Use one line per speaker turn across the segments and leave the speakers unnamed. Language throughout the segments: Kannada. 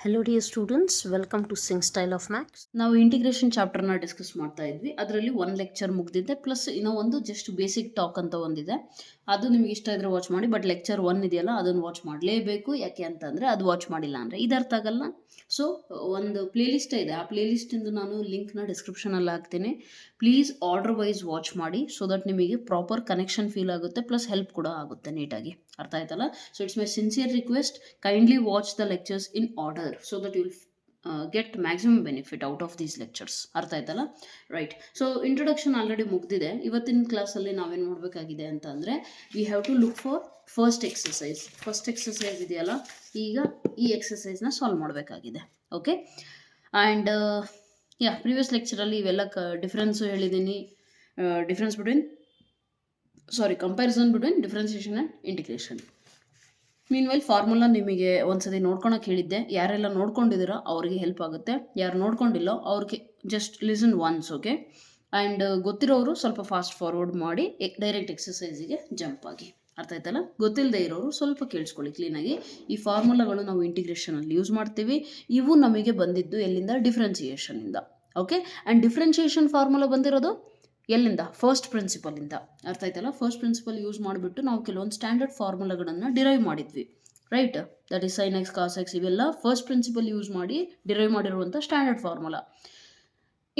Hello dear students, welcome to Sing Style of Maths.
ನಾವು ಇಂಟಿಗ್ರೇಷನ್ ಚಾಪ್ಟರ್ನ ಡಿಸ್ಕಸ್ ಮಾಡ್ತಾ ಇದ್ವಿ. ಅದರಲ್ಲಿ ಒಂದು ಲೆಕ್ಚರ್ ಮುಗ್ದಿದೆ, ಪ್ಲಸ್ ಇನ್ನೂ ಒಂದು ಜಸ್ಟ್ ಬೇಸಿಕ್ ಟಾಕ್ ಅಂತ ಒಂದಿದೆ. ಅದು ನಿಮಗೆ ಇಷ್ಟ ಇದ್ರೆ ವಾಚ್ ಮಾಡಿ, ಬಟ್ ಲೆಕ್ಚರ್ 1 ಇದೆಯಲ್ಲ ಅದನ್ನು ವಾಚ್ ಮಾಡಲೇಬೇಕು. ಯಾಕೆ ಅಂತಂದರೆ ಅದು ವಾಚ್ ಮಾಡಿಲ್ಲ ಅಂದರೆ ಇದು ಅರ್ಥ ಆಗಲ್ಲ. ಸೊ ಒಂದು ಪ್ಲೇಲಿಸ್ಟ್ ಇದೆ, ಆ ಪ್ಲೇಲಿಸ್ಟಿಂದು ನಾನು ಲಿಂಕ್ನ ಡಿಸ್ಕ್ರಿಪ್ಷನಲ್ಲಿ ಹಾಕ್ತೀನಿ. ಪ್ಲೀಸ್ ಆರ್ಡರ್ ವೈಸ್ ವಾಚ್ ಮಾಡಿ, ಸೊ ದಟ್ ನಿಮಗೆ ಪ್ರಾಪರ್ ಕನೆಕ್ಷನ್ ಫೀಲ್ ಆಗುತ್ತೆ, ಪ್ಲಸ್ ಹೆಲ್ಪ್ ಕೂಡ ಆಗುತ್ತೆ ನೀಟಾಗಿ. ಅರ್ಥ ಆಯ್ತಲ್ಲ? So it's my sincere request, kindly watch the lectures in order so that you will get maximum benefit out of these lectures. ಅರ್ಥ ಆಯ್ತಲ್ಲ? ರೈಟ್. ಸೊ ಇಂಟ್ರೊಡಕ್ಷನ್ ಆಲ್ರೆಡಿ ಮುಗ್ದಿದೆ. ಇವತ್ತಿನ ಕ್ಲಾಸಲ್ಲಿ ನಾವೇನು ಮಾಡಬೇಕಾಗಿದೆ ಅಂತ ಅಂದರೆ, we have to look for first exercise. First exercise ಇದೆಯಲ್ಲ, ಈಗ ಈ ಎಕ್ಸಸೈಸ್ನ ಸಾಲ್ವ್ ಮಾಡಬೇಕಾಗಿದೆ. ಓಕೆ. ಆ್ಯಂಡ್ ಪ್ರೀವಿಯಸ್ ಲೆಕ್ಚರಲ್ಲಿ ಇವೆಲ್ಲ ಡಿಫ್ರೆನ್ಸು ಹೇಳಿದ್ದೀನಿ. Comparison between differentiation and integration. Meanwhile formula ನಿಮಗೆ ಒಂದ್ಸತಿ ನೋಡ್ಕೊಳಕ್ಕೆ ಹೇಳಿದ್ದೆ. ಯಾರೆಲ್ಲ ನೋಡ್ಕೊಂಡಿದ್ದೀರೋ ಅವ್ರಿಗೆ ಹೆಲ್ಪ್ ಆಗುತ್ತೆ, ಯಾರು ನೋಡ್ಕೊಂಡಿಲ್ಲೋ ಅವ್ರಿಗೆ just listen once. Okay. And ಗೊತ್ತಿರೋರು ಸ್ವಲ್ಪ ಫಾಸ್ಟ್ ಫಾರ್ವರ್ಡ್ ಮಾಡಿ ಡೈರೆಕ್ಟ್ ಎಕ್ಸಸೈಸಿಗೆ ಜಂಪ್ ಆಗಿ. ಅರ್ಥ ಆಯ್ತಲ್ಲ? ಗೊತ್ತಿಲ್ಲದೆ ಇರೋರು ಸ್ವಲ್ಪ ಕೇಳಿಸ್ಕೊಳ್ಳಿ ಕ್ಲೀನಾಗಿ. ಈ ಫಾರ್ಮುಲಾಗಳು ನಾವು ಇಂಟಿಗ್ರೇಷನಲ್ಲಿ ಯೂಸ್ ಮಾಡ್ತೀವಿ. ಇವು ನಮಗೆ ಬಂದಿದ್ದು ಎಲ್ಲಿಂದ? ಡಿಫ್ರೆನ್ಸಿಯೇಷನಿಂದ. ಓಕೆ. ಆ್ಯಂಡ್ ಡಿಫ್ರೆನ್ಸಿಯೇಷನ್ ಫಾರ್ಮುಲಾ ಬಂದಿರೋದು ಎಲ್ಲಿಂದ? ಫಸ್ಟ್ ಪ್ರಿನ್ಸಿಪಲಿಂದ. ಅರ್ಥ ಆಯ್ತಲ್ಲ? ಫಸ್ಟ್ ಪ್ರಿನ್ಸಿಪಲ್ ಯೂಸ್ ಮಾಡಿಬಿಟ್ಟು ನಾವು ಕೆಲವೊಂದು ಸ್ಟ್ಯಾಂಡರ್ಡ್ ಫಾರ್ಮುಲಾಗಳನ್ನು ಡಿರೈವ್ ಮಾಡಿದ್ವಿ. Right? That is sine x, cos x, ಇವೆಲ್ಲ ಫಸ್ಟ್ ಪ್ರಿನ್ಸಿಪಲ್ ಯೂಸ್ ಮಾಡಿ ಡಿರೈವ್ ಮಾಡಿರುವಂಥ ಸ್ಟ್ಯಾಂಡರ್ಡ್ ಫಾರ್ಮುಲಾ.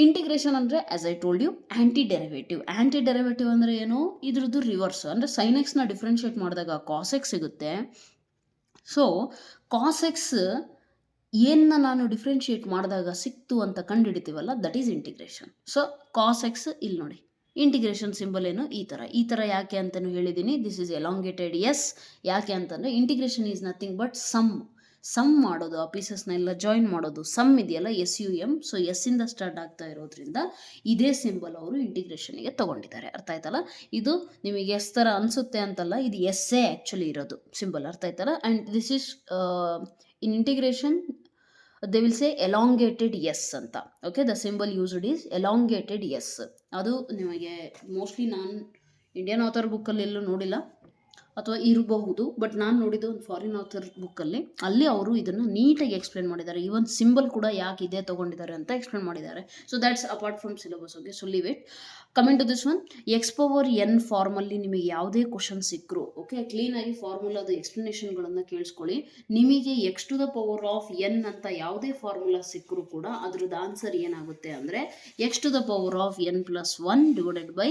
ಇಂಟಿಗ್ರೇಷನ್ ಅಂದರೆ as I told you, anti derivative. Anti derivative ಅಂದರೆ ಏನು? ಇದ್ರದ್ದು ರಿವರ್ಸ್. ಅಂದರೆ ಸೈನ್ ಎಕ್ಸ್ನ ಡಿಫ್ರೆನ್ಷಿಯೇಟ್ ಮಾಡಿದಾಗ ಕಾಸ್ ಎಕ್ಸ್ ಸಿಗುತ್ತೆ. ಸೊ ಕಾಸ್ ಎಕ್ಸ್ ಏನನ್ನ ನಾನು ಡಿಫ್ರೆನ್ಷಿಯೇಟ್ ಮಾಡಿದಾಗ ಸಿಕ್ತು ಅಂತ ಕಂಡುಹಿಡಿತೀವಲ್ಲ, that is integration. So cos x ಇಲ್ಲಿ ನೋಡಿ, ಇಂಟಿಗ್ರೇಷನ್ ಸಿಂಬಲ್ ಏನು? ಈ ಥರ ಯಾಕೆ ಅಂತಲೂ ಹೇಳಿದ್ದೀನಿ. This is elongated S. ಯಾಕೆ ಅಂತಂದರೆ integration is nothing but sum ಮಾಡೋದು, ಆ ಪೀಸಸ್ನೆಲ್ಲ ಜಾಯಿನ್ ಮಾಡೋದು. ಸಮ್ ಇದೆಯಲ್ಲ, SUM. ಸೊ ಎಸ್ಸಿಂದ ಸ್ಟಾರ್ಟ್ ಆಗ್ತಾ ಇರೋದ್ರಿಂದ ಇದೇ ಸಿಂಬಲ್ ಅವರು ಇಂಟಿಗ್ರೇಷನ್ಗೆ ತೊಗೊಂಡಿದ್ದಾರೆ. ಅರ್ಥ ಆಯ್ತಲ್ಲ? ಇದು ನಿಮಗೆ ಎಸ್ ಥರ ಅನಿಸುತ್ತೆ ಅಂತಲ್ಲ, ಇದು ಎಸ್ಸೇ ಆ್ಯಕ್ಚುಲಿ ಇರೋದು ಸಿಂಬಲ್. ಅರ್ಥ ಆಯ್ತಲ್ಲ? And this is in integration they will say elongated S ಅಂತ. Okay. The symbol used is elongated S. ಅದು ನಿಮಗೆ ಮೋಸ್ಟ್ಲಿ ನಾನು ಇಂಡಿಯನ್ ಆಥರ್ ಬುಕ್ಕಲ್ಲಿ ಎಲ್ಲೂ ನೋಡಿಲ್ಲ, ಅಥವಾ ಇರಬಹುದು, ಬಟ್ ನಾನು ನೋಡಿದ್ದು ಒಂದು ಫಾರಿನ್ ಆಥರ್ ಬುಕ್ಕಲ್ಲಿ. ಅಲ್ಲಿ ಅವರು ಇದನ್ನು ನೀಟಾಗಿ ಎಕ್ಸ್ಪ್ಲೇನ್ ಮಾಡಿದ್ದಾರೆ. ಈವನ್ ಸಿಂಬಲ್ ಕೂಡ ಯಾಕೆ ಇದೇ ತೊಗೊಂಡಿದ್ದಾರೆ ಅಂತ ಎಕ್ಸ್ಪ್ಲೇನ್ ಮಾಡಿದ್ದಾರೆ. So that's apart from syllabus. Okay. So leave it. Coming to this one, x⁴n formally ನಿಮಗೆ ಯಾವುದೇ ಕ್ವಶನ್ ಸಿಕ್ಕರು, ಓಕೆ, ಕ್ಲೀನಾಗಿ ಫಾರ್ಮುಲಾದ ಎಕ್ಸ್ಪ್ಲನೇಷನ್ಗಳನ್ನು ಕೇಳಿಸ್ಕೊಳ್ಳಿ. ನಿಮಗೆ x⁴n ಅಂತ ಯಾವುದೇ ಫಾರ್ಮುಲಾ ಸಿಕ್ಕರು ಕೂಡ ಅದ್ರದ್ದು ಆನ್ಸರ್ ಏನಾಗುತ್ತೆ ಅಂದರೆ x⁴n+1 ಡಿವೈಡೆಡ್ ಬೈ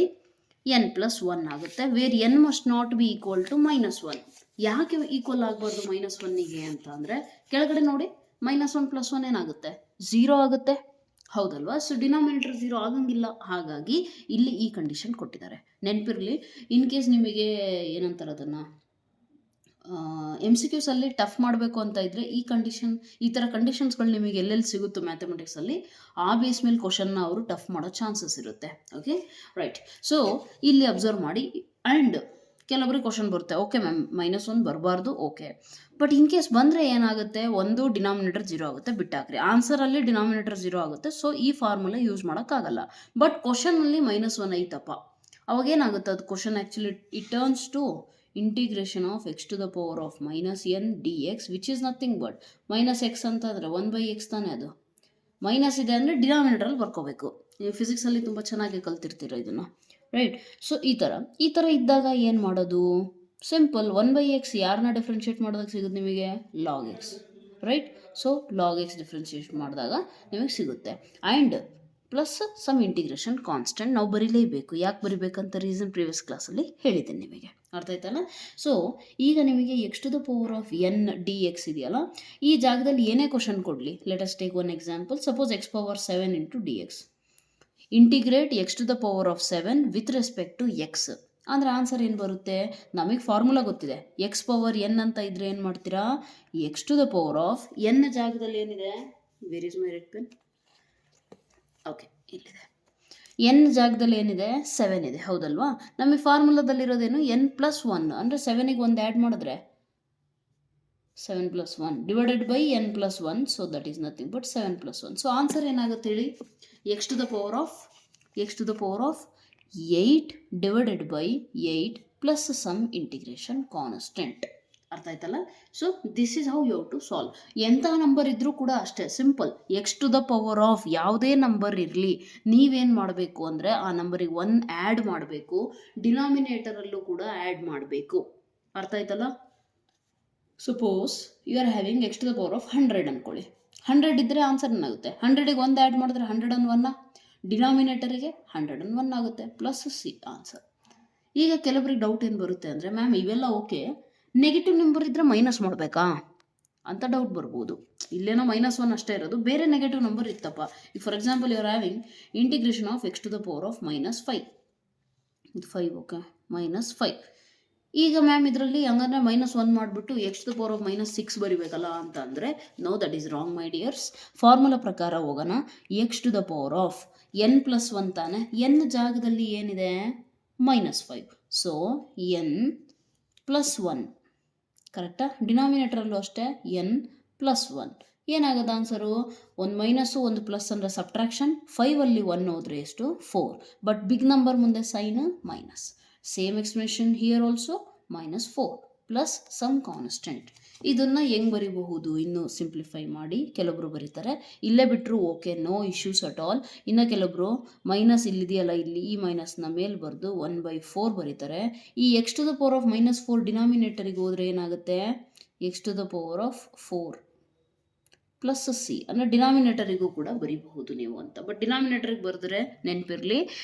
n+1 ಆಗುತ್ತೆ. Where n must not be equal to -1. ಯಾಕೆ ಈಕ್ವಲ್ ಆಗಬಾರ್ದು -1ಗೆ ಅಂತ ಅಂದರೆ, ಕೆಳಗಡೆ ನೋಡಿ, -1+1 ಏನಾಗುತ್ತೆ? 0 ಆಗುತ್ತೆ. ಹೌದಲ್ವಾ? ಸೊ ಡಿನಾಮಿನೇಟರ್ 0 ಆಗಂಗಿಲ್ಲ. ಹಾಗಾಗಿ ಇಲ್ಲಿ ಈ ಕಂಡೀಷನ್ ಕೊಟ್ಟಿದ್ದಾರೆ. ನೆನಪಿರಲಿ, ಇನ್ ಕೇಸ್ ನಿಮಗೆ ಏನಂತಾರೆ ಅದನ್ನು MCQs ಅಲ್ಲಿ ಟಫ್ ಮಾಡಬೇಕು ಅಂತ ಇದ್ದರೆ ಈ ಥರ ಕಂಡೀಷನ್ಸ್ಗಳು ನಿಮಗೆ ಎಲ್ಲೆಲ್ಲಿ ಸಿಗುತ್ತೋ ಮ್ಯಾಥಮೆಟಿಕ್ಸಲ್ಲಿ, ಆ ಬೇಸ್ ಮೇಲೆ ಕ್ವಶನ್ನ ಅವರು ಟಫ್ ಮಾಡೋ ಚಾನ್ಸಸ್ ಇರುತ್ತೆ. ಓಕೆ. ರೈಟ್. ಸೊ ಇಲ್ಲಿ ಅಬ್ಸರ್ವ್ ಮಾಡಿ. ಆ್ಯಂಡ್ ಕೆಲವೊಬ್ಬರಿಗೆ ಕ್ವಶನ್ ಬರುತ್ತೆ, ಓಕೆ ಮ್ಯಾಮ್ -1 ಬರಬಾರ್ದು. ಓಕೆ. ಬಟ್ ಇನ್ ಕೇಸ್ ಬಂದರೆ ಏನಾಗುತ್ತೆ? ಒಂದು ಡಿನಾಮಿನೇಟರ್ 0 ಆಗುತ್ತೆ, ಬಿಟ್ಟಾಕ್ರಿ. ಆನ್ಸರಲ್ಲಿ ಡಿನಾಮಿನೇಟರ್ 0 ಆಗುತ್ತೆ. ಸೊ ಈ ಫಾರ್ಮುಲಾ ಯೂಸ್ ಮಾಡೋಕ್ಕಾಗಲ್ಲ. ಬಟ್ ಕ್ವಶನಲ್ಲಿ -1 ಐತಪ್ಪ, ಅವಾಗೇನಾಗುತ್ತೆ? ಅದು question actually it turns to integration of x⁻n dx, which is nothing but -x ಅಂತಂದರೆ 1/x ತಾನೇ. ಅದು ಮೈನಸ್ ಇದೆ ಅಂದರೆ ಡಿನಾಮಿನೇಟರಲ್ಲಿ ಬರ್ಕೋಬೇಕು. ನೀವು ಫಿಸಿಕ್ಸಲ್ಲಿ ತುಂಬ ಚೆನ್ನಾಗಿ ಕಲ್ತಿರ್ತೀರ ಇದನ್ನು. ರೈಟ್. ಸೊ ಈ ಥರ ಇದ್ದಾಗ ಏನು ಮಾಡೋದು? ಸಿಂಪಲ್. 1/x ಯಾರನ್ನ ಡಿಫ್ರೆನ್ಷಿಯೇಟ್ ಮಾಡಿದಾಗ ಸಿಗುತ್ತೆ ನಿಮಗೆ? log x. Right. So log x differentiate ಮಾಡಿದಾಗ ನಿಮಗೆ ಸಿಗುತ್ತೆ. And plus some integration constant ನಾವು ಬರೀಲೇಬೇಕು. ಯಾಕೆ ಬರಿಬೇಕಂತ ರೀಸನ್ ಪ್ರೀವಿಯಸ್ ಕ್ಲಾಸಲ್ಲಿ ಹೇಳಿದ್ದೀನಿ ನಿಮಗೆ. ಅರ್ಥ ಆಯ್ತಲ್ಲ? ಸೊ ಈಗ ನಿಮಗೆ x⁴n dx ಇದೆಯಲ್ಲ, ಈ ಜಾಗದಲ್ಲಿ ಏನೇ ಕ್ವಶನ್ ಕೊಡಲಿ, let us take one example. Suppose x⁴7 dx. Integrate x⁴7 with respect to x ಅಂದರೆ ಆನ್ಸರ್ ಏನು ಬರುತ್ತೆ? ನಮಗೆ ಫಾರ್ಮುಲಾ ಗೊತ್ತಿದೆ. x⁴n ಅಂತ ಇದ್ರೆ ಏನು ಮಾಡ್ತೀರಾ? x⁴n ಜಾಗದಲ್ಲಿ ಏನಿದೆ? Where is my red pen? Okay, ಇಲ್ಲಿದೆ. n ಜಾಗದಲ್ಲಿ ಏನಿದೆ? 7 ಇದೆ. ಹೌದಲ್ವಾ? ನಮಗೆ ಫಾರ್ಮುಲಾದಲ್ಲಿರೋದೇನು? n+1 ಅಂದರೆ 7ಗೆ 1 ಆ್ಯಡ್ ಮಾಡಿದ್ರೆ 7+1 divided by n+1. So that is nothing but 7+1. So answer ಏನಾಗುತ್ತೆ ಹೇಳಿ? x⁴8 divided by 8 plus some integration constant. ಅರ್ಥ ಆಯ್ತಲ್ಲ? So this is how you have to solve. ಎಂಥ ನಂಬರ್ ಇದ್ರೂ ಕೂಡ ಅಷ್ಟೇ simple. X to the power of ಯಾವುದೇ ನಂಬರ್ ಇರಲಿ, ನೀವೇನು ಮಾಡಬೇಕು ಅಂದರೆ ಆ ನಂಬರಿಗೆ 1 ಆ್ಯಡ್ ಮಾಡಬೇಕು, ಡಿನಾಮಿನೇಟರಲ್ಲೂ ಕೂಡ ಆ್ಯಡ್ ಮಾಡಬೇಕು. ಅರ್ಥ ಆಯ್ತಲ್ಲ? Suppose you are having x to the power of 100 ಅಂದ್ಕೊಳ್ಳಿ. 100 ಇದ್ದರೆ ಆನ್ಸರ್ ಏನಾಗುತ್ತೆ? 100ಗೆ 1 ಆ್ಯಡ್ ಮಾಡಿದ್ರೆ 101, ಡಿನಾಮಿನೇಟರಿಗೆ 101 ಆಗುತ್ತೆ, ಪ್ಲಸ್ ಸಿ ಆನ್ಸರ್. ಈಗ ಕೆಲವರಿಗೆ ಡೌಟ್ ಏನು ಬರುತ್ತೆ ಅಂದರೆ, ಮ್ಯಾಮ್ ಇವೆಲ್ಲ ಓಕೆ, ನೆಗೆಟಿವ್ ನಂಬರ್ ಇದ್ದರೆ ಮೈನಸ್ ಮಾಡಬೇಕಾ ಅಂತ ಡೌಟ್ ಬರ್ಬೋದು. ಇಲ್ಲೇನೋ -1 ಅಷ್ಟೇ ಇರೋದು, ಬೇರೆ ನೆಗೆಟಿವ್ ನಂಬರ್ ಇತ್ತಪ್ಪ. ಈಗ for example you are having integration of x to the power of -5, ಇದು 5 ಓಕೆ, -5. ಈಗ ಮ್ಯಾಮ್ ಇದರಲ್ಲಿ ಹಂಗಂದ್ರೆ -1 ಮಾಡಿಬಿಟ್ಟು x to the power of -6 ಬರಿಬೇಕಲ್ಲ ಅಂತ ಅಂದರೆ, no, that is wrong my dears. Formula ಪ್ರಕಾರ ಹೋಗೋಣ. X to the power of n+1 ತಾನೆ, n ಜಾಗದಲ್ಲಿ ಏನಿದೆ? -5. ಸೊ n+1 ಕರೆಕ್ಟಾ? ಡಿನಾಮಿನೇಟರಲ್ಲೂ ಅಷ್ಟೇ n+1. ಏನಾಗೋದು ಆನ್ಸರು? ಒಂದು ಮೈನಸ್ಸು ಒಂದು ಪ್ಲಸ್ ಅಂದರೆ ಸಬ್ಟ್ರಾಕ್ಷನ್. 5ಅಲ್ಲಿ 1 ಹೋದರೆ ಎಷ್ಟು? 4. ಬಟ್ ಬಿಗ್ ನಂಬರ್ ಮುಂದೆ sign minus. Same expression here also, -4 plus some constant. ಇದನ್ನು ಹೆಂಗೆ ಬರಿಬಹುದು? ಇನ್ನೂ ಸಿಂಪ್ಲಿಫೈ ಮಾಡಿ ಕೆಲವೊಬ್ರು ಬರೀತಾರೆ, ಇಲ್ಲೇ ಬಿಟ್ಟರು okay, no issues at all. ಇನ್ನು ಕೆಲವೊಬ್ರು ಮೈನಸ್ ಇಲ್ಲಿದೆಯಲ್ಲ, ಇಲ್ಲಿ ಈ ಮೈನಸ್ನ ಮೇಲೆ ಬರೆದು 1/4 ಬರೀತಾರೆ. ಈ x to the power of -4 ಡಿನಾಮಿನೇಟರಿಗೆ ಹೋದರೆ ಏನಾಗುತ್ತೆ? X to the power of 4 plus c, ಅಂದರೆ ಡಿನಾಮಿನೇಟರಿಗೂ ಕೂಡ ಬರೀಬಹುದು ನೀವು ಅಂತ. ಬಟ್ ಡಿನಾಮಿನೇಟರಿಗೆ ಬರೆದ್ರೆ ನೆನಪಿರಲಿ,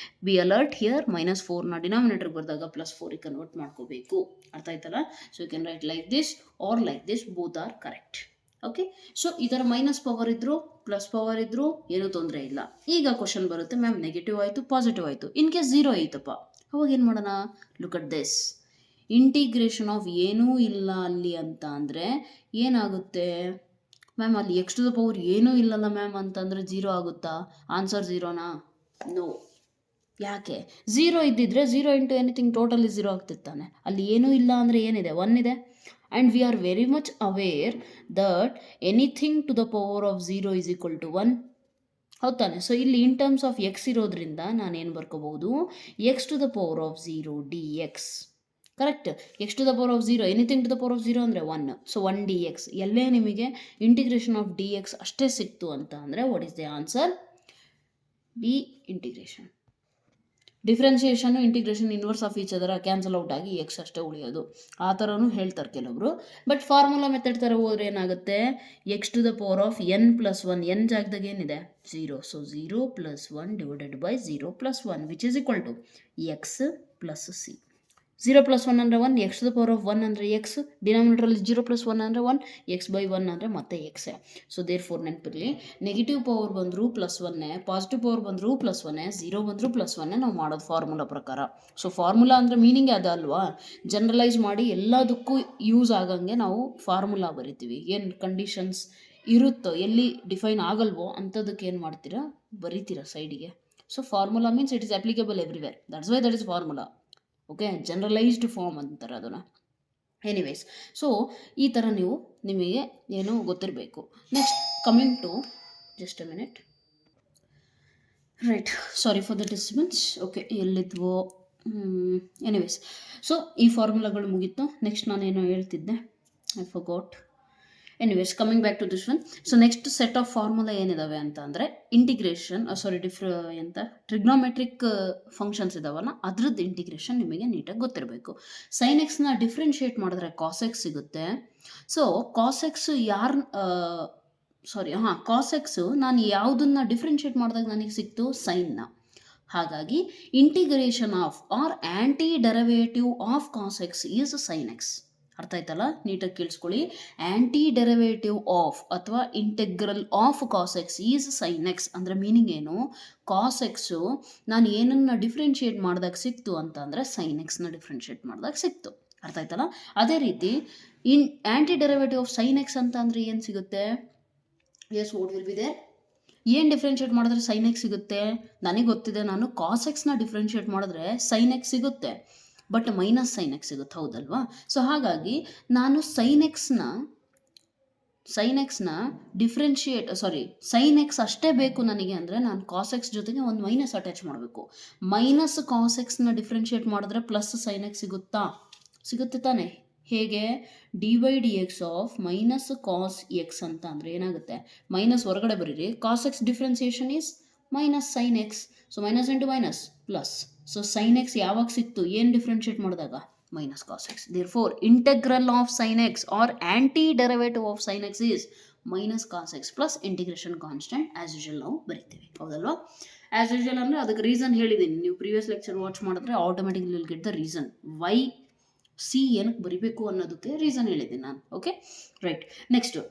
ಬಿ ಅಲರ್ಟ್ ಹಿಯರ್, -4ನ ಡಿನಾಮಿನೇಟರ್ಗೆ ಬರೆದಾಗ +4ಗೆ ಕನ್ವರ್ಟ್ ಮಾಡ್ಕೋಬೇಕು. ಅರ್ಥ ಆಯ್ತಲ್ಲ? So you can write like this or like this, both are correct. Okay, so ಈ ಥರ ಮೈನಸ್ ಪವರ್ ಇದ್ದರೂ ಪ್ಲಸ್ ಪವರ್ ಇದ್ದರೂ ಏನೂ ತೊಂದರೆ ಇಲ್ಲ. ಈಗ ಕ್ವಶನ್ ಬರುತ್ತೆ, ಮ್ಯಾಮ್ ನೆಗೆಟಿವ್ ಆಯಿತು, ಪಾಸಿಟಿವ್ ಆಯಿತು, ಇನ್ ಕೇಸ್ 0 ಐತಪ್ಪ, ಅವಾಗ ಏನು ಮಾಡೋಣ? Look at this. Integration of ಏನೂ ಇಲ್ಲ ಅಲ್ಲಿ ಅಂತ ಅಂದರೆ ಏನಾಗುತ್ತೆ? ಮ್ಯಾಮ್ ಅಲ್ಲಿ ಎಕ್ಸ್ ಟು ದ ಪವರ್ ಏನೂ ಇಲ್ಲಲ್ಲ ಮ್ಯಾಮ್ ಅಂತಂದರೆ 0 ಆಗುತ್ತಾ? ಆನ್ಸರ್ 0ನಾ? ನೋ. ಯಾಕೆ? 0 ಇದ್ದಿದ್ರೆ 0 ಇಂಟು ಎನಿಥಿಂಗ್ ಟೋಟಲಿ 0 ಆಗ್ತಿರ್ತಾನೆ. ಅಲ್ಲಿ ಏನೂ ಇಲ್ಲ ಅಂದರೆ ಏನಿದೆ? 1 ಇದೆ. And we are very much aware that anything to the power of 0 is equal to 1. ಹೌದು ತಾನೆ? ಸೊ ಇಲ್ಲಿ ಇನ್ ಟರ್ಮ್ಸ್ ಆಫ್ ಎಕ್ಸ್ ಇರೋದ್ರಿಂದ ನಾನೇನು ಬರ್ಕೋಬಹುದು? X to the power of 0 dx. Correct? X to the power of 0, anything to the power of 0 ಅಂದರೆ 1. So 1 dx. ಎಲ್ಲೇ ನಿಮಗೆ ಇಂಟಿಗ್ರೇಷನ್ ಆಫ್ dx ಅಷ್ಟೇ ಸಿಕ್ತು ಅಂತ ಅಂದರೆ what is the answer? B integration. Differentiation integration inverse of each ಅದರ ಕ್ಯಾನ್ಸಲ್ ಔಟ್ ಆಗಿ ಎಕ್ಸ್ ಅಷ್ಟೇ ಉಳಿಯೋದು. ಆ ಥರನೂ ಹೇಳ್ತಾರೆ ಕೆಲವರು. ಬಟ್ ಫಾರ್ಮುಲಾ ಮೆಥಡ್ ಥರ ಹೋದರೆ ಏನಾಗುತ್ತೆ? X to the power of n+1, n ಜಾಗದಾಗ ಏನಿದೆ? 0. So 0 + 1 divided by 0 + 1 which is equal to x plus c. 0 + 1 ಅಂದರೆ 1, x to the power of 1 ಅಂದರೆ ಎಕ್ಸ್, ಡಿನಾಮಿನೇಟರಲ್ಲಿ 0 + 1 ಅಂದರೆ 1, x/1 ಅಂದರೆ ಮತ್ತೆ ಎಕ್ಸೇ. ಸೊ ದೇರ್ ಫೋರ್ ನೆನಪಿರಲಿ, ನೆಗೆಟಿವ್ ಪವರ್ ಬಂದರೂ +1, ಪಾಸಿಟಿವ್ ಪವರ್ ಬಂದರೂ +1, 0 ಬಂದರೂ +1 ನಾವು ಮಾಡೋದು ಫಾರ್ಮುಲಾ ಪ್ರಕಾರ. ಸೊ ಫಾರ್ಮುಲಾ ಅಂದರೆ ಮೀನಿಂಗ್ ಅದು ಅಲ್ವಾ? ಜನರಲೈಸ್ ಮಾಡಿ ಎಲ್ಲದಕ್ಕೂ ಯೂಸ್ ಆಗಂಗೆ ನಾವು ಫಾರ್ಮುಲಾ ಬರಿತೀವಿ. ಏನು ಕಂಡೀಷನ್ಸ್ ಇರುತ್ತೋ, ಎಲ್ಲಿ ಡಿಫೈನ್ ಆಗಲ್ವೋ ಅಂಥದಕ್ಕೆ ಏನು ಮಾಡ್ತೀರಾ? ಬರಿತೀರಾ ಸೈಡಿಗೆ. So formula means it is applicable everywhere. That's why that is formula. Okay, generalized form ಅಂತಾರೆ ಅದನ್ನು. ಎನಿವೇಸ್, ಸೊ ಈ ಥರ ನಿಮಗೆ ಏನೋ ಗೊತ್ತಿರಬೇಕು. Next coming to just a minute, right, sorry for the disturbance. Okay, ಎಲ್ಲಿದ್ವೋ? ಎನಿವೇಸ್, ಸೊ ಈ ಫಾರ್ಮುಲಾಗಳು ಮುಗೀತು. ನೆಕ್ಸ್ಟ್ ನಾನೇನೋ ಹೇಳ್ತಿದ್ದೆ, I forgot. Anyways, coming back to this one. So next set of formula ಏನಿದಾವೆ ಅಂತ ಅಂದರೆ ಇಂಟಿಗ್ರೇಷನ್, ಟ್ರಿಗ್ನೋಮೆಟ್ರಿಕ್ ಫಂಕ್ಷನ್ಸ್ ಇದಾವಲ್ಲ, ಅದ್ರದ್ದು ಇಂಟಿಗ್ರೇಷನ್ ನಿಮಗೆ ನೀಟಾಗಿ ಗೊತ್ತಿರಬೇಕು. ಸೈನ್ ಎಕ್ಸ್ನ ಡಿಫ್ರೆನ್ಷಿಯೇಟ್ ಮಾಡಿದ್ರೆ ಕಾಸ್ ಎಕ್ಸ್ ಸಿಗುತ್ತೆ. So cos x cos x ನಾನು ಯಾವುದನ್ನು ಡಿಫ್ರೆನ್ಷಿಯೇಟ್ ಮಾಡಿದಾಗ ನನಗೆ ಸಿಕ್ತು? ಸೈನ್ನ. ಹಾಗಾಗಿ integration of or anti derivative of cos x is sine x. ಅರ್ಥ ಆಯ್ತಲ್ಲ? ನೀಟಾಗಿ ಕೇಳಿಸ್ಕೊಳ್ಳಿ. ಆ್ಯಂಟಿ ಡೆರಿವೇಟಿವ್ ಆಫ್ ಅಥವಾ integral of cos x is sine x. ಅಂದರೆ ಮೀನಿಂಗ್ ಏನು? ಕಾಸ್ ಎಕ್ಸು ನಾನು ಏನನ್ನು ಡಿಫ್ರೆನ್ಷಿಯೇಟ್ ಮಾಡಿದಾಗ ಸಿಕ್ತು ಅಂತ ಅಂದರೆ ಸೈನ್ ಎಕ್ಸ್ನ ಡಿಫ್ರೆನ್ಷಿಯೇಟ್ ಮಾಡಿದಾಗ ಸಿಕ್ತು. ಅರ್ಥ ಆಯ್ತಲ್ಲ? ಅದೇ ರೀತಿ anti derivative of sine x ಅಂತ ಅಂದರೆ ಏನು ಸಿಗುತ್ತೆ? Yes, what will be there? ಏನು ಡಿಫ್ರೆನ್ಷಿಯೇಟ್ ಮಾಡಿದ್ರೆ ಸೈನ್ ಎಕ್ಸ್ ಸಿಗುತ್ತೆ? ನನಗೆ ಗೊತ್ತಿದೆ, ನಾನು ಕಾಸ್ ಎಕ್ಸ್ನ ಡಿಫ್ರೆನ್ಷಿಯೇಟ್ ಮಾಡಿದ್ರೆ ಸೈನ್ ಎಕ್ಸ್ ಸಿಗುತ್ತೆ, ಬಟ್ ಮೈನಸ್ ಸೈನ್ ಎಕ್ಸ್ ಸಿಗುತ್ತೆ, ಹೌದಲ್ವಾ? ಸೊ ಹಾಗಾಗಿ ನಾನು ಸೈನ್ ಎಕ್ಸ್ನ ಡಿಫ್ರೆನ್ಷಿಯೇಟ್ ಸೈನ್ ಎಕ್ಸ್ ಅಷ್ಟೇ ಬೇಕು ನನಗೆ ಅಂದರೆ ನಾನು ಕಾಸ್ ಎಕ್ಸ್ ಜೊತೆಗೆ ಒಂದು ಮೈನಸ್ ಅಟ್ಯಾಚ್ ಮಾಡಬೇಕು. ಮೈನಸ್ ಕಾಸ್ ಎಕ್ಸ್ನ ಡಿಫ್ರೆನ್ಷಿಯೇಟ್ ಮಾಡಿದ್ರೆ ಪ್ಲಸ್ ಸೈನ್ ಎಕ್ಸ್ ಸಿಗುತ್ತೆ ತಾನೇ? ಹೇಗೆ d by d x of minus cos x ಅಂತ ಅಂದರೆ ಏನಾಗುತ್ತೆ, ಮೈನಸ್ ಹೊರಗಡೆ ಬರೀರಿ, cos x differentiation is minus sine x, so minus into minus plus, so sine x ಯಾವಾಗ ಸಿಕ್ತು, ಏನು ಡಿಫ್ರೆನ್ಷಿಯೇಟ್ ಮಾಡಿದಾಗ, minus cos x. Therefore integral of sine x or anti derivative of sine x is minus cos X plus integration constant as usual ನಾವು ಬರಿತೀವಿ, ಹೌದಲ್ವಾ. ಆ್ಯಸ್ ಯೂಶುವಲ್ ಅಂದರೆ ಅದಕ್ಕೆ ರೀಸನ್ ಹೇಳಿದ್ದೀನಿ, ನೀವು ಪ್ರೀವಿಯಸ್ ಲೆಕ್ಚರ್ ವಾಚ್ ಮಾಡಿದ್ರೆ automatically will get the reason why C ಏನಕ್ಕೆ ಬರಿಬೇಕು ಅನ್ನೋದಕ್ಕೆ ರೀಸನ್ ಹೇಳಿದ್ದೀನಿ ನಾನು. Okay right. Next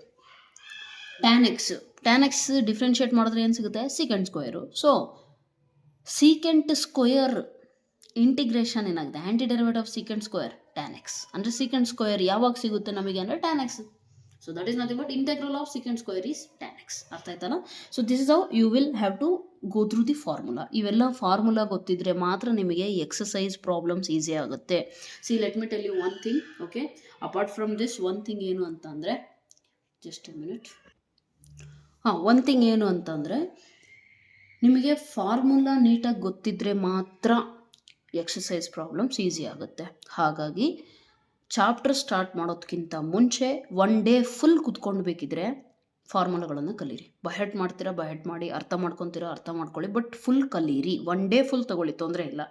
tan x differentiate ಮಾಡಿದ್ರೆ ಏನು ಸಿಗುತ್ತೆ, secant square. So secant square integration ಏನಾಗುತ್ತೆ, anti derivative of secant square tan x, ಅಂದರೆ ಸೀಕೆಂಟ್ ಸ್ಕ್ವೇರ್ ಯಾವಾಗ ಸಿಗುತ್ತೆ ನಮಗೆ ಅಂದರೆ tan x. So that is nothing but integral of secant square is tan x. ಅರ್ಥ ಆಯ್ತಲ್ಲ. So this is how you will have to go through the formula. ಇವೆಲ್ಲ ಫಾರ್ಮುಲಾ ಗೊತ್ತಿದ್ರೆ ಮಾತ್ರ ನಿಮಗೆ ಎಕ್ಸಸೈಸ್ ಪ್ರಾಬ್ಲಮ್ಸ್ ಈಸಿ ಆಗುತ್ತೆ. See let me tell you one thing. Okay, apart from this one thing ಏನು ಅಂತ ಅಂದರೆ, just a minute. One thing ಏನು ಅಂತಂದರೆ, ನಿಮಗೆ ಫಾರ್ಮುಲಾ ನೀಟಾಗಿ ಗೊತ್ತಿದ್ದರೆ ಮಾತ್ರ ಎಕ್ಸಸೈಸ್ ಪ್ರಾಬ್ಲಮ್ಸ್ ಈಸಿ ಆಗುತ್ತೆ. ಹಾಗಾಗಿ ಚಾಪ್ಟರ್ ಸ್ಟಾರ್ಟ್ ಮಾಡೋದಕ್ಕಿಂತ ಮುಂಚೆ ಒನ್ ಡೇ ಫುಲ್ ಕುತ್ಕೊಂಡು ಬೇಕಿದ್ರೆ ಫಾರ್ಮುಲಾಗಳನ್ನು ಕಲೀರಿ. ಬಹೆಟ್ ಮಾಡ್ತೀರಾ ಬಹೆಟ್ ಮಾಡಿ, ಅರ್ಥ ಮಾಡ್ಕೊತೀರಾ ಅರ್ಥ ಮಾಡ್ಕೊಳ್ಳಿ, ಬಟ್ ಫುಲ್ ಕಲೀರಿ. ಒನ್ ಡೇ ಫುಲ್ ತಗೊಳ್ಳಿ, ತೊಂದರೆ ಇಲ್ಲ.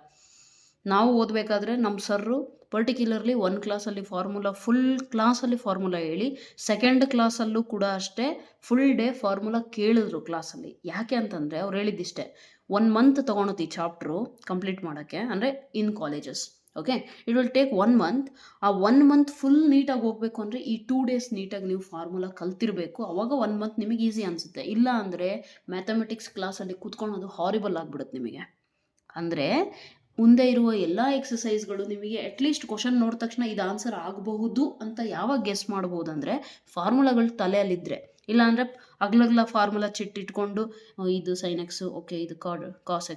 ನಾವು ಓದಬೇಕಾದ್ರೆ ನಮ್ಮ ಸರ್ರು ಪರ್ಟಿಕ್ಯುಲರ್ಲಿ ಒಂದು ಕ್ಲಾಸಲ್ಲಿ ಫಾರ್ಮುಲಾ, ಫುಲ್ ಕ್ಲಾಸಲ್ಲಿ ಫಾರ್ಮುಲಾ ಹೇಳಿ, ಸೆಕೆಂಡ್ ಕ್ಲಾಸಲ್ಲೂ ಕೂಡ ಅಷ್ಟೇ ಫುಲ್ ಡೇ ಫಾರ್ಮುಲಾ ಕೇಳಿದ್ರು ಕ್ಲಾಸಲ್ಲಿ. ಯಾಕೆ ಅಂತಂದರೆ ಅವ್ರು ಹೇಳಿದ್ದಿಷ್ಟೇ, 1 ಮಂತ್ ತೊಗೊಳತಿ ಚಾಪ್ಟ್ರು ಕಂಪ್ಲೀಟ್ ಮಾಡೋಕ್ಕೆ, ಅಂದರೆ in colleges. Okay, it will take 1 month. ಆ 1 ಮಂತ್ ಫುಲ್ ನೀಟಾಗಿ ಹೋಗಬೇಕು ಅಂದರೆ ಈ 2 ಡೇಸ್ ನೀಟಾಗಿ ನೀವು ಫಾರ್ಮುಲಾ ಕಲ್ತಿರಬೇಕು. ಆವಾಗ 1 ಮಂತ್ ನಿಮಗೆ ಈಸಿ ಅನಿಸುತ್ತೆ. ಇಲ್ಲ ಅಂದರೆ ಮ್ಯಾಥಮೆಟಿಕ್ಸ್ ಕ್ಲಾಸಲ್ಲಿ ಕೂತ್ಕೊಳ್ಳೋದು ಹಾರಿಬಲ್ ಆಗಿಬಿಡುತ್ತೆ ನಿಮಗೆ. ಅಂದರೆ ಮುಂದೆ ಇರುವ ಎಲ್ಲ ಎಕ್ಸಸೈಸ್ಗಳು ನಿಮಗೆ ಅಟ್ಲೀಸ್ಟ್ ಕ್ವಶನ್ ನೋಡಿದ ತಕ್ಷಣ ಇದು ಆನ್ಸರ್ ಆಗಬಹುದು ಅಂತ ಯಾವಾಗ ಗೆಸ್ ಮಾಡ್ಬೋದು ಅಂದರೆ ಫಾರ್ಮುಲಾಗಳು ತಲೆಯಲ್ಲಿದ್ದರೆ. ಇಲ್ಲ ಅಂದರೆ ಅಗ್ಲಗ್ಲ ಫಾರ್ಮುಲಾ ಚಿಟ್ಟಿಟ್ಕೊಂಡು ಇದು ಸೈನ್ ಎಕ್ಸು, ಓಕೆ ಇದು cos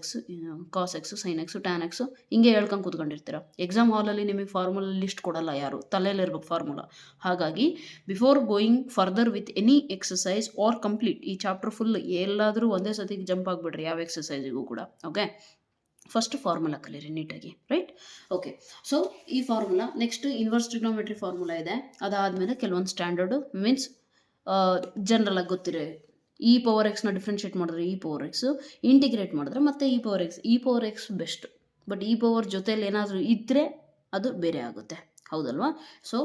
x sine x tan x ಹಿಂಗೆ ಹೇಳ್ಕೊಂಡು ಕೂತ್ಕೊಂಡಿರ್ತೀರ. ಎಕ್ಸಾಮ್ ಹಾಲಲ್ಲಿ ನಿಮಗೆ ಫಾರ್ಮುಲಾ ಲಿಸ್ಟ್ ಕೊಡಲ್ಲ ಯಾರು, ತಲೆಯಲ್ಲಿರ್ಬೇಕು ಫಾರ್ಮುಲಾ. ಹಾಗಾಗಿ before going further with any exercise R complete ಈ ಚಾಪ್ಟರ್ ಫುಲ್ ಎಲ್ಲಾದರೂ ಒಂದೇ ಸತಿಗೆ ಜಂಪ್ ಆಗಿಬಿಡ್ರಿ ಯಾವ ಎಕ್ಸಸೈಸಿಗೂ ಕೂಡ. ಓಕೆ, ಫಸ್ಟ್ ಫಾರ್ಮುಲಾ ಕಲೀರಿ ನೀಟಾಗಿ, ರೈಟ್. ಓಕೆ, ಸೊ ಈ formula next inverse trigonometry formula ಇದೆ. ಅದಾದಮೇಲೆ ಕೆಲವೊಂದು ಸ್ಟ್ಯಾಂಡರ್ಡು ಮೀನ್ಸ್ ಜನರಲ್ ಆಗಿ ಗೊತ್ತಿರೋ ಇ ಪವರ್ ಎಕ್ಸ್ನ ಡಿಫ್ರೆನ್ಷಿಯೇಟ್ ಮಾಡಿದ್ರೆ ಇ ಪವರ್ ಎಕ್ಸು, ಇಂಟಿಗ್ರೇಟ್ ಮಾಡಿದ್ರೆ ಮತ್ತೆ E power X best. But E power ಜೊತೆಯಲ್ಲಿ ಏನಾದರೂ ಇದ್ದರೆ ಅದು ಬೇರೆ ಆಗುತ್ತೆ, ಹೌದಲ್ವಾ. ಸೊ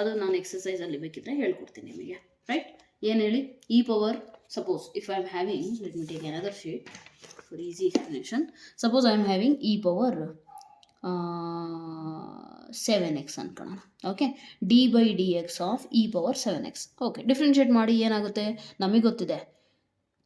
ಅದು ನಾನು ಎಕ್ಸಸೈಸಲ್ಲಿ ಬೇಕಿದ್ರೆ ಹೇಳ್ಕೊಡ್ತೀನಿ ನಿಮಗೆ, ರೈಟ್. ಏನು ಹೇಳಿ, E power, suppose if I am having, let me take another sheet for easy explanation. Suppose I am having e power 7x ಅನ್ಕೊಳ್ಳೋಣ. Okay, d by d x of e power 7x. Okay, differentiate ಮಾಡಿ ಏನಾಗುತ್ತೆ ನಮಗೆ ಗೊತ್ತಿದೆ,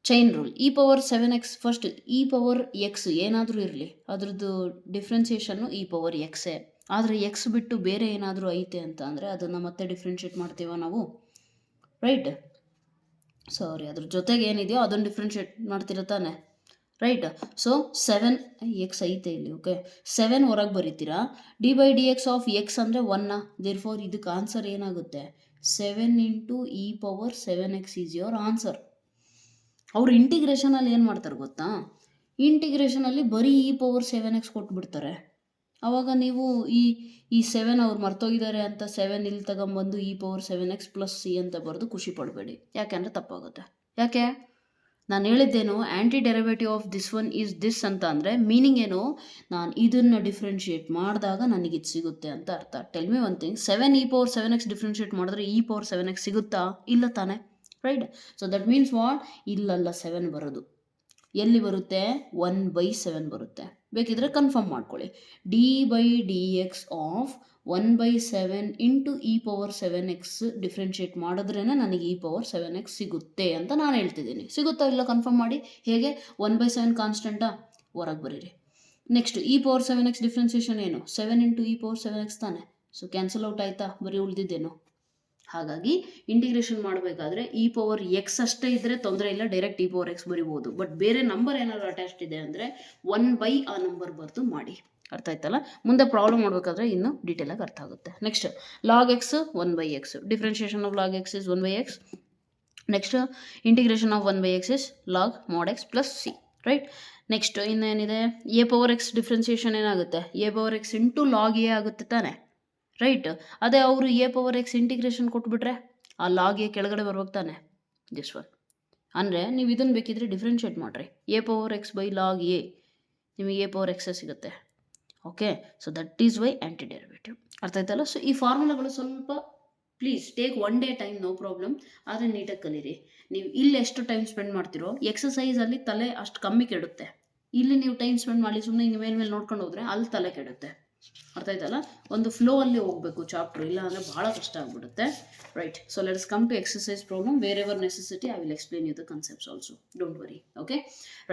chain rule. E power 7x first e power x ಏನಾದರೂ ಇರಲಿ ಅದ್ರದ್ದು ಡಿಫ್ರೆನ್ಸಿಯೇಷನ್ನು ಇ ಪವರ್ ಎಕ್ಸೇ. ಆದರೆ ಎಕ್ಸ್ ಬಿಟ್ಟು ಬೇರೆ ಏನಾದರೂ ಐತೆ ಅಂತ ಅಂದರೆ ಅದನ್ನು ಮತ್ತೆ ಡಿಫ್ರೆನ್ಷಿಯೇಟ್ ಮಾಡ್ತೀವ ನಾವು, ರೈಟ್. ಸಾರಿ, ಅದ್ರ ಜೊತೆಗೆ ಏನಿದೆಯೋ ಅದನ್ನು ಡಿಫ್ರೆನ್ಷಿಯೇಟ್ ಮಾಡ್ತಿರೋ ತಾನೆ, ರೈಟ್. ಸೊ 7x ಐತೆ ಇಲ್ಲಿ. ಓಕೆ, 7 ಹೊರಗೆ ಬರೀತೀರಾ. D by d x of x ಅಂದರೆ 1. ದೇರ್ಫೋರ್ ಇದಕ್ಕೆ ಆನ್ಸರ್ ಏನಾಗುತ್ತೆ, 7 into e power 7x is your answer. ಅವ್ರು ಇಂಟಿಗ್ರೇಷನಲ್ಲಿ ಏನು ಮಾಡ್ತಾರೆ ಗೊತ್ತಾ, ಇಂಟಿಗ್ರೇಷನಲ್ಲಿ ಬರೀ ಇ ಪವರ್ 7x ಕೊಟ್ಬಿಡ್ತಾರೆ. ಆವಾಗ ನೀವು ಈ 7 ಅವ್ರು ಮರ್ತೋಗಿದ್ದಾರೆ ಅಂತ 7 ಇಲ್ಲಿ ತಗೊಂಬಂದು E power 7x plus C ಅಂತ ಬರೆದು ಖುಷಿ ಪಡಬೇಡಿ, ಯಾಕೆಂದರೆ ತಪ್ಪಾಗುತ್ತೆ. ಯಾಕೆ, ನಾನು ಹೇಳಿದ್ದೇನು, anti derivative of this one is this ಅಂತ ಅಂದರೆ ಮೀನಿಂಗ್ ಏನು, ನಾನು ಇದನ್ನು ಡಿಫ್ರೆನ್ಷಿಯೇಟ್ ಮಾಡಿದಾಗ ನನಗೆ ಇದು ಸಿಗುತ್ತೆ ಅಂತ ಅರ್ಥ. Tell me one thing, 7 E power 7x differentiate ಮಾಡಿದ್ರೆ ಇ ಪವರ್ 7x ಸಿಗುತ್ತಾ, ಇಲ್ಲ ತಾನೆ, right. So that means what, ಇಲ್ಲಲ್ಲ 7 ಬರೋದು ಎಲ್ಲಿ ಬರುತ್ತೆ, 1/7 ಬರುತ್ತೆ. ಬೇಕಿದ್ರೆ ಕನ್ಫರ್ಮ್ ಮಾಡ್ಕೊಳ್ಳಿ, d by d x of 1/7 into e power 7x differentiate ಮಾಡಿದ್ರೇ ನನಗೆ ಇ ಪವರ್ 7x ಸಿಗುತ್ತೆ ಅಂತ ನಾನು ಹೇಳ್ತಿದ್ದೀನಿ. ಸಿಗುತ್ತಾ ಇಲ್ಲ ಕನ್ಫರ್ಮ್ ಮಾಡಿ. ಹೇಗೆ, 1/7 ಕಾನ್ಸ್ಟೆಂಟಾ, ಹೊರಗೆ ಬರೀರಿ. Next E power 7x differentiation ಏನು, 7 ಇಂಟು ಇ ಪವರ್ 7x ತಾನೆ. ಸೊ ಕ್ಯಾನ್ಸಲ್ ಔಟ್ ಆಯಿತಾ, ಬರೀ ಉಳಿದಿದ್ದೇನು. ಹಾಗಾಗಿ ಇಂಟಿಗ್ರೇಷನ್ ಮಾಡಬೇಕಾದ್ರೆ ಇ ಪವರ್ ಎಕ್ಸ್ ಅಷ್ಟೇ ಇದ್ದರೆ ತೊಂದರೆ ಇಲ್ಲ, ಡೈರೆಕ್ಟ್ ಇ ಪವರ್ ಎಕ್ಸ್ ಬರಿಬೋದು. ಬಟ್ ಬೇರೆ ನಂಬರ್ ಏನಾದ್ರು ಅಟ್ಯಾಚ್ಡ್ ಇದೆ ಅಂದರೆ 1/, ಆ ನಂಬರ್ ಬರೆದು ಮಾಡಿ. ಅರ್ಥ ಆಯ್ತಲ್ಲ. ಮುಂದೆ ಪ್ರಾಬ್ಲಮ್ ಮಾಡಬೇಕಾದ್ರೆ ಇನ್ನೂ ಡೀಟೇಲಾಗಿ ಅರ್ಥ ಆಗುತ್ತೆ. Next log x 1/x, differentiation of log x is 1/x. Next integration of 1/x is log mod x plus C, right. Next ಇನ್ನೇನಿದೆ, ಎ ಪವರ್ ಎಕ್ಸ್ ಡಿಫ್ರೆನ್ಸಿಯೇಷನ್ ಏನಾಗುತ್ತೆ, a power x into log a ಆಗುತ್ತೆ ತಾನೆ, ರೈಟ್. ಅದೇ ಅವರು ಎ ಪವರ್ ಎಕ್ಸ್ ಇಂಟಿಗ್ರೇಷನ್ ಕೊಟ್ಬಿಟ್ರೆ ಆ ಲಾಗ್ ಎ ಕೆಳಗಡೆ ಬರ್ಬೇಕು ತಾನೆ, ದಿಸ್ ಒನ್. ಅಂದರೆ ನೀವು ಇದನ್ನು ಬೇಕಿದ್ರೆ ಡಿಫ್ರೆನ್ಷಿಯೇಟ್ ಮಾಡಿರಿ, a power x by log a, ನಿಮಗೆ ಎ ಪವರ್ ಎಕ್ಸೇ ಸಿಗುತ್ತೆ. Okay, so that is why anti derivative. ಅರ್ಥ ಆಯ್ತಲ್ಲ? ಸೊ ಈ ಫಾರ್ಮುಲಾಗಳು ಸ್ವಲ್ಪ please take one day time, no problem, ಆದರೆ ನೀಟಾಗಿ ಕಲೀರಿ. ನೀವು ಇಲ್ಲಿ ಎಷ್ಟು ಟೈಮ್ ಸ್ಪೆಂಡ್ ಮಾಡ್ತೀರೋ ಎಕ್ಸಸೈಸಲ್ಲಿ ತಲೆ ಅಷ್ಟು ಕಮ್ಮಿ ಕೆಡುತ್ತೆ. ಇಲ್ಲಿ ನೀವು ಟೈಮ್ ಸ್ಪೆಂಡ್ ಮಾಡಿ ಸುಮ್ಮನೆ ಹಿಂಗೆ ಮೇಲೆ ನೋಡ್ಕೊಂಡು ಹೋದರೆ ಅಲ್ಲಿ ತಲೆ ಕೆಡುತ್ತೆ. ಅರ್ಥ ಆಯ್ತಲ್ಲ? ಒಂದು ಫ್ಲೋ ಅಲ್ಲಿ ಹೋಗಬೇಕು ಚಾಪ್ಟರ್, ಇಲ್ಲ ಅಂದರೆ ಭಾಳ ಕಷ್ಟ ಆಗಿಬಿಡುತ್ತೆ. Right, so let's come to exercise problem. Wherever necessity I will explain you the concepts also, don't worry. Okay,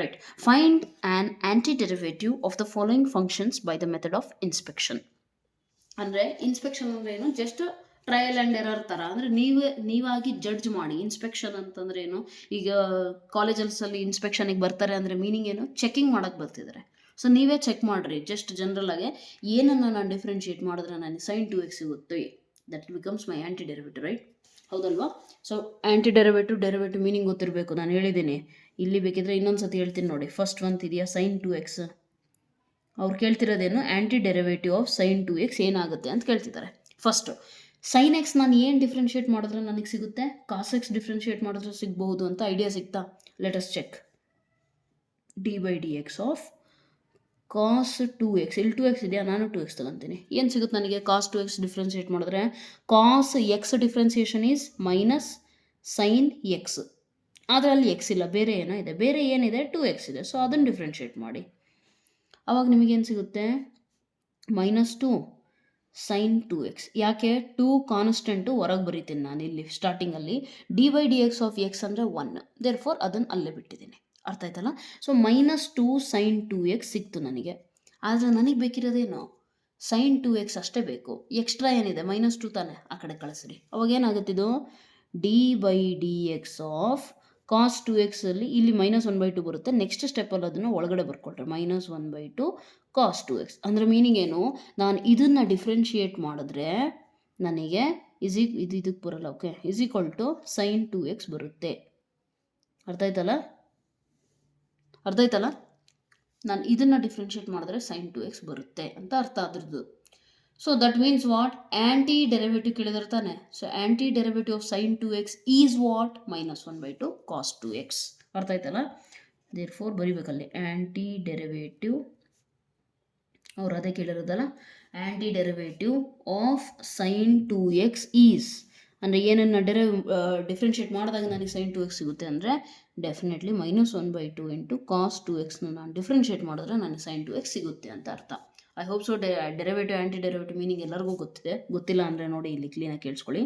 right. Find an anti derivative of the following functions by the method of inspection. ಅಂದರೆ ಇನ್ಸ್ಪೆಕ್ಷನ್ ಅಂದರೆ ಏನು? ಜಸ್ಟ್ ಟ್ರಯಲ್ ಆ್ಯಂಡ್ ಎರರ್ ಥರ. ಅಂದರೆ ನೀವಾಗಿ ಜಡ್ಜ್ ಮಾಡಿ. ಇನ್ಸ್ಪೆಕ್ಷನ್ ಅಂತಂದ್ರೆ ಏನು? ಈಗ ಕಾಲೇಜಲ್ಸಲ್ಲಿ ಇನ್ಸ್ಪೆಕ್ಷನಿಗೆ ಬರ್ತಾರೆ ಅಂದರೆ ಮೀನಿಂಗ್ ಏನು? ಚೆಕಿಂಗ್ ಮಾಡೋಕ್ಕೆ ಬರ್ತಿದ್ದಾರೆ. ಸೊ ನೀವೇ ಚೆಕ್ ಮಾಡಿರಿ, ಜಸ್ಟ್ ಜನರಲ್ಲಾಗೆ ಏನನ್ನು ನಾನು ಡಿಫ್ರೆನ್ಷಿಯೇಟ್ ಮಾಡಿದ್ರೆ ನನಗೆ sin 2x ಸಿಗುತ್ತೆ, that becomes my anti derivative, right? ಹೌದಲ್ವಾ? ಸೊ ಆ್ಯಂಟಿ ಡೆರಿವೇಟಿವ್ ಮೀನಿಂಗ್ ಗೊತ್ತಿರಬೇಕು. ನಾನು ಹೇಳಿದ್ದೀನಿ, ಇಲ್ಲಿ ಬೇಕಿದ್ರೆ ಇನ್ನೊಂದು ಸತಿ ಹೇಳ್ತೀನಿ ನೋಡಿ. ಫಸ್ಟ್ ಒಂದು ಇದೆಯಾ sin 2x, ಅವ್ರು ಕೇಳ್ತಿರೋದೇನು? ಆ್ಯಂಟಿ ಡೆರಿವೇಟಿವ್ ಆಫ್ sin 2x ಏನಾಗುತ್ತೆ ಅಂತ ಕೇಳ್ತಿದ್ದಾರೆ. ಫಸ್ಟು sin x ನಾನು ಏನು ಡಿಫ್ರೆನ್ಷಿಯೇಟ್ ಮಾಡಿದ್ರೆ ನನಗೆ ಸಿಗುತ್ತೆ? cos x ಡಿಫ್ರೆನ್ಷಿಯೇಟ್ ಮಾಡಿದ್ರೆ ಸಿಗ್ಬಹುದು ಅಂತ ಐಡಿಯಾ ಸಿಗ್ತಾ? Let us check. d/dx ಆಫ್ cos 2x, ಇಲ್ಲಿ 2x ಇದೆಯಾ? ನಾನು 2x ತಗೊಂತೀನಿ. ಏನು ಸಿಗುತ್ತೆ ನನಗೆ cos 2x ಡಿಫ್ರೆನ್ಷಿಯೇಟ್ ಮಾಡಿದ್ರೆ? cos x differentiation is minus sin x. ಆದರೆ ಅಲ್ಲಿ x ಇಲ್ಲ, ಬೇರೆ ಏನೋ ಇದೆ. ಬೇರೆ ಏನಿದೆ? 2x ಇದೆ. ಸೊ ಅದನ್ನು ಡಿಫ್ರೆನ್ಷಿಯೇಟ್ ಮಾಡಿ, ಅವಾಗ ನಿಮಗೇನು ಸಿಗುತ್ತೆ? -2 sin 2x. ಯಾಕೆ? 2 ಕಾನ್ಸ್ಟೆಂಟು ಹೊರಗೆ ಬರೀತೀನಿ ನಾನು ಇಲ್ಲಿ ಸ್ಟಾರ್ಟಿಂಗಲ್ಲಿ. d/dx ಆಫ್ x ಅಂದರೆ 1, ದೇರ್ಫೋರ್ ಅದನ್ನು ಅಲ್ಲೇ ಬಿಟ್ಟಿದ್ದೀನಿ. ಅರ್ಥ ಆಯ್ತಲ್ಲ? ಸೊ -2 sin 2x ಸಿಕ್ತು ನನಗೆ. ಆದರೆ ನನಗೆ ಬೇಕಿರೋದೇನು? sin 2x ಅಷ್ಟೇ ಬೇಕು. ಎಕ್ಸ್ಟ್ರಾ ಏನಿದೆ? -2 ತಾನೆ, ಆ ಕಡೆ ಕಳಿಸ್ರಿ. ಅವಾಗ ಏನಾಗುತ್ತಿದ್ದು? d/dx ಆಫ್ cos 2x ಅಲ್ಲಿ ಇಲ್ಲಿ -1/2 ಬರುತ್ತೆ. ನೆಕ್ಸ್ಟ್ ಸ್ಟೆಪ್ಪಲ್ಲಿ ಅದನ್ನು ಒಳಗಡೆ ಬರ್ಕೊಟ್ರೆ -1/2 cos 2x. ಅಂದರೆ ಮೀನಿಂಗ್ ಏನು? ನಾನು ಇದನ್ನು ಡಿಫ್ರೆನ್ಷಿಯೇಟ್ ಮಾಡಿದ್ರೆ ನನಗೆ ಇದಕ್ಕೆ ಬರಲ್ಲ. Okay, is equal to sin 2x ಬರುತ್ತೆ. ಅರ್ಥ ಆಯ್ತಲ್ಲ? ನಾನು ಇದನ್ನು ಡಿಫ್ರೆನ್ಷಿಯೇಟ್ ಮಾಡಿದ್ರೆ sin 2x ಬರುತ್ತೆ ಅಂತ ಅರ್ಥ ಅದ್ರದ್ದು. So that means what? Anti derivative ಕೇಳಿದ್ರೆ ತಾನೆ. So anti derivative of sin 2x is what? -1/2 cos 2x. ಅರ್ಥ ಆಯ್ತಲ್ಲ? ದೇರ್ಫೋರ್ ಬರಿಬೇಕಲ್ಲಿ ಆ್ಯಂಟಿ ಡೆರಿವೇಟಿವ್, ಅವ್ರು ಅದೇ ಕೇಳಿರೋದಲ್ಲ. Anti derivative of sin 2x is ಅಂದರೆ ಏನನ್ನು ಡಿಫ್ರೆನ್ಷಿಯೇಟ್ ಮಾಡಿದಾಗ ನನಗೆ sin 2x ಸಿಗುತ್ತೆ ಅಂದರೆ ಡೆಫಿನೆಟ್ಲಿ -1/2 ಇಂಟು cos 2xನ ನಾನು ಡಿಫ್ರೆನ್ಷಿಯೇಟ್ ಮಾಡಿದ್ರೆ ನನಗೆ sin 2x ಸಿಗುತ್ತೆ ಅಂತ ಅರ್ಥ. I hope so derivative anti derivative meaning ಎಲ್ಲರಿಗೂ ಗೊತ್ತಿದೆ. ಗೊತ್ತಿಲ್ಲ ಅಂದರೆ ನೋಡಿ ಇಲ್ಲಿ ಕ್ಲೀನಾಗಿ ಕೇಳಿಸ್ಕೊಳ್ಳಿ.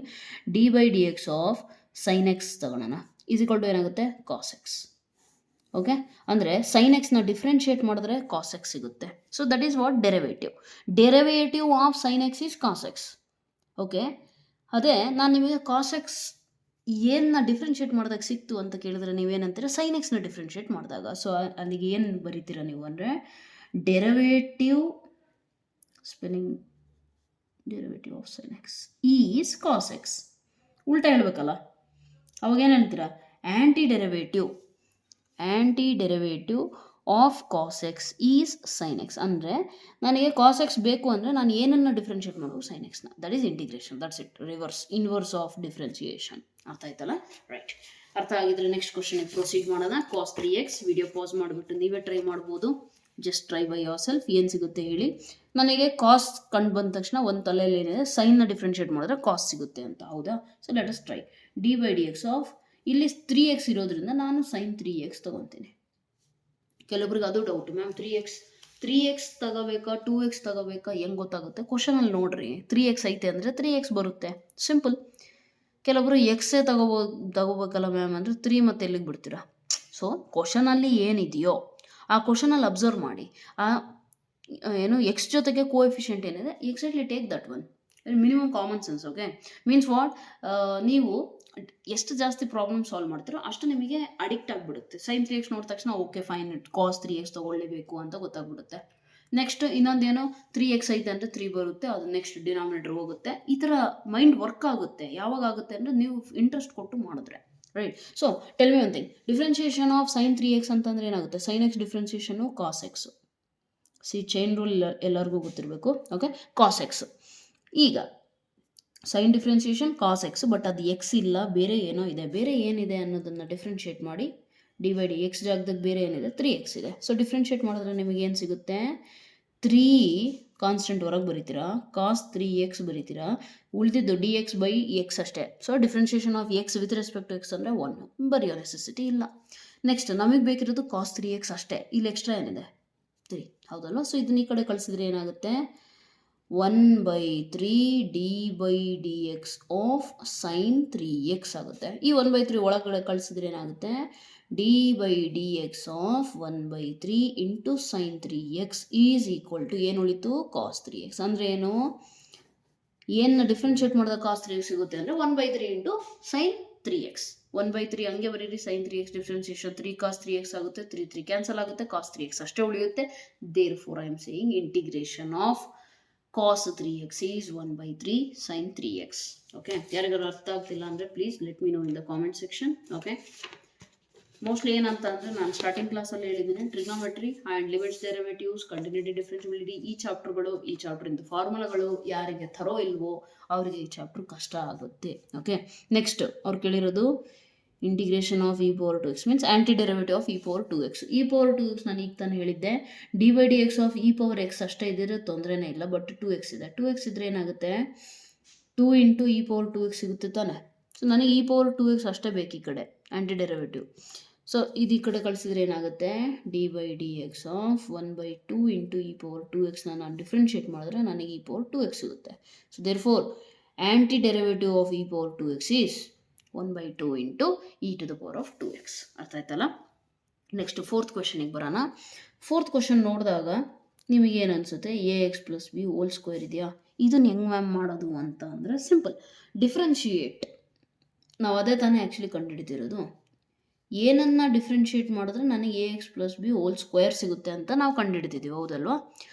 d/dx ಆಫ್ sin x ತಗೊಳ್ಳೋಣ, ಈಸ್ ಈಕ್ವಲ್ ಟು ಏನಾಗುತ್ತೆ? cos x. ಓಕೆ, ಅಂದರೆ sin x ಡಿಫ್ರೆನ್ಷಿಯೇಟ್ ಮಾಡಿದ್ರೆ cos x ಸಿಗುತ್ತೆ. So that is what? Derivative of sin x is cos x. Okay, ಅದೇ ನಾನು ನಿಮಗೆ cos x ಏನನ್ನ ಡಿಫ್ರೆನ್ಷಿಯೇಟ್ ಮಾಡಿದಾಗ ಸಿಕ್ತು ಅಂತ ಕೇಳಿದ್ರೆ ನೀವೇನಂತೀರ? sin x ಡಿಫ್ರೆನ್ಷಿಯೇಟ್ ಮಾಡಿದಾಗ. ಸೊ ಅಲ್ಲಿಗೆ ಏನು ಬರೀತೀರ ನೀವು ಅಂದರೆ derivative of sin x is cos x. ಉಲ್ಟಾ ಹೇಳ್ಬೇಕಲ್ಲ, ಅವಾಗ ಏನು ಹೇಳ್ತೀರಾ? Anti derivative of cos x is sin x. ಅಂದರೆ ನನಗೆ cos x ಬೇಕು ಅಂದರೆ ನಾನು ಏನನ್ನು ಡಿಫ್ರೆನ್ಷಿಯೇಟ್ ಮಾಡಬೇಕು? sin x. That is integration, that's it. Inverse of differentiation. ಅರ್ಥ ಆಯ್ತಲ್ಲ? ರೈಟ್. ಅರ್ಥ ಆಗಿದ್ರೆ ನೆಕ್ಸ್ಟ್ ಕ್ವಶನಿಗೆ ಪ್ರೊಸೀಡ್ ಮಾಡೋಣ. cos 3x. ವಿಡಿಯೋ ಪಾಸ್ ಮಾಡಿಬಿಟ್ಟು ನೀವೇ ಟ್ರೈ ಮಾಡ್ಬೋದು. Just try by your self. ಏನು ಸಿಗುತ್ತೆ ಹೇಳಿ. ನನಗೆ ಕಾಸ್ ಕಂಡು ಬಂದ ತಕ್ಷಣ ಒಂದು ತಲೆಯಲ್ಲಿ ಏನಿದೆ? ಸೈನ್ನ ಡಿಫ್ರೆನ್ಷಿಯೇಟ್ ಮಾಡಿದ್ರೆ ಕಾಸ್ ಸಿಗುತ್ತೆ ಅಂತ. ಹೌದಾ? So let us try. d/dx of ಇಲ್ಲಿ 3x ಇರೋದ್ರಿಂದ ನಾನು sin 3x ತೊಗೊತೀನಿ. ಕೆಲವೊಬ್ರಿಗೆ ಅದು ಡೌಟ್, ಮ್ಯಾಮ್ 3x ತಗೋಬೇಕಾ 2x ತಗೋಬೇಕಾ ಹೆಂಗೆ ಗೊತ್ತಾಗುತ್ತೆ? ಕ್ವಶನಲ್ಲಿ ನೋಡ್ರಿ, 3x ಐತೆ ಅಂದರೆ 3x ಬರುತ್ತೆ, ಸಿಂಪಲ್. ಕೆಲವೊಬ್ರು ಎಕ್ಸೇ ತಗೋಬೇಕಲ್ಲ ಮ್ಯಾಮ್ ಅಂದರೆ 3 ಮತ್ತೆ ಎಲ್ಲಿಗೆ ಬಿಡ್ತೀರಾ? ಸೊ ಕ್ವಶನಲ್ಲಿ ಏನಿದೆಯೋ ಆ ಕ್ವಶನಲ್ಲಿ ಅಬ್ಸರ್ವ್ ಮಾಡಿ. ಏನು ಎಕ್ಸ್ ಜೊತೆಗೆ ಕೋಎಫಿಷಿಯೆಂಟ್ ಏನಿದೆ, exactly take that one. Minimum common sense. Okay, means what? ನೀವು ಎಷ್ಟು ಜಾಸ್ತಿ ಪ್ರಾಬ್ಲಮ್ ಸಾಲ್ವ್ ಮಾಡ್ತೀರೋ ಅಷ್ಟು ನಿಮಗೆ ಅಡಿಕ್ಟ್ ಆಗಿಬಿಡುತ್ತೆ. sin 3x ನೋಡಿದ ತಕ್ಷಣ ಓಕೆ ಫೈನ್, cos 3x ತೊಗೊಳ್ಳೇಬೇಕು ಅಂತ ಗೊತ್ತಾಗ್ಬಿಡುತ್ತೆ. ನೆಕ್ಸ್ಟ್ ಇನ್ನೊಂದೇನು? 3x ಐತೆ ಅಂದರೆ 3 ಬರುತ್ತೆ, ಅದು ನೆಕ್ಸ್ಟ್ ಡಿನಾಮಿನೇಟರ್ ಹೋಗುತ್ತೆ. ಈ ಥರ ಮೈಂಡ್ ವರ್ಕ್ ಆಗುತ್ತೆ. ಯಾವಾಗ ಆಗುತ್ತೆ ಅಂದರೆ ನೀವು ಇಂಟ್ರೆಸ್ಟ್ ಕೊಟ್ಟು ಮಾಡಿದ್ರೆ, right? So tell me one thing, differentiation of sin 3x ಅಂತಂದರೆ ಏನಾಗುತ್ತೆ? sin x differentiation cos x. See chain rule ಎಲ್ಲರಿಗೂ ಗೊತ್ತಿರಬೇಕು. Okay, cos x. ಈಗ sine differentiation cos x, but ಅದು ಎಕ್ಸ್ ಇಲ್ಲ, ಬೇರೆ ಏನೋ ಇದೆ. ಬೇರೆ ಏನಿದೆ ಅನ್ನೋದನ್ನು ಡಿಫ್ರೆನ್ಷಿಯೇಟ್ ಮಾಡಿ ಡಿ ಬೈ ಡಿ ಎಕ್ಸ್ ಜಾಗದಾಗ ಬೇರೆ ಏನಿದೆ 3x ಇದೆ. ಸೊ ಡಿಫ್ರೆನ್ಷಿಯೇಟ್ ಮಾಡಿದ್ರೆ ನಿಮಗೆ ಏನು ಸಿಗುತ್ತೆ, 3 ಕಾನ್ಸ್ಟೆಂಟ್ ಹೊರಗೆ ಬರೀತೀರಾ, ಕಾಸ್ 3x ಬರೀತೀರಾ, ಉಳಿದಿದ್ದು ಡಿ ಎಕ್ಸ್ ಬೈ ಎಕ್ಸ್ ಅಷ್ಟೇ. So differentiation of x with respect to x ಅಂದರೆ 1, ಬರೆಯೋ ನೆಸೆಸಿಟಿ ಇಲ್ಲ. ನೆಕ್ಸ್ಟ್ ನಮಗೆ ಬೇಕಿರೋದು ಕಾಸ್ 3x ಅಷ್ಟೇ, ಇಲ್ಲಿ ಎಕ್ಸ್ಟ್ರಾ ಏನಿದೆ 3, ಹೌದಲ್ವ. ಸೊ ಇದನ್ನ ಈ ಕಡೆ ಕಳಿಸಿದ್ರೆ ಏನಾಗುತ್ತೆ, 1/3 d by d x of sine 3x ಆಗುತ್ತೆ. ಈ 1/3 ಒಳಗಡೆ ಕಳಿಸಿದ್ರೆ ಏನಾಗುತ್ತೆ, d by d x of 1/3 into sine 3x is equal to ಏನು ಉಳಿತು, ಕಾಸ್ 3x. ಅಂದರೆ ಏನು ಡಿಫ್ರೆನ್ಷಿಯೇಟ್ ಮಾಡಿದಾಗ ಕಾಸ್ 3x ಸಿಗುತ್ತೆ ಅಂದರೆ 1/3 ಇಂಟು ಸೈನ್ 3x. 1/3 ಹಂಗೆ ಬರೀರಿ, ಸೈನ್ 3x ಡಿಫ್ರೆನ್ಸಿಯೇಷನ್ 3 ಕಾಸ್ 3x ಆಗುತ್ತೆ, 3 ಕ್ಯಾನ್ಸಲ್ ಆಗುತ್ತೆ, ಕಾಸ್ 3x ಅಷ್ಟೇ ಉಳಿಯುತ್ತೆ. Therefore I am saying integration of cos 3x is 1/3 sin 3x. Okay, ಯಾರಿಗಾರು ಅರ್ಥ ಆಗ್ತಿಲ್ಲ ಅಂದರೆ please let me know in the comment section. Okay, mostly ಏನಂತ ಅಂದರೆ ನಾನು ಸ್ಟಾರ್ಟಿಂಗ್ ಕ್ಲಾಸಲ್ಲಿ ಹೇಳಿದ್ದೀನಿ, trigonometry and limits derivatives, continuity, differentiability, ಈ ಚಾಪ್ಟರ್ಗಳು, ಈ ಚಾಪ್ಟರಿಂದ ಫಾರ್ಮುಲಾಗಳು ಯಾರಿಗೆ ಥರೋ ಇಲ್ವೋ ಅವರಿಗೆ ಈ ಚಾಪ್ಟರ್ ಕಷ್ಟ ಆಗುತ್ತೆ. ಓಕೆ, ನೆಕ್ಸ್ಟ್ ಅವ್ರು ಕೇಳಿರೋದು integration of e power 2x means anti derivative of e power 2x. E power 2x ನಾನು ಈಗ ತಾನು ಹೇಳಿದ್ದೆ, d by d x of e power x ಅಷ್ಟೇ ಇದ್ದರೆ ತೊಂದರೆನೇ ಇಲ್ಲ, ಬಟ್ 2x ಇದೆ. 2x ಇದ್ದರೆ ಏನಾಗುತ್ತೆ, 2 ಇಂಟು ಇ ಪವರ್ 2x ಸಿಗುತ್ತೆ ತಾನೆ. ಸೊ ನನಗೆ ಇ ಪವರ್ 2x ಅಷ್ಟೇ ಬೇಕು ಈ ಕಡೆ ಆ್ಯಂಟಿ ಡೆರಿವೇಟಿವ್. ಸೊ ಇದು ಈ ಕಡೆ ಕಳಿಸಿದ್ರೆ ಏನಾಗುತ್ತೆ, d by d x of 1/2 into e power 2x ನಾನು ಡಿಫ್ರೆನ್ಷಿಯೇಟ್ ಮಾಡಿದ್ರೆ ನನಗೆ ಇ ಪವರ್ 2x ಸಿಗುತ್ತೆ. So therefore anti derivative of e power 2x is 1/2 into e to the power of 2x. ಅರ್ಥ ಆಯ್ತಲ್ಲ. ನೆಕ್ಸ್ಟ್ ಫೋರ್ತ್ ಕ್ವೆಶನಿಗೆ ಬರೋಣ. ಫೋರ್ತ್ ಕ್ವೆಶನ್ ನೋಡಿದಾಗ ನಿಮಗೇನು ಅನಿಸುತ್ತೆ, ax plus b whole square ಇದೆಯಾ, ಇದನ್ನು ಹೆಂಗೆ ಮ್ಯಾಮ್ ಮಾಡೋದು ಅಂತ ಅಂದರೆ ಸಿಂಪಲ್, ಡಿಫ್ರೆನ್ಷಿಯೇಟ್. ನಾವು ಅದೇ ತಾನೇ ಆ್ಯಕ್ಚುಲಿ ಕಂಡುಹಿಡಿದಿರೋದು. ಏನನ್ನು ಡಿಫ್ರೆನ್ಷಿಯೇಟ್ ಮಾಡಿದ್ರೆ ನನಗೆ ax plus b whole square ಸಿಗುತ್ತೆ ಅಂತ ನಾವು ಕಂಡುಹಿಡಿದಿದ್ದೀವಿ, ಹೌದಲ್ವಾ.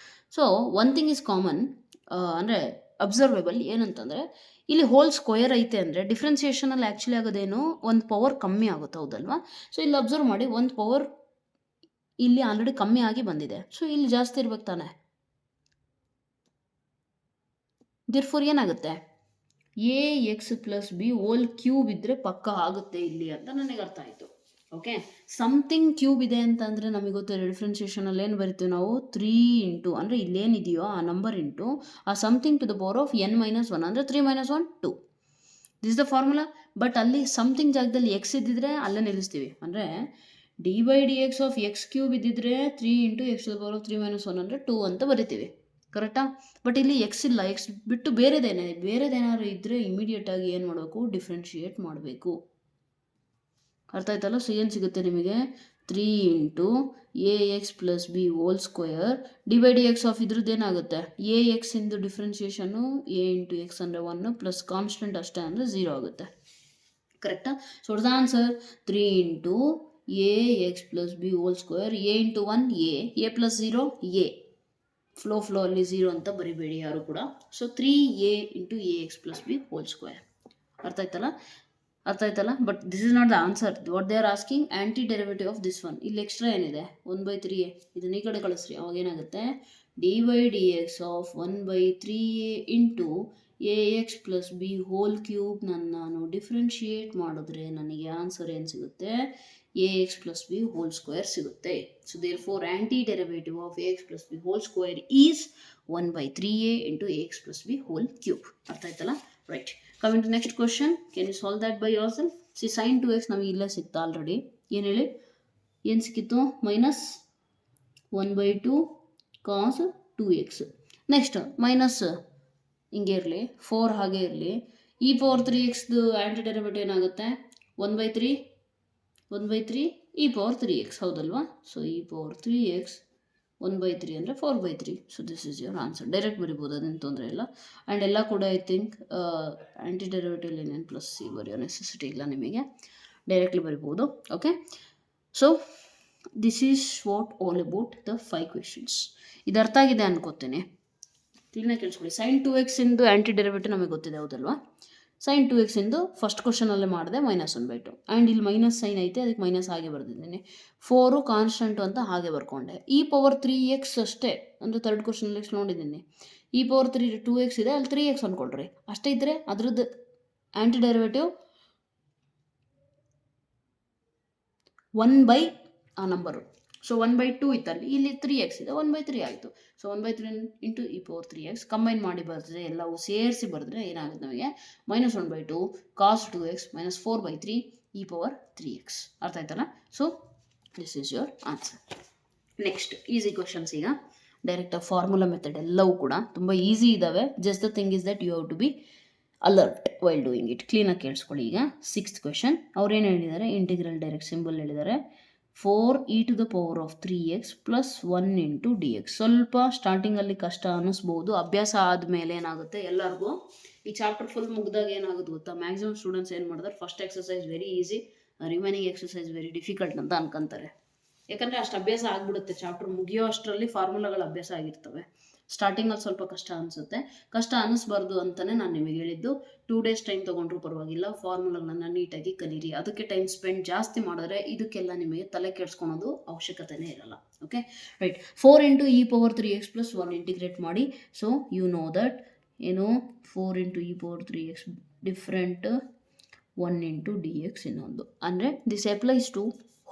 So one thing is common, ಅಂದರೆ ಅಬ್ಸರ್ವೇಬಲ್, ಏನಂತಂದರೆ ಇಲ್ಲಿ ಹೋಲ್ ಸ್ಕ್ವೇರ್ ಐತೆ ಅಂದರೆ ಡಿಫ್ರೆನ್ಸಿಯೇಷನಲ್ಲಿ ಆ್ಯಕ್ಚುಲಿ ಆಗೋದೇನು, ಒಂದು ಪವರ್ ಕಮ್ಮಿ ಆಗುತ್ತೆ, ಹೌದಲ್ವಾ. ಸೊ ಇಲ್ಲಿ ಅಬ್ಸರ್ವ್ ಮಾಡಿ, ಒಂದು ಪವರ್ ಇಲ್ಲಿ ಆಲ್ರೆಡಿ ಕಮ್ಮಿ ಆಗಿ ಬಂದಿದೆ, ಸೊ ಇಲ್ಲಿ ಜಾಸ್ತಿ ಇರ್ಬೇಕು ತಾನೆ. ದೇರ್ಫೋರ್ ಏನಾಗುತ್ತೆ, ax plus b whole cube ಇದ್ದರೆ ಪಕ್ಕ ಆಗುತ್ತೆ ಇಲ್ಲಿ ಅಂತ ನನಗೆ ಅರ್ಥ ಆಯಿತು. ಓಕೆ, ಸಮಥಿಂಗ್ ಕ್ಯೂಬ್ ಇದೆ ಅಂತಂದರೆ ನಮಗೆ ಗೊತ್ತಿದೆ, ಡಿಫ್ರೆನ್ಸಿಯೇಷನಲ್ಲಿ ಏನು ಬರಿತೀವಿ ನಾವು, 3 ಇಂಟು ಅಂದರೆ ಇಲ್ಲೇನಿದೆಯೋ ಆ ನಂಬರ್ ಇಂಟು ಆ something to the power of n-1 ಅಂದರೆ 3 - 1 2. This the formula. ಬಟ್ ಅಲ್ಲಿ ಸಮಥಿಂಗ್ ಜಾಗದಲ್ಲಿ ಎಕ್ಸ್ ಇದ್ದಿದ್ರೆ ಅಲ್ಲೇ ನಿಲ್ಲಿಸ್ತೀವಿ, ಅಂದರೆ d by d x of x cube ಇದ್ದಿದ್ರೆ 3 into x to the power of 3 - 1 ಅಂದರೆ 2 ಅಂತ ಬರಿತೀವಿ, ಕರೆಕ್ಟಾ. ಬಟ್ ಇಲ್ಲಿ ಎಕ್ಸ್ ಇಲ್ಲ, ಎಕ್ಸ್ ಬಿಟ್ಟು ಬೇರೆದೇನಾದ್ರು ಇದ್ದರೆ ಇಮಿಡಿಯೇಟಾಗಿ ಏನು ಮಾಡಬೇಕು, ಡಿಫ್ರೆನ್ಷಿಯೇಟ್ ಮಾಡಬೇಕು. ಅರ್ಥ ಆಯ್ತಲ್ಲ. ಸೊ ಏನು ಸಿಗುತ್ತೆ ನಿಮಗೆ, 3 into ax plus b whole square d by d x of ಇದ್ರದ್ದು ಏನಾಗುತ್ತೆ, ax ಇಂದು ಡಿಫ್ರೆನ್ಸಿಯೇಷನ್ನು a ಇಂಟು ಎಕ್ಸ್ ಅಂದರೆ 1 ಪ್ಲಸ್ ಕಾನ್ಸ್ಟೆಂಟ್ ಅಷ್ಟೇ ಅಂದರೆ 0 ಆಗುತ್ತೆ, ಕರೆಕ್ಟಾ. So the answer 3 into ax plus b whole square, a into 1 a plus 0 a, ಫ್ಲೋ ಅಲ್ಲಿ 0 ಅಂತ ಬರಿಬೇಡಿ ಯಾರು ಕೂಡ. So 3a into ax plus b whole square. ಅರ್ಥ ಆಯ್ತಲ್ಲ. But this is not the answer. What they are asking, anti derivative of this one. ಇಲ್ಲಿ ಎಕ್ಸ್ಟ್ರಾ ಏನಿದೆ, 1/3a, ಇದನ್ನ ಈ ಕಡೆ ಕಳಿಸ್ರಿ, ಅವಾಗ ಏನಾಗುತ್ತೆ, d by d x of 1/3a into ax plus b whole cube ನಾನು ಡಿಫ್ರೆನ್ಷಿಯೇಟ್ ಮಾಡಿದ್ರೆ ನನಗೆ ಆನ್ಸರ್ ಏನು ಸಿಗುತ್ತೆ, ax plus b whole square ಸಿಗುತ್ತೆ. So therefore anti derivative of ax plus b whole square is 1/3a into ax plus b whole cube. ಅರ್ಥ ಆಯ್ತಲ್ಲ. Right, coming to next question. Can you solve that by yourself. See sine 2x ನಮಗೆ ಇಲ್ಲೇ ಸಿಕ್ತಾ ಆಲ್ರೆಡಿ. ಏನು ಹೇಳಿ, ಏನು ಸಿಕ್ಕಿತ್ತು, -1/2 ಕಾಸ್ 2x. ನೆಕ್ಸ್ಟ್ ಮೈನಸ್ ಹಿಂಗೆ ಇರಲಿ, 4 ಹಾಗೆ ಇರಲಿ. ಇ ಪವರ್ 3xದು ಆ್ಯಂಟಿ ಡೆರಿವೇಟಿವ್ ಏನಾಗುತ್ತೆ, 1/3 ಇ ಪವರ್ 3x, ಹೌದಲ್ವಾ. ಸೊ ಇ ಪವರ್ 3x 1/3 ಅಂದರೆ 4/3. So this is your answer. Direct ಬರಿಬೋದು, ಅದೇನು ತೊಂದರೆ ಇಲ್ಲ. ಆ್ಯಂಡ್ ಎಲ್ಲ ಕೂಡ ಐ ಥಿಂಕ್ ಆ್ಯಂಟಿ ಡೆರಿವೇಟಿವ್ ಏನೇನು ಪ್ಲಸ್ ಸಿ ಬರೆಯೋ ನೆಸೆಸಿಟಿ ಇಲ್ಲ ನಿಮಗೆ, ಡೈರೆಕ್ಟ್ಲಿ ಬರಿಬೋದು. Okay, so this is what all about the 5 questions. ಇದು ಅರ್ಥ ಆಗಿದೆ ಅನ್ಕೋತೀನಿ. ಕ್ಲೀನಾಗಿ ಕೇಳಿಸ್ಕೊಳ್ಳಿ. ಸೈನ್ 2x ಇಂದು ಆ್ಯಂಟಿ ಡೆರಿವೇಟಿವ್ ನಮಗೆ ಗೊತ್ತಿದೆ, ಹೌದಲ್ವಾ. ಸೈನ್ 2x ಇಂದು ಫಸ್ಟ್ ಕ್ವಶನಲ್ಲೇ ಮಾಡಿದೆ -1/2. ಆ್ಯಂಡ್ ಇಲ್ಲಿ ಮೈನಸ್ ಸೈನ್ ಐತೆ, ಅದಕ್ಕೆ ಮೈನಸ್ ಹಾಗೆ ಬರೆದಿದ್ದೀನಿ. 4 ಕಾನ್ಸ್ಟೆಂಟು ಅಂತ ಹಾಗೆ ಬರ್ಕೊಂಡೆ. ಇ ಪವರ್ 3x ಅಷ್ಟೇ, ಅಂದರೆ ಥರ್ಡ್ ಕ್ವಶನಲ್ಲಿ ನೋಡಿದ್ದೀನಿ. ಇ ಪವರ್ 3 2x ಇದೆ, ಅಲ್ಲಿ 3x ಅಂದ್ಕೊಳ್ರಿ. ಅಷ್ಟೇ ಇದ್ದರೆ ಅದ್ರದ್ದು ಆ್ಯಂಟಿ ಡೆರಿವೇಟಿವ್ 1 ಬೈ ಆ ನಂಬರು. ಸೊ 1/2 ಇತ್ತಲ್ಲಿ, ಇಲ್ಲಿ 3x ಇದೆ, 1/3 ಆಯಿತು. So 1/3 into e power 3x combine ಮಾಡಿ ಬರೆದ್ರೆ, ಎಲ್ಲವೂ ಸೇರಿಸಿ ಬರೆದ್ರೆ ಏನಾಗುತ್ತೆ ನಮಗೆ -1/2 cos 2x - 4/3 E power 3x. ಅರ್ಥ ಆಯ್ತಲ್ಲ? So this is your answer. Next easy questions. ಈಗ ಡೈರೆಕ್ಟಾಗಿ ಫಾರ್ಮುಲಾ ಮೆಥಡ್ ಎಲ್ಲವೂ ಕೂಡ ತುಂಬ ಈಸಿ ಇದ್ದಾವೆ. Just the thing is that you have to be alert while doing it. ಕ್ಲೀನಾಗಿ ಕೇಳಿಸ್ಕೊಳ್ಳಿ. ಈಗ 6th ಕ್ವೆಶನ್ ಅವ್ರೇನು ಹೇಳಿದ್ದಾರೆ, ಇಂಟಿಗ್ರಲ್ ಡೈರೆಕ್ಟ್ ಸಿಂಬಲ್ ಹೇಳಿದ್ದಾರೆ 4e to the power of 3x plus 1 into dx. ಸ್ವಲ್ಪ ಸ್ಟಾರ್ಟಿಂಗಲ್ಲಿ ಕಷ್ಟ ಅನ್ನಿಸ್ಬೋದು, ಅಭ್ಯಾಸ ಆದಮೇಲೆ ಏನಾಗುತ್ತೆ ಎಲ್ಲರಿಗೂ ಈ ಚಾಪ್ಟರ್ ಫುಲ್ ಮುಗಿದಾಗ ಏನಾಗುತ್ತೆ ಗೊತ್ತಾ, ಮ್ಯಾಕ್ಸಿಮಮ್ ಸ್ಟೂಡೆಂಟ್ಸ್ ಏನು ಮಾಡ್ತಾರೆ, first exercise very easy, remaining exercise very difficult ಅಂತ ಅನ್ಕೊಂತಾರೆ. ಯಾಕಂದರೆ ಅಷ್ಟು ಅಭ್ಯಾಸ ಆಗಿಬಿಡುತ್ತೆ, ಚಾಪ್ಟರ್ ಮುಗಿಯೋ ಅಷ್ಟರಲ್ಲಿ ಫಾರ್ಮುಲಾಗಳು ಅಭ್ಯಾಸ ಆಗಿರ್ತವೆ. ಸ್ಟಾರ್ಟಿಂಗಲ್ಲಿ ಸ್ವಲ್ಪ ಕಷ್ಟ ಅನಿಸುತ್ತೆ. ಕಷ್ಟ ಅನ್ನಿಸ್ಬಾರ್ದು ಅಂತಲೇ ನಾನು ನಿಮಗೆ ಹೇಳಿದ್ದು, 2 days ಟೈಮ್ ತೊಗೊಂಡ್ರೂ ಪರವಾಗಿಲ್ಲ, ಫಾರ್ಮುಲಾಗಳನ್ನ ನೀಟಾಗಿ ಕಲೀರಿ. ಅದಕ್ಕೆ ಟೈಮ್ ಸ್ಪೆಂಡ್ ಜಾಸ್ತಿ ಮಾಡಿದ್ರೆ ಇದಕ್ಕೆಲ್ಲ ನಿಮಗೆ ತಲೆ ಕೆಡಿಸ್ಕೊಳೋದು ಅವಶ್ಯಕತೆನೇ ಇರಲ್ಲ. Okay right. 4 into e power 3x plus 1 integrate ಮಾಡಿ. ಸೊ ಯು ನೋ ದಟ್ ಏನು 4 into e power 3x different 1 into dx ಇನ್ನೊಂದು. ಅಂದರೆ this applies to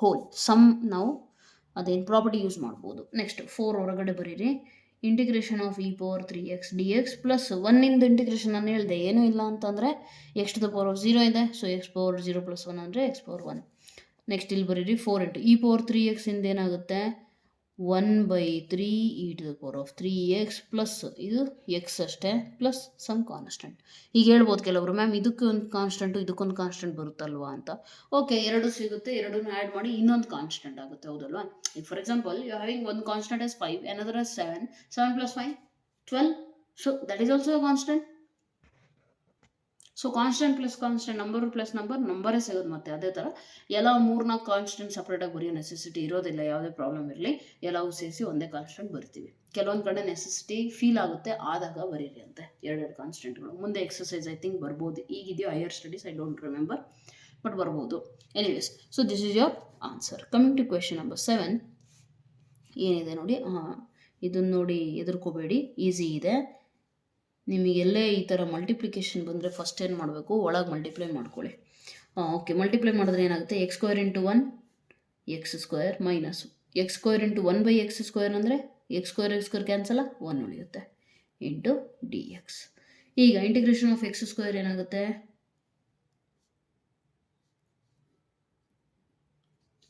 whole sum. ನಾವು ಅದೇನು ಪ್ರಾಪರ್ಟಿ ಯೂಸ್ ಮಾಡ್ಬೋದು. ನೆಕ್ಸ್ಟ್ 4 ಹೊರಗಡೆ ಬರೀರಿ. Integration of e power 3x dx plus 1 integration ನಾನು ಹೇಳಿದೆ, ಏನೂ ಇಲ್ಲ ಅಂತಂದರೆ x to the power of 0 ಇದೆ. ಸೊ x power 0 plus 1 ಅಂದರೆ x power 1. ನೆಕ್ಸ್ಟ್ ಇಲ್ಲಿ ಬರೀರಿ 4 into e power 3x ಇಂದ ಏನಾಗುತ್ತೆ 1/3 e to the power of 3x plus ಇದು x ಅಷ್ಟೇ ಪ್ಲಸ್ ಸಮ್ ಕಾನ್ಸ್ಟೆಂಟ್. ಈಗ ಹೇಳ್ಬೋದು ಕೆಲವರು, ಮ್ಯಾಮ್ ಇದಕ್ಕೊಂದು ಕಾನ್ಸ್ಟೆಂಟು ಇದಕ್ಕೊಂದು ಕಾನ್ಸ್ಟೆಂಟ್ ಬರುತ್ತಲ್ವಾ ಅಂತ. ಓಕೆ, ಎರಡು ಸಿಗುತ್ತೆ, ಎರಡನ್ನೂ ಆ್ಯಡ್ ಮಾಡಿ ಇನ್ನೊಂದು ಕಾನ್ಸ್ಟೆಂಟ್ ಆಗುತ್ತೆ, ಹೌದಲ್ವಾ? ಈಗ ಫಾರ್ ಎಕ್ಸಾಂಪಲ್ ಯು ಹ್ಯಾವಿಂಗ್ ಒಂದು constant as 5, another as 7, 7 plus 5 12. So that is also a constant. So constant plus constant, number plus ನಂಬರೇ ಸಿಗೋದು. ಮತ್ತೆ ಅದೇ ಥರ ಎಲ್ಲ 3-4 ಕಾನ್ಸ್ಟೆಂಟ್ ಸಪ್ರೇಟಾಗಿ ಬರೆಯೋ ನೆಸೆಸಿಟಿ ಇರೋದಿಲ್ಲ. ಯಾವುದೇ ಪ್ರಾಬ್ಲಮ್ ಇರಲಿ, ಎಲ್ಲವೂ ಸೇರಿಸಿ ಒಂದೇ ಕಾನ್ಸ್ಟೆಂಟ್ ಬರ್ತೀವಿ. ಕೆಲವೊಂದು ಕಡೆ ನೆಸೆಸಿಟಿ ಫೀಲ್ ಆಗುತ್ತೆ, ಆದಾಗ ಬರೀರಿ ಅಂತೆ 2 ಕಾನ್ಸ್ಟೆಂಟ್ಗಳು. ಮುಂದೆ ಎಕ್ಸಸೈಸ್ ಐ ಥಿಂಕ್ ಬರ್ಬೋದು, ಈಗಿದೆಯೋ higher studies I don't remember, but ಬರ್ಬೋದು. Anyways, so this is your answer. Coming to question number 7 ಏನಿದೆ ನೋಡಿ. ಇದನ್ನು ನೋಡಿ ಹೆದರ್ಕೋಬೇಡಿ, ಈಸಿ ಇದೆ. ನಿಮಗೆಲ್ಲೇ ಈ ಥರ ಮಲ್ಟಿಪ್ಲಿಕೇಶನ್ ಬಂದರೆ ಫಸ್ಟ್ ಏನು ಮಾಡಬೇಕು, ಒಳಗೆ ಮಲ್ಟಿಪ್ಲೈ ಮಾಡ್ಕೊಳ್ಳಿ. ಓಕೆ, ಮಲ್ಟಿಪ್ಲೈ ಮಾಡಿದ್ರೆ ಏನಾಗುತ್ತೆ, x² into 1 x² minus x² into 1/x² ಅಂದರೆ x² ಕ್ಯಾನ್ಸಲ, 1 ಉಳಿಯುತ್ತೆ ಇಂಟು dx. ಈಗ ಇಂಟಿಗ್ರೇಷನ್ ಆಫ್ x² ಏನಾಗುತ್ತೆ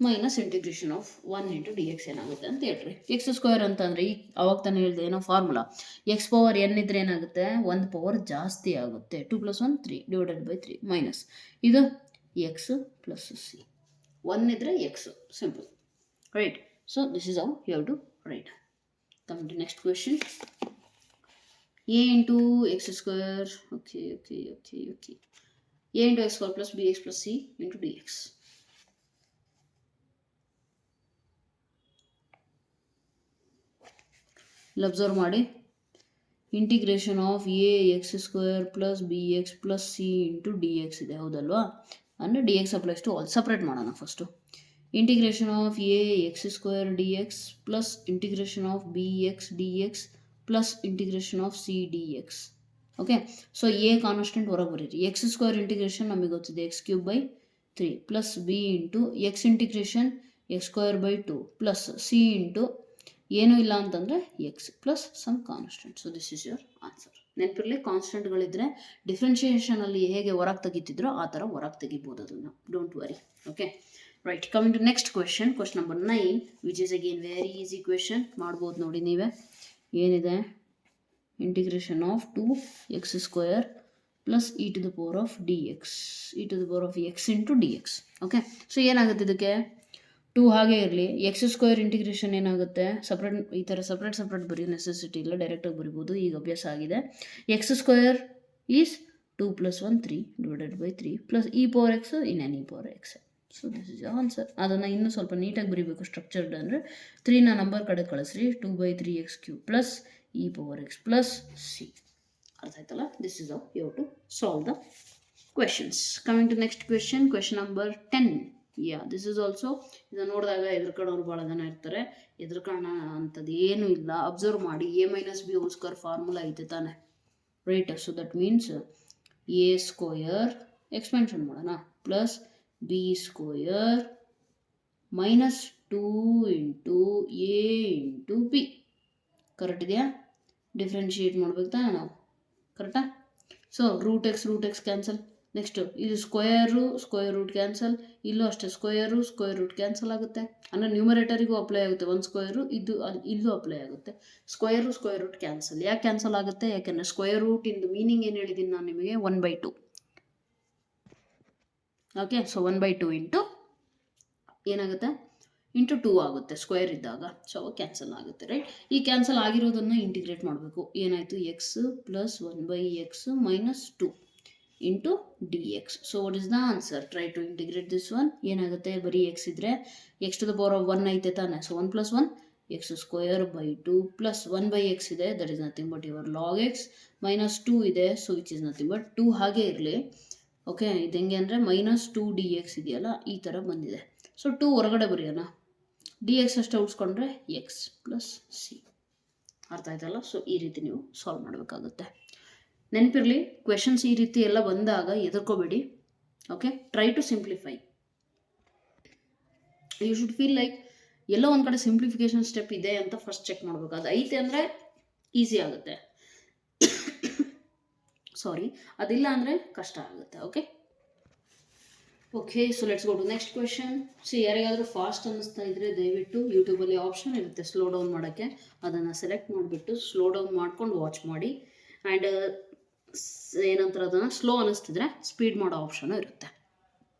minus integration of 1 into dx ಏನಾಗುತ್ತೆ ಅಂತ ಹೇಳ್ರಿ. x² ಅಂತಂದರೆ ಈಗ ಅವಾಗ ತಾನೇ ಹೇಳಿದೆ ಏನೋ ಫಾರ್ಮುಲಾ, x ಪವರ್ n ಇದ್ರೆ ಏನಾಗುತ್ತೆ 1 ಪವರ್ ಜಾಸ್ತಿ ಆಗುತ್ತೆ. 2 + 1 3 /3 ಮೈನಸ್ ಇದು x ಪ್ಲಸ್ c, 1 ಇದ್ರೆ x, simple right. So this is how you have to write. Coming to next question. a into x², okay okay okay okay, a into x² plus bx plus c into dx. ಇಲ್ಲಿ ಅಬ್ಸರ್ವ್ ಮಾಡಿ, integration of ax² plus bx plus c into dx ಇದೆ, ಹೌದಲ್ವಾ? ಅಂದರೆ dx applies to all. Separate ಮಾಡೋಣ first. Integration of ax² dx plus integration of bx dx plus integration of c dx. Okay, so a constant ಹೊರಗೆ ಬರೀರಿ. x² ಇಂಟಿಗ್ರೇಷನ್ ನಮಗೆ ಗೊತ್ತಿದೆ x³ plus b into x integration x²/2 plus c into ಏನೂ ಇಲ್ಲ ಅಂತಂದರೆ x plus some constant. So this is your answer. ನೆನಪಿರಲಿ, ಕಾನ್ಸ್ಟೆಂಟ್ಗಳಿದ್ದರೆ ಡಿಫ್ರೆನ್ಷಿಯೇಷನಲ್ಲಿ ಹೇಗೆ ಹೊರಗೆ ತೆಗಿತಿದ್ರೋ ಆ ಥರ ಹೊರಗೆ ತೆಗಿಬೋದು ಅದನ್ನು, don't worry. Okay right. Coming to next question, question number 9 which is again very easy question. ಮಾಡ್ಬೋದು ನೋಡಿ ನೀವೇ. ಏನಿದೆ, integration of 2x² plus e to the power of dx, e to the power of x into dx. Okay, so ಏನಾಗುತ್ತೆ ಇದಕ್ಕೆ 2 ಹಾಗೆ ಇರಲಿ. x² ಇಂಟಿಗ್ರೇಷನ್ ಏನಾಗುತ್ತೆ, ಸಪ್ರೇಟ್ ಈ ಥರ ಸಪ್ರೇಟ್ ಬರೀ ನೆಸೆಸಿಟಿ ಇಲ್ಲ, ಡೈರೆಕ್ಟಾಗಿ ಬರಿಬೋದು, ಈಗ ಅಭ್ಯಾಸ ಆಗಿದೆ. x² is 2 + 1 3 /3 plus e power x in N e power x. So this is answer. ಅದನ್ನು ಇನ್ನೂ ಸ್ವಲ್ಪ ನೀಟಾಗಿ ಬರೀಬೇಕು ಸ್ಟ್ರಕ್ಚರ್ಡ್ ಅಂದರೆ 3ನ ನಂಬರ್ ಕಡೆ ಕಳಿಸ್ರಿ. 2/3x³ plus e power x plus c. ಅರ್ಥ ಆಯ್ತಲ್ಲ? This is how you have to solve the questions. Coming to next question, question number 10. This is also ಇದನ್ನು ನೋಡಿದಾಗ ಎದುರ್ಕೊಳ್ಳೋರು ಭಾಳ ಜನ ಇರ್ತಾರೆ. ಎದುರ್ಕೊಳ್ಳೋಣ ಅಂಥದ್ದು ಏನೂ ಇಲ್ಲ. ಅಬ್ಸರ್ವ್ ಮಾಡಿ, a minus b whole square formula ಐತೆ ತಾನೆ, right? So that means a square expansion ಮಾಡೋಣ plus b square minus 2 into a into b. Correct ಇದೆಯಾ? ಡಿಫ್ರೆನ್ಷಿಯೇಟ್ ಮಾಡ್ಬೇಕು ತಾನೆ ನಾವು, ಕರೆಕ್ಟಾ? So root x cancel. Next ಇದು ಸ್ಕ್ವೇರ್ ರೂಟ್ ಕ್ಯಾನ್ಸಲ್. ಇಲ್ಲೂ ಅಷ್ಟೇ ಸ್ಕ್ವೇರ್ ರೂಟ್ ಕ್ಯಾನ್ಸಲ್ ಆಗುತ್ತೆ. ಅಂದರೆ ನ್ಯೂಮರೇಟರಿಗೂ ಅಪ್ಲೈ ಆಗುತ್ತೆ ಒಂದು ಸ್ಕ್ವೇರು, ಇದು ಇಲ್ಲೂ ಅಪ್ಲೈ ಆಗುತ್ತೆ. Square root cancel. ಯಾಕೆ ಕ್ಯಾನ್ಸಲ್ ಆಗುತ್ತೆ? ಯಾಕೆಂದರೆ ಸ್ಕ್ವೇರ್ ರೂಟ್ ಇಂದು ಮೀನಿಂಗ್ ಏನು ಹೇಳಿದ್ದೀನಿ ನಾನು ನಿಮಗೆ, 1/2. ಓಕೆ, ಸೊ 1/2 ಇಂಟು ಏನಾಗುತ್ತೆ, ಇಂಟು 2 ಆಗುತ್ತೆ ಸ್ಕ್ವೇರ್ ಇದ್ದಾಗ. ಸೊ ಕ್ಯಾನ್ಸಲ್ ಆಗುತ್ತೆ, ರೈಟ್? ಈ ಕ್ಯಾನ್ಸಲ್ ಆಗಿರೋದನ್ನು ಇಂಟಿಗ್ರೇಟ್ ಮಾಡಬೇಕು. ಏನಾಯಿತು? X plus 1/x minus 2 into d x. So what is the answer? Try to integrate this one. ಏನಾಗುತ್ತೆ? ಬರೀ ಎಕ್ಸ್ ಇದ್ದರೆ x to the power of 1 ಐತೆ ತಾನೆ. So 1 + 1 x square by 2 plus 1/x ಇದೆ, that is nothing but your log X, minus 2 ಇದೆ, so which is nothing but 2 ಹಾಗೆ ಇರಲಿ. ಓಕೆ, ಇದು ಹೆಂಗೆ ಅಂದರೆ ಮೈನಸ್ 2 dx ಇದೆಯಲ್ಲ, ಈ ಥರ ಬಂದಿದೆ. ಸೊ 2 ಹೊರಗಡೆ ಬರೆಯೋಣ, ಡಿ ಎಕ್ಸ್ ಅಷ್ಟೇ ಉಳಿಸ್ಕೊಂಡ್ರೆ ಎಕ್ಸ್ ಪ್ಲಸ್ ಸಿ. ಅರ್ಥ ಆಯ್ತಲ್ಲ? ಸೊ ಈ ರೀತಿ ನೀವು ಸಾಲ್ವ್ ಮಾಡಬೇಕಾಗುತ್ತೆ. ನೆನಪಿರಲಿ, ಕ್ವೆಶನ್ಸ್ ಈ ರೀತಿ ಎಲ್ಲ ಬಂದಾಗ ಎದುರ್ಕೋಬೇಡಿ. Okay, try to simplify. You should feel like ಎಲ್ಲೋ ಒಂದು ಕಡೆ ಸಿಂಪ್ಲಿಫಿಕೇಶನ್ ಸ್ಟೆಪ್ ಇದೆ ಅಂತ ಫಸ್ಟ್ ಚೆಕ್ ಮಾಡಬೇಕು. ಅದು ಐತೆ ಅಂದರೆ ಈಸಿ ಆಗುತ್ತೆ. ಸಾರಿ, ಅದಿಲ್ಲ ಅಂದರೆ ಕಷ್ಟ ಆಗುತ್ತೆ. Okay, so let's go to next question. ಯಾರಿಗಾದರೂ ಫಾಸ್ಟ್ ಅನ್ನಿಸ್ತಾ ಇದ್ದರೆ ದಯವಿಟ್ಟು ಯೂಟ್ಯೂಬಲ್ಲಿ ಆಪ್ಷನ್ ಇರುತ್ತೆ ಸ್ಲೋ ಡೌನ್ ಮಾಡೋಕ್ಕೆ, ಅದನ್ನು ಸೆಲೆಕ್ಟ್ ಮಾಡಿಬಿಟ್ಟು ಸ್ಲೋ ಡೌನ್ ಮಾಡ್ಕೊಂಡು ವಾಚ್ ಮಾಡಿ. ಆ್ಯಂಡ್ ಏನಂತಾರೆ, ಅದನ್ನು ಸ್ಲೋ ಅನ್ನಿಸ್ತಿದ್ರೆ ಸ್ಪೀಡ್ ಮಾಡೋ ಆಪ್ಷನು ಇರುತ್ತೆ.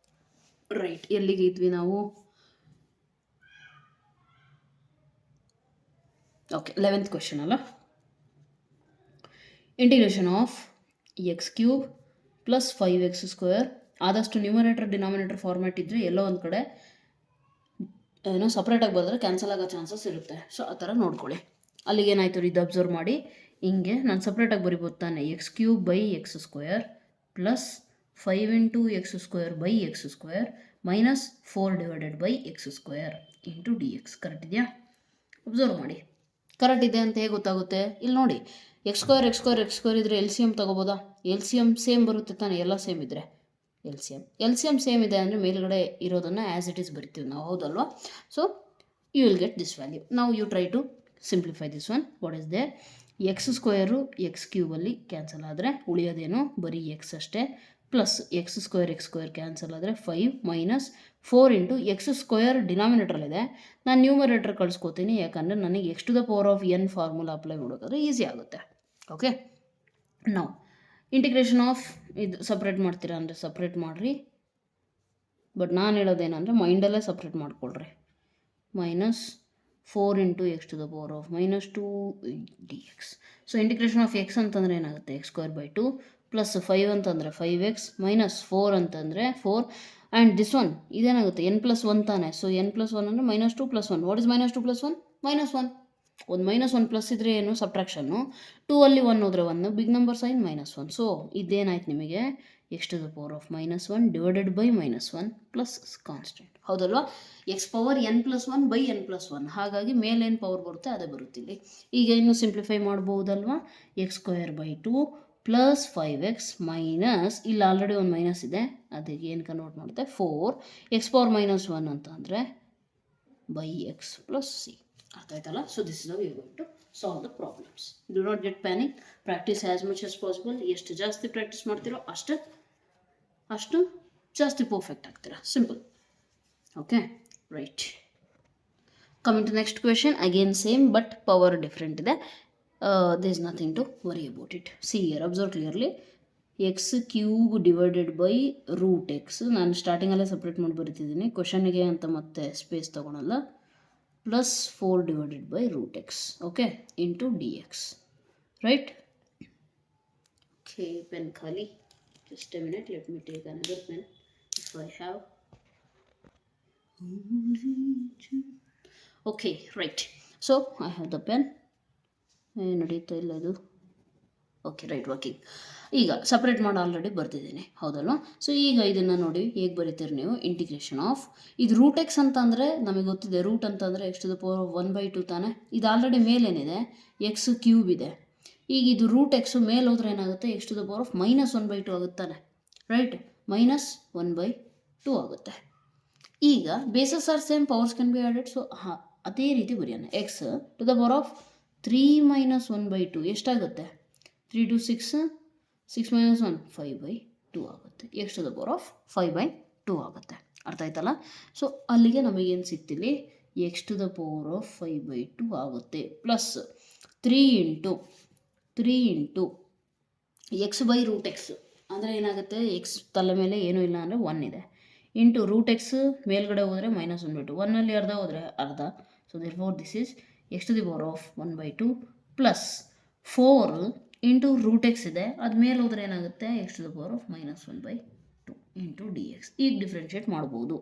ರೈಟ್, ಎಲ್ಲಿಗೆ ಇದ್ವಿ ನಾವು? ಓಕೆ, 11th ಕ್ವೆಶನ್ ಅಲ್ಲ. Integration of x³ plus 5x². ಆದಷ್ಟು ನ್ಯೂಮರೇಟರ್ ಡಿನಾಮಿನೇಟರ್ ಫಾರ್ಮ್ಯಾಟ್ ಇದ್ದರೆ ಎಲ್ಲೋ ಒಂದು ಕಡೆ ಏನೋ ಸಪ್ರೇಟಾಗಿ ಬರೆದ್ರೆ ಕ್ಯಾನ್ಸಲ್ ಆಗೋ ಚಾನ್ಸಸ್ ಇರುತ್ತೆ. ಸೊ ಆ ಥರ ನೋಡ್ಕೊಳ್ಳಿ. ಅಲ್ಲಿಗೆ ಏನಾಯಿತು, ಇದು ಅಬ್ಸರ್ವ್ ಮಾಡಿ. ಹಿಂಗೆ ನಾನು ಸಪ್ರೇಟಾಗಿ ಬರಿಬೋದು ತಾನೆ, x³ by x² plus 5 into x² x² minus 4 divided by x² into d x. Correct ಇದೆಯಾ? ಅಬ್ಸರ್ವ್ ಮಾಡಿ. ಕರೆಕ್ಟ್ ಇದೆ ಅಂತ ಹೇಗೆ ಗೊತ್ತಾಗುತ್ತೆ? ಇಲ್ಲಿ ನೋಡಿ, x² ಇದ್ದರೆ ಎಲ್ ಸಿ ಎಮ್ ತೊಗೋಬೋದಾ? ಎಲ್ ಸಿ ಎಮ್ ಸೇಮ್ ಬರುತ್ತೆ ತಾನೆ, ಎಲ್ಲ ಸೇಮ್ ಇದ್ದರೆ ಎಲ್ ಸಿ ಎಮ್ ಸೇಮ್ ಇದೆ ಅಂದರೆ ಮೇಲ್ಗಡೆ ಇರೋದನ್ನು ಆ್ಯಸ್ ಇಟ್ ಈಸ್ ಬರಿತೀವಿ ನಾವು, ಹೌದಲ್ವಾ? So you will get this value. ನಾವು you try to simplify this one. What is there? x² x³ cancel ಆದರೆ ಉಳಿಯೋದೇನು, ಬರೀ ಎಕ್ಸ್ ಅಷ್ಟೇ. ಪ್ಲಸ್ x² ಕ್ಯಾನ್ಸಲ್ ಆದರೆ 5 ಮೈನಸ್ 4 ಇಂಟು x² ಡಿನಾಮಿನೇಟ್ರಲ್ಲಿದೆ. ನಾನು ನ್ಯೂಮರೇಟರ್ ಕಳಿಸ್ಕೋತೀನಿ, ಯಾಕಂದರೆ ನನಗೆ x to the power of n formula apply ಮಾಡೋಕ್ಕಾದ್ರೆ ಈಸಿ ಆಗುತ್ತೆ. ಓಕೆ, ನಾವು ಇಂಟಿಗ್ರೇಷನ್ ಆಫ್ ಇದು ಸಪ್ರೇಟ್ ಮಾಡ್ತೀರಾ ಅಂದರೆ ಸಪ್ರೇಟ್ ಮಾಡಿರಿ. ಬಟ್ ನಾನು ಹೇಳೋದೇನೆಂದರೆ ಮೈಂಡಲ್ಲೇ ಸಪ್ರೇಟ್ ಮಾಡಿಕೊಳ್ರಿ. Minus 4 into x to the power of minus 2 d x. So integration of x ಅಂತಂದರೆ ಏನಾಗುತ್ತೆ, x²/2 ಪ್ಲಸ್ 5 ಅಂತಂದರೆ 5x ಮೈನಸ್ 4 ಅಂತಂದರೆ 4. ಆ್ಯಂಡ್ ದಿಸ್ ಒನ್ ಇದೇನಾಗುತ್ತೆ, n+1 ತಾನೆ. ಸೊ n+1 ಅಂದರೆ -2 + 1. What is -2 + 1? -1. ಒಂದು -1 ಪ್ಲಸ್ ಇದ್ದರೆ ಏನು, ಸಬ್ಟ್ರಾಕ್ಷನ್ನು. 2 ಅಲ್ಲಿ 1 ಹೋದರೆ 1, ಬಿಗ್ ನಂಬರ್ ಸೈನ್ -1. ಸೊ ಇದೇನಾಯ್ತು ನಿಮಗೆ, x to the power of -1 divided by -1 plus constant, ಹೌದಲ್ವಾ? x power n+1 by n+1. ಹಾಗಾಗಿ ಮೇಲೇನು ಪವರ್ ಬರುತ್ತೆ ಅದೇ ಬರುತ್ತೆ ಇಲ್ಲಿ. ಈಗ ಇನ್ನು ಸಿಂಪ್ಲಿಫೈ ಮಾಡ್ಬೋದಲ್ವಾ? x²/2 ಪ್ಲಸ್ 5x ಮೈನಸ್, ಇಲ್ಲಿ ಆಲ್ರೆಡಿ ಒಂದು ಮೈನಸ್ ಇದೆ, ಅದಕ್ಕೆ ಏನು ಕನ್ವರ್ಟ್ ಮಾಡುತ್ತೆ 4. x ಪವರ್ -1 ಅಂತ ಅಂದರೆ ಬೈ x ಪ್ಲಸ್ ಸಿ. ಅರ್ಥ ಆಯ್ತಲ್ಲ? So this is how you going to solve the problems. Do not get panic. Practice as much as possible. ಎಷ್ಟು ಜಾಸ್ತಿ ಪ್ರಾಕ್ಟೀಸ್ ಮಾಡ್ತೀರೋ ಅಷ್ಟು ಜಾಸ್ತಿ ಪರ್ಫೆಕ್ಟ್ ಆಗ್ತೀರಾ. Simple. Okay, right. Coming to next question. Again same but power different ಇದೆ. there is nothing to worry about it. See here, observe clearly. x³ divided by root x. ನಾನು ಸ್ಟಾರ್ಟಿಂಗಲ್ಲೇ ಸಪ್ರೇಟ್ ಮಾಡಿ ಬರೀತಿದ್ದೀನಿ, ಕ್ವೆಶನ್ಗೆ ಅಂತ ಮತ್ತೆ ಸ್ಪೇಸ್ ತೊಗೊಳಲ್ಲ. Plus 4 divided by root x, okay, into d x, right? Okay, pen ಖಾಲಿ. Just a minute, let me take another pen if I have. Okay, right. So I have the pen. ನಡೀತಾ ಇಲ್ಲ ಅದು. Okay right working. ಈಗ ಸಪ್ರೇಟ್ ಮಾಡಿ ಆಲ್ರೆಡಿ ಬರ್ತಿದ್ದೀನಿ ಹೌದಲ್ವಾ. ಸೊ ಈಗ ಇದನ್ನು ನೋಡಿ ಹೇಗೆ ಬರೀತೀರಿ ನೀವು, ಇಂಟಿಗ್ರೇಷನ್ ಆಫ್ ಇದು ರೂಟ್ ಎಕ್ಸ್ ಅಂತ ಅಂದರೆ ನಮಗೆ ಗೊತ್ತಿದೆ, ರೂಟ್ ಅಂತಂದರೆ x to the power of 1/2 ತಾನೆ. ಇದು ಆಲ್ರೆಡಿ ಮೇಲೇನಿದೆ ಎಕ್ಸ್ ಕ್ಯೂಬ್ ಇದೆ. ಈಗ ಇದು ರೂಟ್ ಎಕ್ಸು ಮೇಲೆ ಹೋದ್ರೆ ಏನಾಗುತ್ತೆ, x to the power of -1/2 ಆಗುತ್ತಾನೆ, ರೈಟ್, -1/2 ಆಗುತ್ತೆ. ಈಗ bases are same, powers can be added. So ಅದೇ ರೀತಿ ಬರೆಯೋಣ, x to the power of 3 - 1/2 ಎಷ್ಟಾಗುತ್ತೆ, 3 to 6, 6 - 1 5/2 ಆಗುತ್ತೆ. X to the power of 5/2 ಆಗುತ್ತೆ. ಅರ್ಥ ಆಯ್ತಲ್ಲ. ಸೊ ಅಲ್ಲಿಗೆ ನಮಗೇನು ಸಿಗ್ತಿಲ್ಲಿ, x to the power of 5/2 ಆಗುತ್ತೆ. Plus 3 into x by root x ಅಂದರೆ ಏನಾಗುತ್ತೆ, ಎಕ್ಸ್ ತಲೆ ಮೇಲೆ ಏನೂ ಇಲ್ಲ ಅಂದರೆ 1 ಇದೆ, ಇಂಟು ರೂಟ್ ಎಕ್ಸ್ ಮೇಲ್ಗಡೆ ಹೋದರೆ -1/2, 1ಅಲ್ಲಿ ಅರ್ಧ ಹೋದರೆ ಅರ್ಧ. So therefore this is x to the power of 1/2 plus 4 into root x ಇದೆ, ಅದು ಮೇಲೆ ಹೋದರೆ ಏನಾಗುತ್ತೆ, x to the power of -1/2 into dx. ಈಗ ಡಿಫ್ರೆನ್ಷಿಯೇಟ್ ಮಾಡ್ಬೋದು,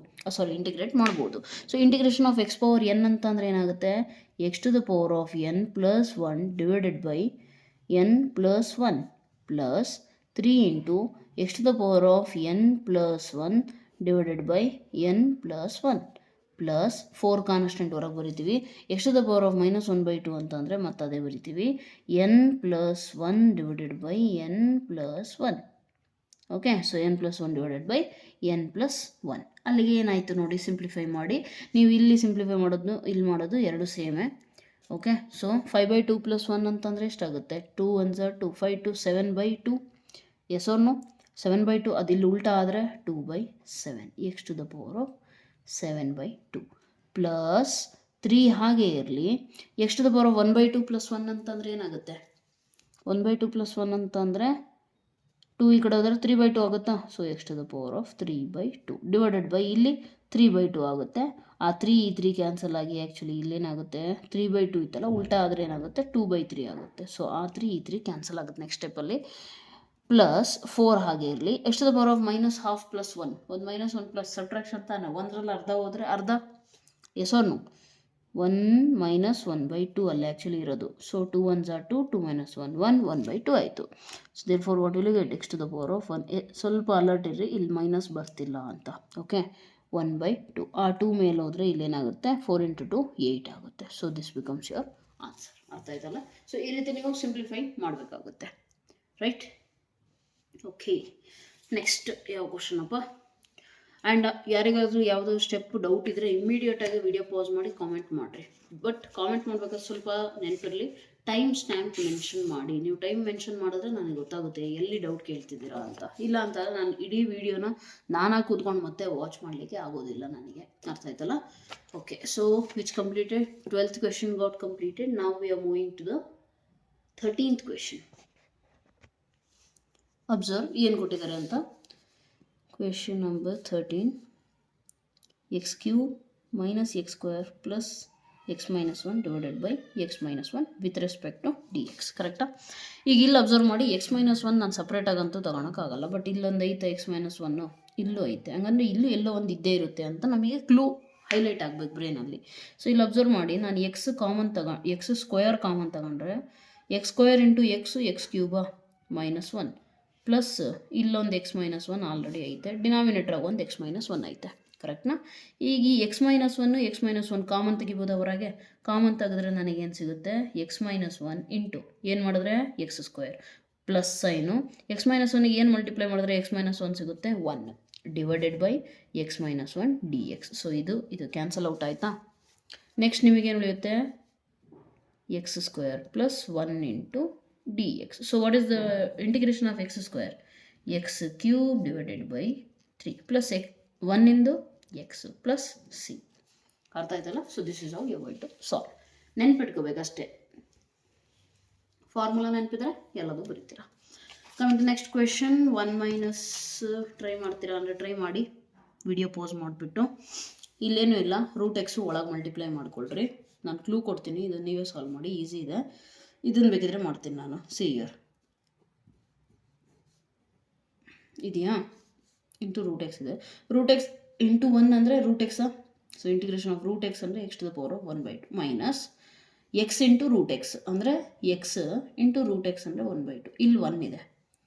ಇಂಟಿಗ್ರೇಟ್ ಮಾಡ್ಬೋದು. So integration of x power n ಅಂತಂದರೆ ಏನಾಗುತ್ತೆ, x to the power of n+1 divided by n+1 plus 3 into x to the power of n+1 divided by n+1 plus 4 constant ಹೊರಗೆ ಬರಿತೀವಿ. X to the power of -1/2 ಅಂತಂದರೆ ಮತ್ತೆ ಅದೇ ಬರಿತೀವಿ, n+1 divided by n+1. Okay, so n+1 divided by n+1. ಅಲ್ಲಿಗೆ ಏನಾಯಿತು ನೋಡಿ, ಸಿಂಪ್ಲಿಫೈ ಮಾಡಿ. ನೀವು ಇಲ್ಲಿ ಸಿಂಪ್ಲಿಫೈ ಮಾಡೋದು ಇಲ್ಲಿ ಮಾಡೋದು ಎರಡು ಸೇಮೇ. ಓಕೆ, ಸೊ 5/2 + 1 ಅಂತಂದರೆ ಎಷ್ಟಾಗುತ್ತೆ, 2 × 1 = 2, 5 to 7/2. ಎಸ್ ಆರ್ ನೋ, 7/2 ಅದು ಇಲ್ಲಿ ಉಲ್ಟಾ ಆದರೆ 2/7, x to the power of 7/2 plus 3 ಹಾಗೆ ಇರಲಿ. X to the power of 1/2 + 1 ಅಂತಂದರೆ ಏನಾಗುತ್ತೆ, 1/2 + 1 ಅಂತಂದರೆ 2 ಈ ಕಡೆ ಹೋದರೆ 3/2 ಆಗುತ್ತಾ. So x to the power of 3/2 divided by ಇಲ್ಲಿ 3/2 ಆಗುತ್ತೆ. ಆ 3 ಈ 3 ಕ್ಯಾನ್ಸಲ್ ಆಗಿ ಆ್ಯಕ್ಚುಲಿ ಇಲ್ಲೇನಾಗುತ್ತೆ, 3/2 ಇತ್ತಲ್ಲ ಉಲ್ಟಾ ಆದರೆ ಏನಾಗುತ್ತೆ, 2/3 ಆಗುತ್ತೆ. ಸೊ ಆ 3 ಈ 3 ಕ್ಯಾನ್ಸಲ್ ಆಗುತ್ತೆ ನೆಕ್ಸ್ಟ್ ಸ್ಟೆಪ್ಪಲ್ಲಿ. ಪ್ಲಸ್ 4 ಹಾಗೆ ಇರಲಿ. X to the power of -1/2 + 1, ಒಂದು -1 ಪ್ಲಸ್ ಸಬ್ಟ್ರಾಕ್ಷನ್ ತಾನೆ, 1ರಲ್ಲಿ ಅರ್ಧ ಹೋದರೆ ಅರ್ಧ. ಎಸ್ ಆರ್ ನೋ, 1 - 1/2 ಅಲ್ಲೇ ಆ್ಯಕ್ಚುಲಿ ಇರೋದು. ಸೊ 2 × 1 = 2, 2 - 1 1/2 ಆಯಿತು. So therefore what will you get, x to the power of 1. ಸ್ವಲ್ಪ ಅಲರ್ಟ್ ಇರ್ರಿ, ಇಲ್ಲಿ ಮೈನಸ್ ಬರ್ತಿಲ್ಲ ಅಂತ. ಓಕೆ, 1/2. ಆ 2 ಮೇಲೆ ಹೋದರೆ ಇಲ್ಲೇನಾಗುತ್ತೆ, 4 × 2 8 ಆಗುತ್ತೆ. So this becomes your answer. ಅರ್ಥ ಆಯ್ತಲ್ಲ. ಸೊ ಈ ರೀತಿ ನೀವು ಸಿಂಪ್ಲಿಫೈ ಮಾಡಬೇಕಾಗುತ್ತೆ, ರೈಟ್. ಓಕೆ, ನೆಕ್ಸ್ಟ್ ಯಾವ ಕ್ವಶನ್ ಅಪ್ಪ. ಆ್ಯಂಡ್ ಯಾರಿಗಾದರೂ ಯಾವುದೋ ಸ್ಟೆಪ್ ಡೌಟ್ ಇದ್ದರೆ ಇಮ್ಮಿಡಿಯೇಟಾಗಿ ವಿಡಿಯೋ ಪಾಸ್ ಮಾಡಿ ಕಾಮೆಂಟ್ ಮಾಡಿರಿ. ಬಟ್ ಕಾಮೆಂಟ್ ಮಾಡಬೇಕಾದ್ರೆ ಸ್ವಲ್ಪ ನೆನಪಿರಲಿ, ಟೈಮ್ ಸ್ಟ್ಯಾಂಪ್ ಮೆನ್ಷನ್ ಮಾಡಿ. ನೀವು ಟೈಮ್ ಮೆನ್ಷನ್ ಮಾಡಿದ್ರೆ ನನಗೆ ಗೊತ್ತಾಗುತ್ತೆ ಎಲ್ಲಿ ಡೌಟ್ ಕೇಳ್ತಿದ್ದೀರಾ ಅಂತ. ಇಲ್ಲ ಅಂತಂದರೆ ನಾನು ಇಡೀ ವಿಡಿಯೋನ ನಾನಾಗಿ ಕೂತ್ಕೊಂಡು ಮತ್ತೆ ವಾಚ್ ಮಾಡಲಿಕ್ಕೆ ಆಗೋದಿಲ್ಲ ನನಗೆ. ಅರ್ಥ ಆಯ್ತಲ್ಲ. Okay, so which completed 12th question got completed. ನಾವು we are moving to the 13th question. Observe ಏನು ಕೊಟ್ಟಿದ್ದಾರೆ ಅಂತ. Question number 13, x³ - x² plus x - 1 divided by x - 1 with respect to dx. ಕರೆಕ್ಟಾ. ಈಗ ಇಲ್ಲಿ ಅಬ್ಸರ್ವ್ ಮಾಡಿ, x - 1 ನಾನು ಸಪ್ರೇಟಾಗಂತೂ ತಗೊಳಕ್ಕಾಗಲ್ಲ. ಬಟ್ ಇಲ್ಲೊಂದು ಐತೆ x - 1, ಇಲ್ಲೂ ಐತೆ. ಹಂಗಂದ್ರೆ ಇಲ್ಲೂ ಎಲ್ಲೋ ಒಂದು ಇದ್ದೇ ಇರುತ್ತೆ ಅಂತ ನಮಗೆ ಕ್ಲೂ ಹೈಲೈಟ್ ಆಗಬೇಕು ಬ್ರೈನಲ್ಲಿ. ಸೊ ಇಲ್ಲಿ ಅಬ್ಸರ್ವ್ ಮಾಡಿ, ನಾನು x² ಕಾಮನ್ ತಗೊಂಡ್ರೆ x² ಇಂಟು x³ -1 ಪ್ಲಸ್ ಇಲ್ಲೊಂದು x - 1 ಆಲ್ರೆಡಿ ಐತೆ, ಡಿನಾಮಿನೇಟ್ರಾಗ ಒಂದು x - 1 ಐತೆ. ಕರೆಕ್ಟ್ನಾ. ಈಗ ಈ x - 1 x - 1 ಕಾಮನ್ ತೆಗಿಬೋದು ಹೊರಗೆ. ಕಾಮನ್ ತೆಗೆದ್ರೆ ನನಗೇನು ಸಿಗುತ್ತೆ, x - 1 ಇಂಟು ಏನು ಮಾಡಿದ್ರೆ x² ಪ್ಲಸ್ ಸೈನು x - 1ಗೆ ಏನು ಮಲ್ಟಿಪ್ಲೈ ಮಾಡಿದ್ರೆ x - 1 ಸಿಗುತ್ತೆ 1 divided by x - 1 dx. So ಇದು ಕ್ಯಾನ್ಸಲ್ ಔಟ್ ಆಯಿತಾ. ನೆಕ್ಸ್ಟ್ ನಿಮಗೇನು ಉಳಿಯುತ್ತೆ, x² plus 1 into dx. So what is the integration of x²? x³ divided by 3 plus 1 into x plus c. ಅರ್ಥ ಆಯ್ತಲ್ಲ. So this is how you going to solve. ನೆನ್ಪಿಟ್ಕೋಬೇಕಷ್ಟೇ, ಫಾರ್ಮುಲಾ ನೆನಪಿದ್ರೆ ಎಲ್ಲದೂ ಬರೀತೀರಾ. Coming to next question. 1 - try ಮಾಡ್ತೀರಾ ಅಂದರೆ ಟ್ರೈ ಮಾಡಿ, ವಿಡಿಯೋ ಪೋಸ್ ಮಾಡಿಬಿಟ್ಟು. ಇಲ್ಲೇನೂ ಇಲ್ಲ, √x ಒಳಗೆ ಮಲ್ಟಿಪ್ಲೈ ಮಾಡ್ಕೊಳ್ರಿ. ನಾನು ಕ್ಲೂ ಕೊಡ್ತೀನಿ, ಇದು ನೀವೇ ಸಾಲ್ವ್ ಮಾಡಿ, ಈಸಿ ಇದೆ. ಇದನ್ನು ಬೇಕಿದ್ರೆ ಮಾಡ್ತೀನಿ ನಾನು. ಸಿ ಇಯರ್ ಇದೆಯಾ, ಇಂಟು √x ಇದೆ. √x ಇಂಟು 1 ಅಂದರೆ √x. So integration of √x ಅಂದರೆ x² = 1/2 minus x into root x ಅಂದರೆ ಎಕ್ಸ್ ಇಂಟು ರೂಟ್ ಎಕ್ಸ್ ಅಂದರೆ 1/2. ಇಲ್ಲಿ 1 ಇದೆ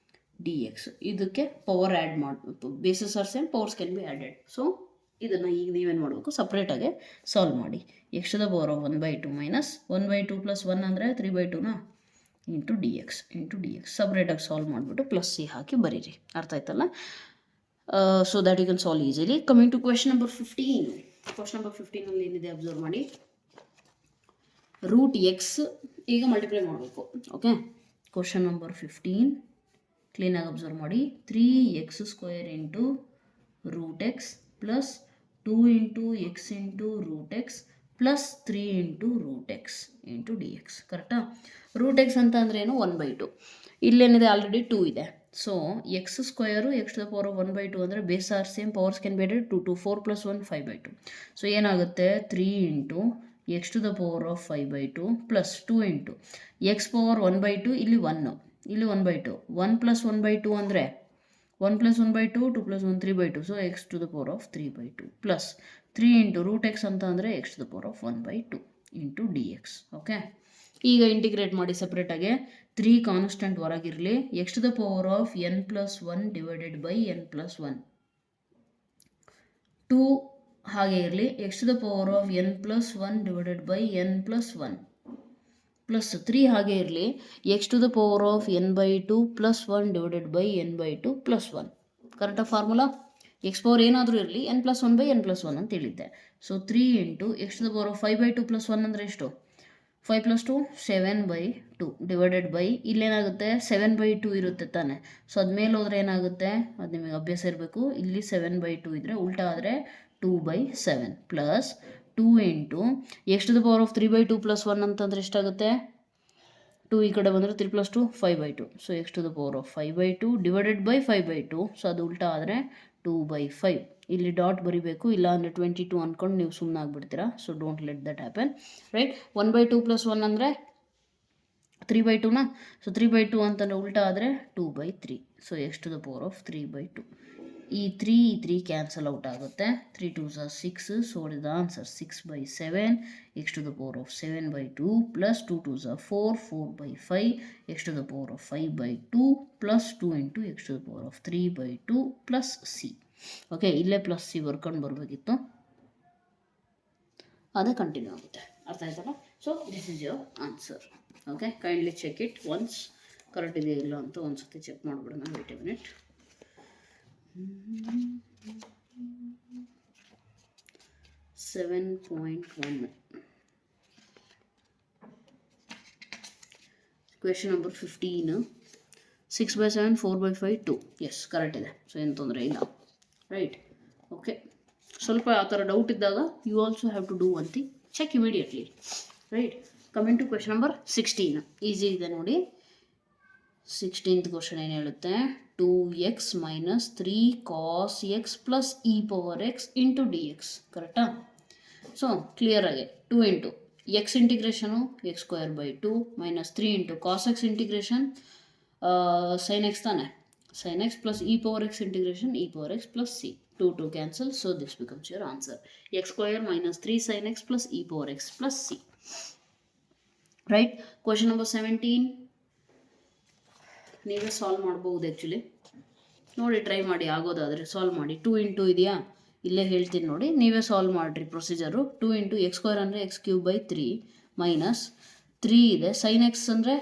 ಡಿ ಎಕ್ಸ್. ಇದಕ್ಕೆ ಪವರ್ ಆ್ಯಡ್ ಮಾಡಿ, bases are same, powers can be added. So ಇದನ್ನು ಈಗ ನೀವೇನು ಮಾಡಬೇಕು, ಸಪ್ರೇಟಾಗೆ ಸಾಲ್ವ್ ಮಾಡಿ. X to the power of 1/2 minus 1/2 plus 1 ಅಂದರೆ 3/2 ಇಂಟು ಡಿ ಎಕ್ಸ್ ಸಪ್ರೇಟಾಗಿ ಸಾಲ್ವ್ ಮಾಡಿಬಿಟ್ಟು ಪ್ಲಸ್ ಸಿ ಹಾಕಿ ಬರೀರಿ. ಅರ್ಥ ಆಯ್ತಲ್ಲ? So that you can solve easily. Coming to question number 15. Question number 15 ಏನಿದೆ ಅಬ್ಸರ್ವ್ ಮಾಡಿ. ರೂಟ್ ಎಕ್ಸ್ ಈಗ ಮಲ್ಟಿಪ್ಲೈ ಮಾಡಬೇಕು. ಓಕೆ, ಕ್ವೆಶ್ಚನ್ ನಂಬರ್ 15 ಕ್ಲೀನಾಗಿ ಅಬ್ಸರ್ವ್ ಮಾಡಿ. 3x² into root x plus 2 into x into root x plus 3 into root x into d x. ಕರೆಕ್ಟಾ? ರೂಟ್ ಎಕ್ಸ್ ಅಂತ ಅಂದರೆ ಏನು? 1/2. ಇಲ್ಲೇನಿದೆ? ಆಲ್ರೆಡಿ 2 ಇದೆ. So x square x to the power of 1/2 ಅಂದರೆ base are same, powers can be added. 2 4 + 1 5/2. So ಏನಾಗುತ್ತೆ? 3 into x to the power of 5/2 plus 2 into x power 1/2. ಇಲ್ಲಿ 1, ಇಲ್ಲಿ 1/2. 1 + 1/2 ಅಂದರೆ 1 + 1/2, 2 + 1 3/2. So x to the power of 3/2 plus 3 into root x ಅಂತ ಅಂದರೆ x to the power of 1/2 into d x. Okay, ಈಗ ಇಂಟಿಗ್ರೇಟ್ ಮಾಡಿ ಸಪ್ರೇಟಾಗೆ. 3 ಕಾನ್ಸ್ಟೆಂಟ್ ಹೊರಗಿರಲಿ. X to the power of n+1 divided by n+1. 2 ಹಾಗೆ ಇರಲಿ. X to the power of n+1 divided by n+1 plus 3 ಹಾಗೆ ಇರಲಿ. X to the power of n/2 plus 1 divided by n/2 plus 1. ಕರೆಕ್ಟಾ ಫಾರ್ಮುಲಾ? ಎಕ್ಸ್ ಪವರ್ ಏನಾದರೂ ಇರಲಿ n+1 ಬೈ n+1 ಅಂತ ಹೇಳಿದ್ದೆ. So 3 into x to the power of 5/2 plus 1 ಅಂದರೆ ಎಷ್ಟು? 5 + 2 7/2 ಡಿವೈಡೆಡ್ ಬೈ ಇಲ್ಲೇನಾಗುತ್ತೆ? 7/2 ಇರುತ್ತೆ ತಾನೆ. ಸೊ ಅದು ಮೇಲೆ ಹೋದರೆ ಏನಾಗುತ್ತೆ? ಅದು ನಿಮಗೆ ಅಭ್ಯಾಸ ಇರಬೇಕು. ಇಲ್ಲಿ 7/2 ಇದ್ದರೆ ಉಲ್ಟಾ ಆದರೆ 2/7 plus 2 into x to the power of 3/2 plus 1 ಅಂತಂದರೆ ಎಷ್ಟಾಗುತ್ತೆ? 2 ಈ ಕಡೆ ಬಂದರೆ 3 + 2 5/2. So x to the power of 5/2 divided by 5/2. So ಅದು ಉಲ್ಟಾ ಆದರೆ 2/5. ಇಲ್ಲಿ ಡಾಟ್ ಬರಿಬೇಕು, ಇಲ್ಲ ಅಂದರೆ 22 ಅಂದ್ಕೊಂಡು ನೀವು ಸುಮ್ಮನೆ ಆಗಿಬಿಡ್ತೀರಾ. So don't let that happen, right? 1/2 plus 1 ಅಂದರೆ 3/2ನಾ? ಸೊ 3/2 ಅಂತಂದರೆ ಉಲ್ಟಾ ಆದರೆ 2/3. So x to the power of 3/2. ಈ 3 ಕ್ಯಾನ್ಸಲ್ ಔಟ್ ಆಗುತ್ತೆ. 3 2s are 6. So the answer 6/7. X to the power of 7/2 plus 2 2s are 4. 4/5. X to the power of 5/2 plus 2 into x to the power of 3/2 plus c. Okay, ಇಲ್ಲೇ ಪ್ಲಸ್ ಸಿ ಬರ್ಕೊಂಡು ಬರಬೇಕಿತ್ತು, ಅದೇ ಕಂಟಿನ್ಯೂ ಆಗುತ್ತೆ. ಅರ್ಥ ಆಯ್ತಲ್ಲ? So this is your answer. Okay, kindly check it once. Correct ಇದೆಯಾ ಇಲ್ಲ ಅಂತ ಒಂದ್ಸತಿ ಚೆಕ್ ಮಾಡಿಬಿಡೋಣ. Wait a minute. 7.1 question number 15. 6/7 4/5 2. S, correct ಇದೆ. ಸೊ ಏನು ತೊಂದರೆ ಇಲ್ಲ, ರೈಟ್? ಓಕೆ, ಸ್ವಲ್ಪ ಆ ಥರ ಡೌಟ್ ಇದ್ದಾಗ you also have to do one thing, check immediately, right? Coming to question number 16. Easy ಇದೆ ನೋಡಿ. 16th ಕ್ವಶನ್ ಏನು ಹೇಳುತ್ತೆ? 2x minus 3 cos x plus e power x into d x. ಕರೆಕ್ಟಾ? ಸೊ ಕ್ಲಿಯರಾಗಿ 2 into x integration x²/2 minus 3 into cos x integration sine x ತಾನೆ, sine x plus e power x integration e power x plus c. 2 cancel. So this becomes your answer. x² minus 3 sin x plus e power x plus C. Right? Question number 17 ನೀವೇ ಸಾಲ್ವ್ ಮಾಡ್ಬೋದು. ಆ್ಯಕ್ಚುಲಿ ನೋಡಿ, ಟ್ರೈ ಮಾಡಿ, ಆಗೋದಾದರೆ ಸಾಲ್ವ್ ಮಾಡಿ. 2 ಇಂಟು ಇದೆಯಾ? ಇಲ್ಲೇ ಹೇಳ್ತೀನಿ ನೋಡಿ, ನೀವೇ ಸಾಲ್ವ್ ಮಾಡಿರಿ ಪ್ರೊಸೀಜರು. 2 ಇಂಟು x² ಅಂದರೆ x³ ಮೈನಸ್ 3 ಇದೆ. ಸೈನ್ ಎಕ್ಸ್ ಅಂದರೆ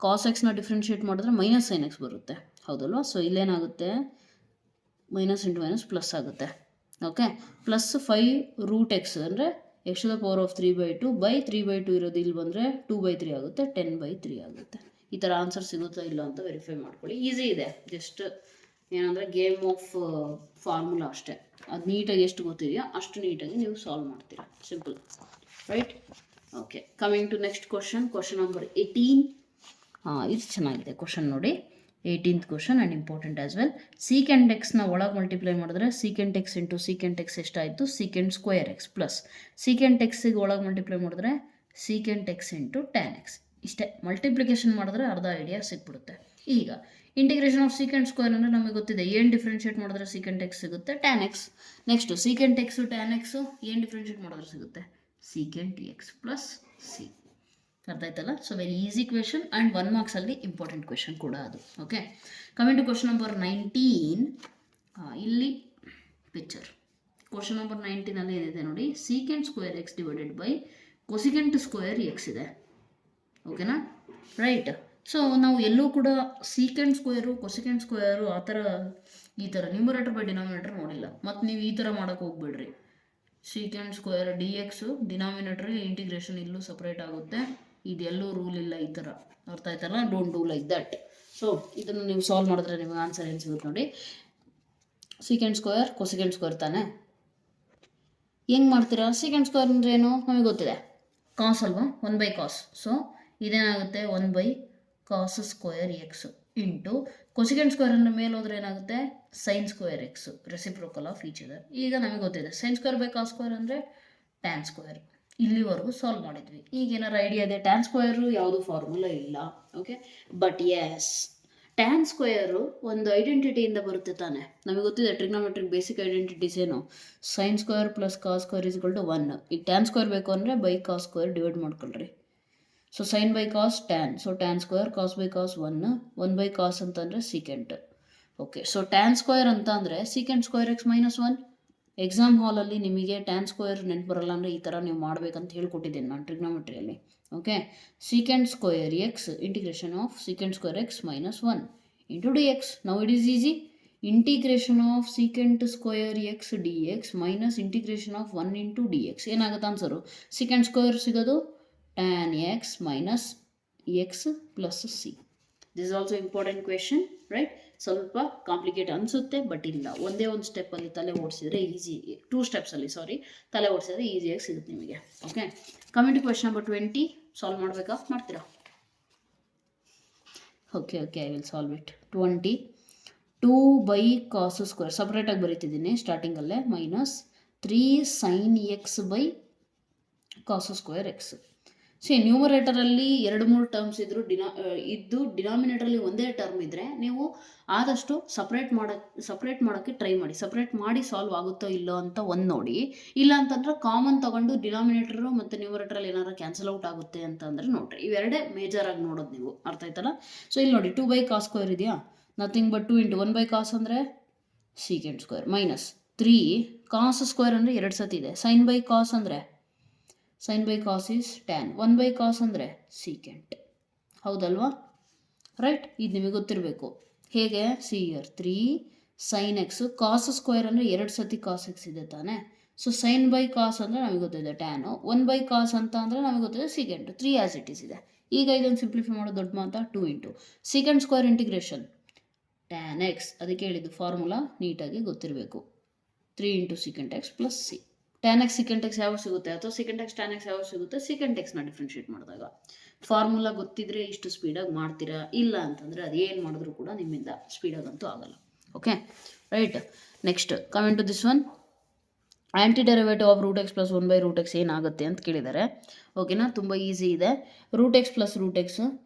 ಕಾಸ್ ಎಕ್ಸ್ನ ಡಿಫ್ರೆನ್ಷಿಯೇಟ್ ಮಾಡಿದ್ರೆ ಮೈನಸ್ ಸೈನ್ ಎಕ್ಸ್ ಬರುತ್ತೆ, ಹೌದಲ್ವಾ? ಸೊ ಇಲ್ಲೇನಾಗುತ್ತೆ? ಮೈನಸ್ ಇಂಟು ಮೈನಸ್ ಪ್ಲಸ್ ಆಗುತ್ತೆ. ಓಕೆ, ಪ್ಲಸ್ 5√x ಅಂದರೆ x to the power of 3/2 by 3/2 ಇರೋದು ಇಲ್ಲಿ ಬಂದರೆ 2/3 ಆಗುತ್ತೆ, 10/3 ಆಗುತ್ತೆ. ಈ ಥರ ಆನ್ಸರ್ ಸಿಗುತ್ತಾ ಇಲ್ಲ ಅಂತ ವೆರಿಫೈ ಮಾಡ್ಕೊಳ್ಳಿ. ಈಸಿ ಇದೆ, ಜಸ್ಟ್ ಏನಂದರೆ ಗೇಮ್ ಆಫ್ ಫಾರ್ಮುಲಾ ಅಷ್ಟೇ. ಅದು ನೀಟಾಗಿ ಎಷ್ಟು ಗೊತ್ತಿದೆಯೋ ಅಷ್ಟು ನೀಟಾಗಿ ನೀವು ಸಾಲ್ವ್ ಮಾಡ್ತೀರಾ. Simple, right? Okay, coming to next question. Question number 18. ಇದು ಚೆನ್ನಾಗಿದೆ ಕ್ವಶನ್ ನೋಡಿ. 18th question and important as well. Secant ಎಕ್ಸ್ನ ಒಳಗೆ ಮಲ್ಟಿಪ್ಲೈ ಮಾಡಿದ್ರೆ secant x into secant x ಎಷ್ಟಾಯಿತು? sec² x ಪ್ಲಸ್ ಸೀಕೆಂಟ್ ಎಕ್ಸಿಗೆ ಒಳಗೆ ಮಲ್ಟಿಪ್ಲೈ ಮಾಡಿದ್ರೆ secant x into tan x. ಇಷ್ಟೇ, ಮಲ್ಟಿಪ್ಲಿಕೇಶನ್ ಮಾಡಿದ್ರೆ ಅರ್ಧ ಐಡಿಯಾ ಸಿಕ್ಬಿಡುತ್ತೆ. ಈಗ ಇಂಟಿಗ್ರೇಷನ್ ಆಫ್ ಸೀಕೆಂಟ್ ಸ್ಕ್ವೇರ್ ಅಂದರೆ ನಮಗೆ ಗೊತ್ತಿದೆ, ಏನು ಡಿಫ್ರೆನ್ಷಿಯೇಟ್ ಮಾಡಿದ್ರೆ ಸೀಕೆಂಟ್ ಎಕ್ಸ್ ಸಿಗುತ್ತೆ? Tan x. Next secant x tan x ಏನು ಡಿಫ್ರೆನ್ಷಿಯೇಟ್ ಮಾಡಿದ್ರೆ ಸಿಗುತ್ತೆ? Secant x plus c. ಅರ್ಥ ಆಯ್ತಲ್ಲ. So very easy question and 1 ಮಾರ್ಕ್ಸಲ್ಲಿ ಇಂಪಾರ್ಟೆಂಟ್ ಕ್ವೆಶನ್ ಕೂಡ ಅದು. ಓಕೆ, ಕಮಿಂಗ್ ಟು ಕ್ವೆಶನ್ ನಂಬರ್ 19. ಇಲ್ಲಿ ಪಿಕ್ಚರ್ ಕ್ವೆಶನ್ ನಂಬರ್ 19 ಏನಿದೆ ನೋಡಿ, secant square x divided by cosecant square x ಇದೆ. ಓಕೆನಾ, ರೈಟ್. ಸೊ ನಾವು ಎಲ್ಲೂ ಕೂಡ ಸೀಕೆಂಟ್ ಸ್ಕ್ವೇರು ಕೊಸಿಕೆಂಟ್ ಸ್ಕ್ವೇರು ಆ ಥರ ಈ ಥರ ನ್ಯೂಮರೇಟರ್ ಬೈ ಡಿನಾಮಿನೇಟರ್ ನೋಡಿಲ್ಲ. ಮತ್ತು ನೀವು ಈ ಥರ ಮಾಡೋಕ್ಕೆ ಹೋಗ್ಬೇಡ್ರಿ. Secant square D x denominator integration ಇಲ್ಲೂ ಸಪ್ರೇಟ್ ಆಗುತ್ತೆ, ಇದೆಲ್ಲೂ ರೂಲ್ ಇಲ್ಲ ಈ ಥರ. ಅರ್ಥ ಆಯ್ತಲ್ಲ, don't do like that. So ಇದನ್ನು ನೀವು ಸಾಲ್ವ್ ಮಾಡಿದ್ರೆ ನಿಮಗೆ ಆನ್ಸರ್ ಏನು ಸಿಗುತ್ತೆ ನೋಡಿ. ಸೀಕೆಂಟ್ ಸ್ಕ್ವೇರ್ ಕೊಸಿಕೆಂಟ್ ಸ್ಕ್ವೇರ್ ತಾನೆ, ಹೆಂಗೆ ಮಾಡ್ತೀರಾ? ಸೀಕೆಂಟ್ ಸ್ಕ್ವೇರ್ ಅಂದರೆ ಏನು ನಮಗೆ ಗೊತ್ತಿದೆ, ಕಾಸ್ ಅಲ್ವಾ, 1 / ಕಾಸ್. ಸೊ ಇದೇನಾಗುತ್ತೆ 1 / cos square x into cosecant square ಅಂದರೆ ಮೇಲೆ ಹೋದ್ರೆ ಏನಾಗುತ್ತೆ sine square x, reciprocal of each other. ಈಗ ನಮಗೆ ಗೊತ್ತಿದೆ sine square by cos square ಅಂದರೆ ಟ್ಯಾನ್ ಸ್ಕ್ವೇರ್. ಇಲ್ಲಿವರೆಗೂ ಸಾಲ್ವ್ ಮಾಡಿದ್ವಿ. ಈಗ ಏನಾರು ಐಡಿಯಾ ಇದೆ? ಟ್ಯಾನ್ ಸ್ಕ್ವೇರು ಯಾವುದು ಫಾರ್ಮುಲಾ ಇಲ್ಲ. Okay, but yes tan square ಒಂದು ಐಡೆಂಟಿಟಿಯಿಂದ ಬರುತ್ತೆ ತಾನೆ. ನಮಗೆ ಗೊತ್ತಿದೆ ಟ್ರಿಗ್ನೋಮೆಟ್ರಿಕ್ ಬೇಸಿಕ್ ಐಡೆಂಟಿಟೀಸ್ ಏನು, sine square plus cos square is equal to 1. ಈಗ ಟ್ಯಾನ್ ಸ್ಕ್ವೇರ್ ಬೇಕು ಅಂದರೆ ಬೈ ಕಾಸ್ ಸ್ಕ್ವೇರ್ ಡಿವೈಡ್ ಮಾಡ್ಕೊಳ್ರಿ. So sine by cos tan, so tan square, cos by cos 1 by cos ಅಂತಂದರೆ secant. Okay, so tan square ಅಂತ ಅಂದರೆ ಸೀಕೆಂಟ್ ಸ್ಕ್ವೇರ್ ಎಕ್ಸ್ -1. ಎಕ್ಸಾಮ್ ಹಾಲಲ್ಲಿ ನಿಮಗೆ ಟ್ಯಾನ್ ಸ್ಕ್ವೇರ್ ನೆನಪು ಬರಲ್ಲ ಅಂದರೆ ಈ ಥರ ನೀವು ಮಾಡಬೇಕಂತ ಹೇಳ್ಕೊಟ್ಟಿದ್ದೀನಿ ನಾನು ಟ್ರಿಗ್ನೋಮೆಟ್ರಿಯಲ್ಲಿ. Okay, secant square x integration of secant square x -1 into d x. Now it is easy. Integration of secant square x d x minus integration of 1 into d x. ಏನಾಗುತ್ತೆ ಆನ್ಸರು? ಸೀಕೆಂಟ್ ಸ್ಕ್ವೇರ್ ಸಿಗೋದು tan x minus x plus c. This is also important question, right? ಸ್ವಲ್ಪ ಕಾಂಪ್ಲಿಕೇಟ್ ಅನಿಸುತ್ತೆ, ಬಟ್ ಇಲ್ಲ, ಒಂದೇ ಒಂದು ಸ್ಟೆಪ್ಪಲ್ಲಿ ತಲೆ ಓಡಿಸಿದ್ರೆ ಈಸಿ, 2 ಸ್ಟೆಪ್ಸಲ್ಲಿ ತಲೆ ಓಡಿಸಿದ್ರೆ ಈಸಿಯಾಗಿ ಸಿಗುತ್ತೆ ನಿಮಗೆ. Okay, coming to question number 20. Solve ಮಾಡಬೇಕಾ? ಮಾಡ್ತೀರಾ? Okay, I will solve it. 20 2 by cos square ಸಪ್ರೇಟಾಗಿ ಬರೀತಿದ್ದೀನಿ ಸ್ಟಾರ್ಟಿಂಗಲ್ಲೇ, minus 3 sine x by cos square x. ನ್ಯೂಮರೇಟರಲ್ಲಿ 2-3 ಟರ್ಮ್ಸ್ ಇದ್ದು ಡಿನಾಮಿನೇಟರಲ್ಲಿ ಒಂದೇ ಟರ್ಮ್ ಇದ್ದರೆ ನೀವು ಆದಷ್ಟು ಸಪ್ರೇಟ್ ಮಾಡೋಕ್ಕೆ ಟ್ರೈ ಮಾಡಿ. ಸಪ್ರೇಟ್ ಮಾಡಿ ಸಾಲ್ವ್ ಆಗುತ್ತೋ ಇಲ್ಲೋ ಅಂತ ಒಂದು ನೋಡಿ. ಇಲ್ಲ ಅಂತಂದ್ರೆ ಕಾಮನ್ ತೊಗೊಂಡು ಡಿನಾಮಿನೇಟರು ಮತ್ತು ನ್ಯೂಮರೇಟರಲ್ಲಿ ಏನಾರು ಕ್ಯಾನ್ಸಲ್ ಔಟ್ ಆಗುತ್ತೆ ಅಂತಂದರೆ ನೋಡ್ರಿ. ಇವೆರಡೇ ಮೇಜರಾಗಿ ನೋಡೋದು ನೀವು. ಅರ್ಥ ಆಯ್ತಲ್ಲ? ಸೊ ಇಲ್ಲಿ ನೋಡಿ 2 ಬೈ ಕಾಸ್ ಸ್ಕ್ವೇರ್ ಇದೆಯಾ, nothing but 2 into 1 by cos ಅಂದರೆ secant square minus 3 cos square ಅಂದರೆ 2 ಸತಿ ಇದೆ, ಸೈನ್ ಬೈ ಕಾಸ್ ಅಂದರೆ sine by cos is tan, 1 by cos ಅಂದರೆ ಸೀಕೆಂಟ್. ಹೌದಲ್ವಾ? ರೈಟ್, ಇದು ನಿಮಗೆ ಗೊತ್ತಿರಬೇಕು. ಹೇಗೆ? See here 3 sine x, cos square ಅಂದರೆ 2 ಸತಿ ಕಾಸ್ ಎಕ್ಸ್ ಇದೆ ತಾನೆ. ಸೊ ಸೈನ್ ಬೈ ಕಾಸ್ ಅಂದರೆ ನಮಗೆ ಗೊತ್ತಿದೆ ಟ್ಯಾನು, 1 ಬೈ ಕಾಸ್ ಅಂತ ಅಂದರೆ ನಮಗೆ ಗೊತ್ತಿದೆ ಸೀಕೆಂಟ್. 3 ಆ್ಯಸ್ ಇಟ್ ಈಸ್ ಇದೆ. ಈಗ ಇದನ್ನು ಸಿಂಪ್ಲಿಫೈ ಮಾಡೋದು ದೊಡ್ಡ ಮಾತಾ, 2 into secant square integration tan X. ಅದಕ್ಕೆ ಹೇಳಿದ್ದು ಫಾರ್ಮುಲಾ ನೀಟಾಗಿ ಗೊತ್ತಿರಬೇಕು. 3 into secant x plus C. Tan X secant X ಯಾವಾಗ ಸಿಗುತ್ತೆ, ಅಥವಾ ಸೀಕೆಂಟ್ ಎಕ್ಸ್ ಟ್ಯಾನ್ ಎಕ್ಸ್ ಯಾವಾಗ ಸಿಗುತ್ತೆ? ಸೀಕೆಂಟ್ ಎಕ್ಸ್ನ ಡಿಫ್ರೆನ್ಷಿಯೇಟ್ ಮಾಡಿದಾಗ. ಫಾರ್ಮುಲಾ ಗೊತ್ತಿದ್ರೆ ಇಷ್ಟು ಸ್ಪೀಡಾಗಿ ಮಾಡ್ತೀರಾ, ಇಲ್ಲ ಅಂತಂದರೆ ಅದೇನು ಮಾಡಿದ್ರು ಕೂಡ ನಿಮ್ಮಿಂದ ಸ್ಪೀಡಾಗಂತೂ ಆಗಲ್ಲ. Okay, right. Next coming to this one, anti derivative of root x plus 1 by root x ಏನಾಗುತ್ತೆ ಅಂತ ಕೇಳಿದ್ದಾರೆ. ಓಕೆನಾ, ತುಂಬ ಈಸಿ ಇದೆ. Root x plus root x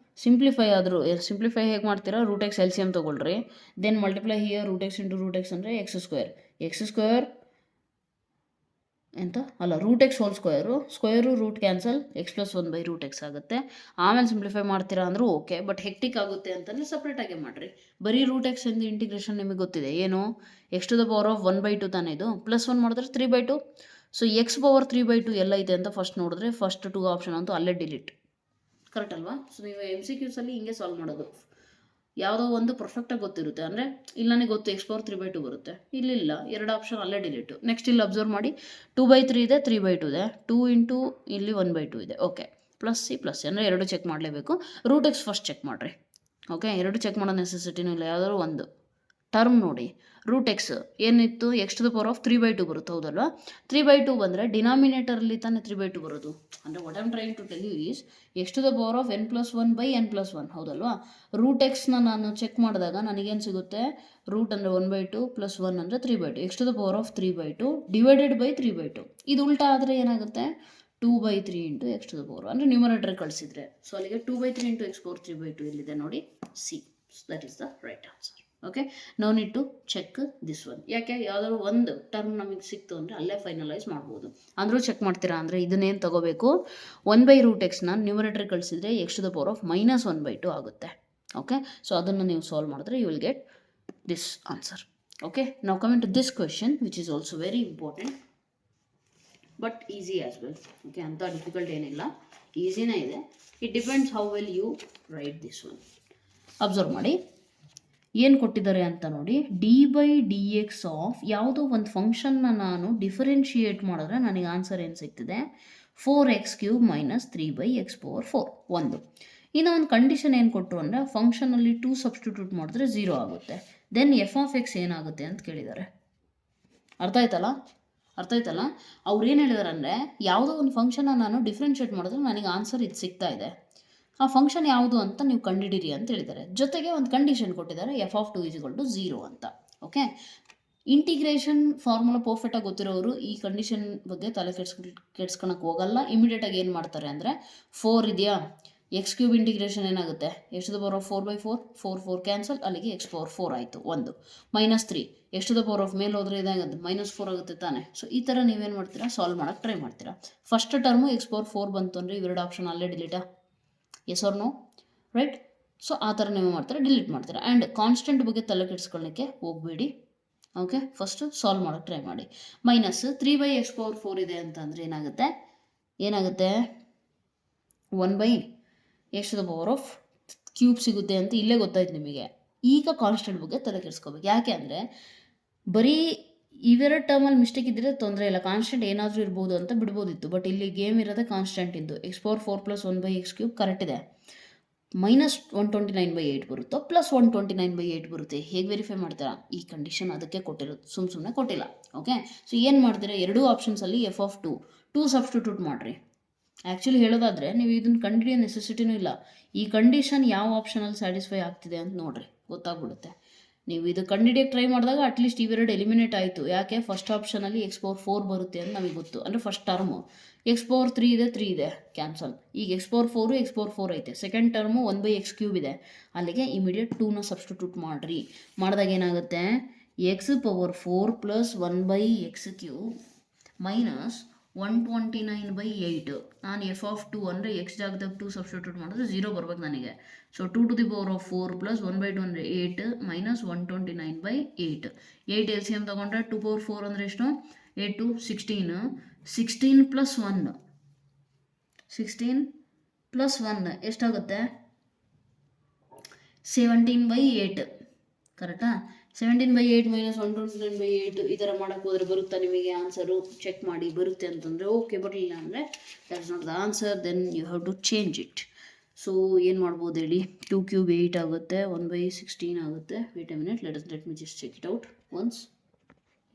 simplify ಆದರೂ, ಸಿಂಪ್ಲಿಫೈ ಹೇಗೆ ಮಾಡ್ತೀರಾ? ರೂಟ್ ಎಕ್ಸ್ LCM ತೊಗೊಳ್ರಿ, then multiply here root x into root x ಅಂದರೆ ಎಕ್ಸ್ ಸ್ಕ್ವೇರ್ ಎಂತ ಅಲ್ಲ, root x whole square root cancel, x plus 1 by root x ಆಗುತ್ತೆ. ಆಮೇಲೆ ಸಿಂಪ್ಲಿಫೈ ಮಾಡ್ತೀರಾ ಅಂದರೂ ಓಕೆ, ಬಟ್ ಹೆಕ್ಟಿಕ್ ಆಗುತ್ತೆ ಅಂತಂದರೆ ಸಪ್ರೇಟಾಗೆ ಮಾಡಿರಿ. ಬರೀ ರೂಟ್ ಎಕ್ಸ್ ಎಂದು ಇಂಟಿಗ್ರೇಷನ್ ನಿಮಗೆ ಗೊತ್ತಿದೆ ಏನು, x⁴ 1/2 ತಾನೇ, ಇದು ಪ್ಲಸ್ 1 ಮಾಡಿದ್ರೆ 3/2. ಸೊ x ಪವರ್ 3/2 ಎಲ್ಲ ಇದೆ ಅಂತ ಫಸ್ಟ್ ನೋಡಿದ್ರೆ ಫಸ್ಟ್ 2 ಆಪ್ಷನ್ ಅಂತೂ ಅಲ್ಲೇ ಡಿಲೀಟ್. ಕರೆಕ್ಟ್ ಅಲ್ವಾ? ಸೊ ನೀವು MCQಸಲ್ಲಿ ಹಿಂಗೆ ಸಾಲ್ವ್ ಮಾಡೋದು. ಯಾವುದೋ ಒಂದು ಪರ್ಫೆಕ್ಟಾಗಿ ಗೊತ್ತಿರುತ್ತೆ, ಅಂದರೆ ಇಲ್ಲಿ ನನಗೆ ಗೊತ್ತು x ಪವರ್ 3/2 ಬರುತ್ತೆ, ಇಲ್ಲಿಲ್ಲ, 2 ಆಪ್ಷನ್ ಅಲ್ಲೇ ಡಿಲೀಟು. ನೆಕ್ಸ್ಟ್ ಇಲ್ಲಿ ಅಬ್ಸರ್ವ್ ಮಾಡಿ, 2/3 ಇದೆ, 3/2 ಇದೆ, 2 ಇಂಟು ಇಲ್ಲಿ 1/2 ಇದೆ. ಓಕೆ, ಪ್ಲಸ್ ಸಿ ಅಂದರೆ 2 ಚೆಕ್ ಮಾಡಲೇಬೇಕು. ರೂಟ್ ಎಕ್ಸ್ ಫಸ್ಟ್ ಚೆಕ್ ಮಾಡಿರಿ. ಓಕೆ, 2 ಚೆಕ್ ಮಾಡೋ ನೆಸೆಸಿಟಿನೂ ಇಲ್ಲ, ಯಾವುದಾದ್ರು ಒಂದು ಟರ್ಮ್ ನೋಡಿ. ರೂಟ್ ಎಕ್ಸ್ ಏನಿತ್ತು, x⁴ 3/2 ಬರುತ್ತೆ, ಹೌದಲ್ವಾ? 3/2 ಬಂದರೆ ಡಿನಾಮಿನೇಟರಲ್ಲಿ ತಾನೇ 3/2 ಬರೋದು. ಅಂದರೆ what I'm trying to tell you is x⁴ n+1 by n+1, ಹೌದಲ್ವಾ? ರೂಟ್ ಎಕ್ಸ್ನ ನಾನು ಚೆಕ್ ಮಾಡಿದಾಗ ನನಗೇನು ಸಿಗುತ್ತೆ, ರೂಟ್ ಅಂದರೆ 1/2 ಪ್ಲಸ್ 1 ಅಂದರೆ 3/2, x⁴ 3/2 ಡಿವೈಡೆಡ್ ಬೈ 3/2. ಇದು ಉಲ್ಟಾ ಆದರೆ ಏನಾಗುತ್ತೆ, 2/3 ಇಂಟು x⁴, ಅಂದರೆ ನ್ಯೂಮರೇಟರ್ ಕಳಿಸಿದ್ರೆ. ಸೊ ಅಲ್ಲಿಗೆ 2/3 ಇಂಟು x⁴ 3/2 ಇಲ್ಲಿದೆ ನೋಡಿ, see. That is the right answer. Okay, no need to check this one. ಯಾಕೆ, ಯಾವುದಾದ್ರು ಒಂದು ಟರ್ಮ್ ನಮಗೆ ಸಿಕ್ತು ಅಂದರೆ ಅಲ್ಲೇ ಫೈನಲೈಸ್ ಮಾಡ್ಬೋದು. ಅಂದರೂ ಚೆಕ್ ಮಾಡ್ತೀರಾ ಅಂದರೆ ಇದನ್ನೇನು ತಗೋಬೇಕು, 1/√x ನ್ಯೂಮರೇಟರ್ ಕಳಿಸಿದ್ರೆ x⁻⁻² ಆಗುತ್ತೆ. ಓಕೆ, ಸೊ ಅದನ್ನು ನೀವು ಸಾಲ್ವ್ ಮಾಡಿದ್ರೆ you will get this answer. Okay, ನಾವು coming to this question which is also very important but easy as well. Okay, ಅಂಥ ಡಿಫಿಕಲ್ಟ್ ಏನಿಲ್ಲ, ಈಸಿನೇ ಇದೆ. It depends how well you write this one. Observe ಮಾಡಿ ಏನು ಕೊಟ್ಟಿದ್ದಾರೆ ಅಂತ ನೋಡಿ. d/dx ಆಫ್ ಯಾವುದೋ ಒಂದು ಫಂಕ್ಷನ್ನ ನಾನು ಡಿಫರೆನ್ಷಿಯೇಟ್ ಮಾಡಿದ್ರೆ ನನಗೆ ಆನ್ಸರ್ ಏನು ಸಿಗ್ತಿದೆ, 4x³ - 3/x⁴ ಒಂದು. ಇನ್ನು ಒಂದು ಕಂಡೀಷನ್ ಏನು ಕೊಟ್ಟರು ಅಂದರೆ ಫಂಕ್ಷನಲ್ಲಿ 2 ಸಬ್ಸ್ಟಿಟ್ಯೂಟ್ ಮಾಡಿದ್ರೆ 0 ಆಗುತ್ತೆ. ದೆನ್ f(x) ಏನಾಗುತ್ತೆ ಅಂತ ಕೇಳಿದ್ದಾರೆ. ಅರ್ಥ ಆಯ್ತಲ್ಲ ಅವ್ರು ಏನು ಹೇಳಿದಾರೆ ಅಂದರೆ ಯಾವುದೋ ಒಂದು ಫಂಕ್ಷನ್ನ ನಾನು ಡಿಫ್ರೆನ್ಷಿಯೇಟ್ ಮಾಡಿದ್ರೆ ನನಗೆ ಆನ್ಸರ್ ಇದು ಸಿಗ್ತಾ ಇದೆ, ಆ ಫಂಕ್ಷನ್ ಯಾವುದು ಅಂತ ನೀವು ಕಂಡುಹಿಡಿರಿ ಅಂತ ಹೇಳಿದ್ದಾರೆ. ಜೊತೆಗೆ ಒಂದು ಕಂಡೀಷನ್ ಕೊಟ್ಟಿದ್ದಾರೆ f(2 = 0) ಅಂತ. ಓಕೆ, ಇಂಟಿಗ್ರೇಷನ್ ಫಾರ್ಮುಲಾ ಪರ್ಫೆಕ್ಟಾಗಿ ಗೊತ್ತಿರೋರು ಈ ಕಂಡೀಷನ್ ಬಗ್ಗೆ ತಲೆ ಕೆಡ್ಸ್ಕೊಳಕ್ಕೆ ಹೋಗಲ್ಲ. ಇಮಿಡಿಯೇಟಾಗಿ ಏನು ಮಾಡ್ತಾರೆ ಅಂದರೆ 4 ಇದೆಯಾ, x³ ಇಂಟಿಗ್ರೇಷನ್ ಏನಾಗುತ್ತೆ, x⁴/4 4 ಕ್ಯಾನ್ಸಲ್, ಅಲ್ಲಿಗೆ x⁴ ಆಯಿತು ಒಂದು. -3 x⁴ ಮೇಲೆ ಹೋದರೆ ಇದಾಗುತ್ತೆ -4 ಆಗುತ್ತೆ ತಾನೆ. ಸೊ ಈ ಥರ ನೀವೇನು ಮಾಡ್ತೀರಾ, ಸಾಲ್ವ್ ಮಾಡೋಕ್ಕೆ ಟ್ರೈ ಮಾಡ್ತೀರಾ. ಫಸ್ಟ್ ಟರ್ಮು x⁴ ಬಂತು ಅಂದರೆ ಇವೆರಡು ಆಪ್ಷನ್ ಅಲ್ಲೇ ಡಿಲೀಟಾ, yes or no, right? So ಆ ಥರ ನೀವು ಮಾಡ್ತೀರಾ, ಡಿಲೀಟ್ ಮಾಡ್ತೀರಾ. ಆ್ಯಂಡ್ ಕಾನ್ಸ್ಟೆಂಟ್ ಬಗ್ಗೆ ತಲೆ ಕೆಡಿಸ್ಕೊಳ್ಳೋಕ್ಕೆ ಹೋಗಬೇಡಿ. ಓಕೆ, ಫಸ್ಟು ಸಾಲ್ವ್ ಮಾಡೋಕ್ಕೆ ಟ್ರೈ ಮಾಡಿ. -3/x⁴ ಇದೆ ಅಂತಂದರೆ ಏನಾಗುತ್ತೆ 1/x³ ಸಿಗುತ್ತೆ ಅಂತ ಇಲ್ಲೇ ಗೊತ್ತಾಯ್ತು ನಿಮಗೆ. ಈಗ ಕಾನ್ಸ್ಟೆಂಟ್ ಬಗ್ಗೆ ತಲೆ ಕೆಡಿಸ್ಕೋಬೇಕು. ಯಾಕೆ ಅಂದರೆ ಬರೀ ಇವೆರಡು ಟರ್ಮಲ್ಲಿ ಮಿಸ್ಟೇಕ್ ಇದ್ದರೆ ತೊಂದರೆ ಇಲ್ಲ, ಕಾನ್ಸ್ಟೆಂಟ್ ಏನಾದರೂ ಇರ್ಬೋದು ಅಂತ ಬಿಡ್ಬೋದಿತ್ತು. ಬಟ್ ಇಲ್ಲಿ ಗೇಮ್ ಇರೋದೇ ಕಾನ್ಸ್ಟೆಂಟ್ ಇದ್ದು. x⁴ + 1/x³ ಕರೆಕ್ಟ್ ಇದೆ. -129/8 ಬರುತ್ತೋ +129/8 ಬರುತ್ತೆ. ಹೇಗೆ ವೆರಿಫೈ ಮಾಡ್ತೀರಾ, ಈ ಕಂಡೀಷನ್ ಅದಕ್ಕೆ ಕೊಟ್ಟಿರೋದು, ಸುಮ್ಮನೆ ಕೊಟ್ಟಿಲ್ಲ. ಓಕೆ, ಸೊ ಏನು ಮಾಡ್ತೀರಾ, ಎರಡೂ ಆಪ್ಷನ್ಸಲ್ಲಿ f(2) ಸಬ್ಸ್ಟಿಟ್ಯೂಟ್ ಮಾಡಿರಿ. ಆ್ಯಕ್ಚುಲಿ ಹೇಳೋದಾದರೆ ನೀವು ಇದನ್ನು ಕಂಡುಹಿಡಿಯೋ ನೆಸೆಸಿಟಿನೂ ಇಲ್ಲ. ಈ ಕಂಡೀಷನ್ ಯಾವ ಆಪ್ಷನಲ್ಲಿ ಸ್ಯಾಟಿಸ್ಫೈ ಆಗ್ತಿದೆ ಅಂತ ನೋಡಿರಿ, ಗೊತ್ತಾಗ್ಬಿಡುತ್ತೆ. ನೀವು ಇದು ಕಂಡುಹಿಡಿಯೋಕ್ಕೆ ಟ್ರೈ ಮಾಡಿದಾಗ ಅಟ್ಲೀಸ್ಟ್ ಇವೆರಡು ಎಲಿಮಿನೇಟ್ ಆಯಿತು. ಯಾಕೆ, ಫಸ್ಟ್ ಆಪ್ಷನಲ್ಲಿ x⁴ ಬರುತ್ತೆ ಅಂತ ನಮಗೆ ಗೊತ್ತು, ಅಂದರೆ ಫಸ್ಟ್ ಟರ್ಮು. x⁴ 3 ಇದೆ ಕ್ಯಾನ್ಸಲ್. ಈಗ x⁴ ಐತೆ. ಸೆಕೆಂಡ್ ಟರ್ಮು 1/x³ ಇದೆ, ಅಲ್ಲಿಗೆ ಇಮಿಡಿಯೇಟ್ 2ನ ಸಬ್ಸ್ಟಿಟ್ಯೂಟ್ ಮಾಡಿರಿ. ಮಾಡಿದಾಗ ಏನಾಗುತ್ತೆ, x⁴ + 1/x³ -129/8. ನಾನು f(2) ಅಂದರೆ x ಜಾಗದಾಗ 2 ಸಬ್ಸ್ಟಿಟ್ಯೂಟ್ ಮಾಡಿದ್ರೆ 0 ಬರ್ಬೇಕು ನನಗೆ. ಸೊ 2⁴ + 1/2 ಅಂದರೆ 8 -129/8. 8 LCM ತೊಗೊಂಡ್ರೆ 2⁴ ಅಂದರೆ ಎಷ್ಟು, 8 16 16 + 1 ಎಷ್ಟಾಗುತ್ತೆ, 17/8. ಕರೆಕ್ಟಾ? 17/8 - 129/8 ಈ ಥರ ಮಾಡೋಕ್ಕೆ ಹೋದರೆ ಬರುತ್ತಾ ನಿಮಗೆ ಆನ್ಸರು? ಚೆಕ್ ಮಾಡಿ, ಬರುತ್ತೆ ಅಂತಂದರೆ ಓಕೆ, ಬರಲಿಲ್ಲ ಅಂದರೆ that's not the answer, then you have to change it. So ಏನು ಮಾಡ್ಬೋದು ಹೇಳಿ, 2³ 8 ಆಗುತ್ತೆ, 1/16 ಆಗುತ್ತೆ. Wait a minute, let me just check it out once.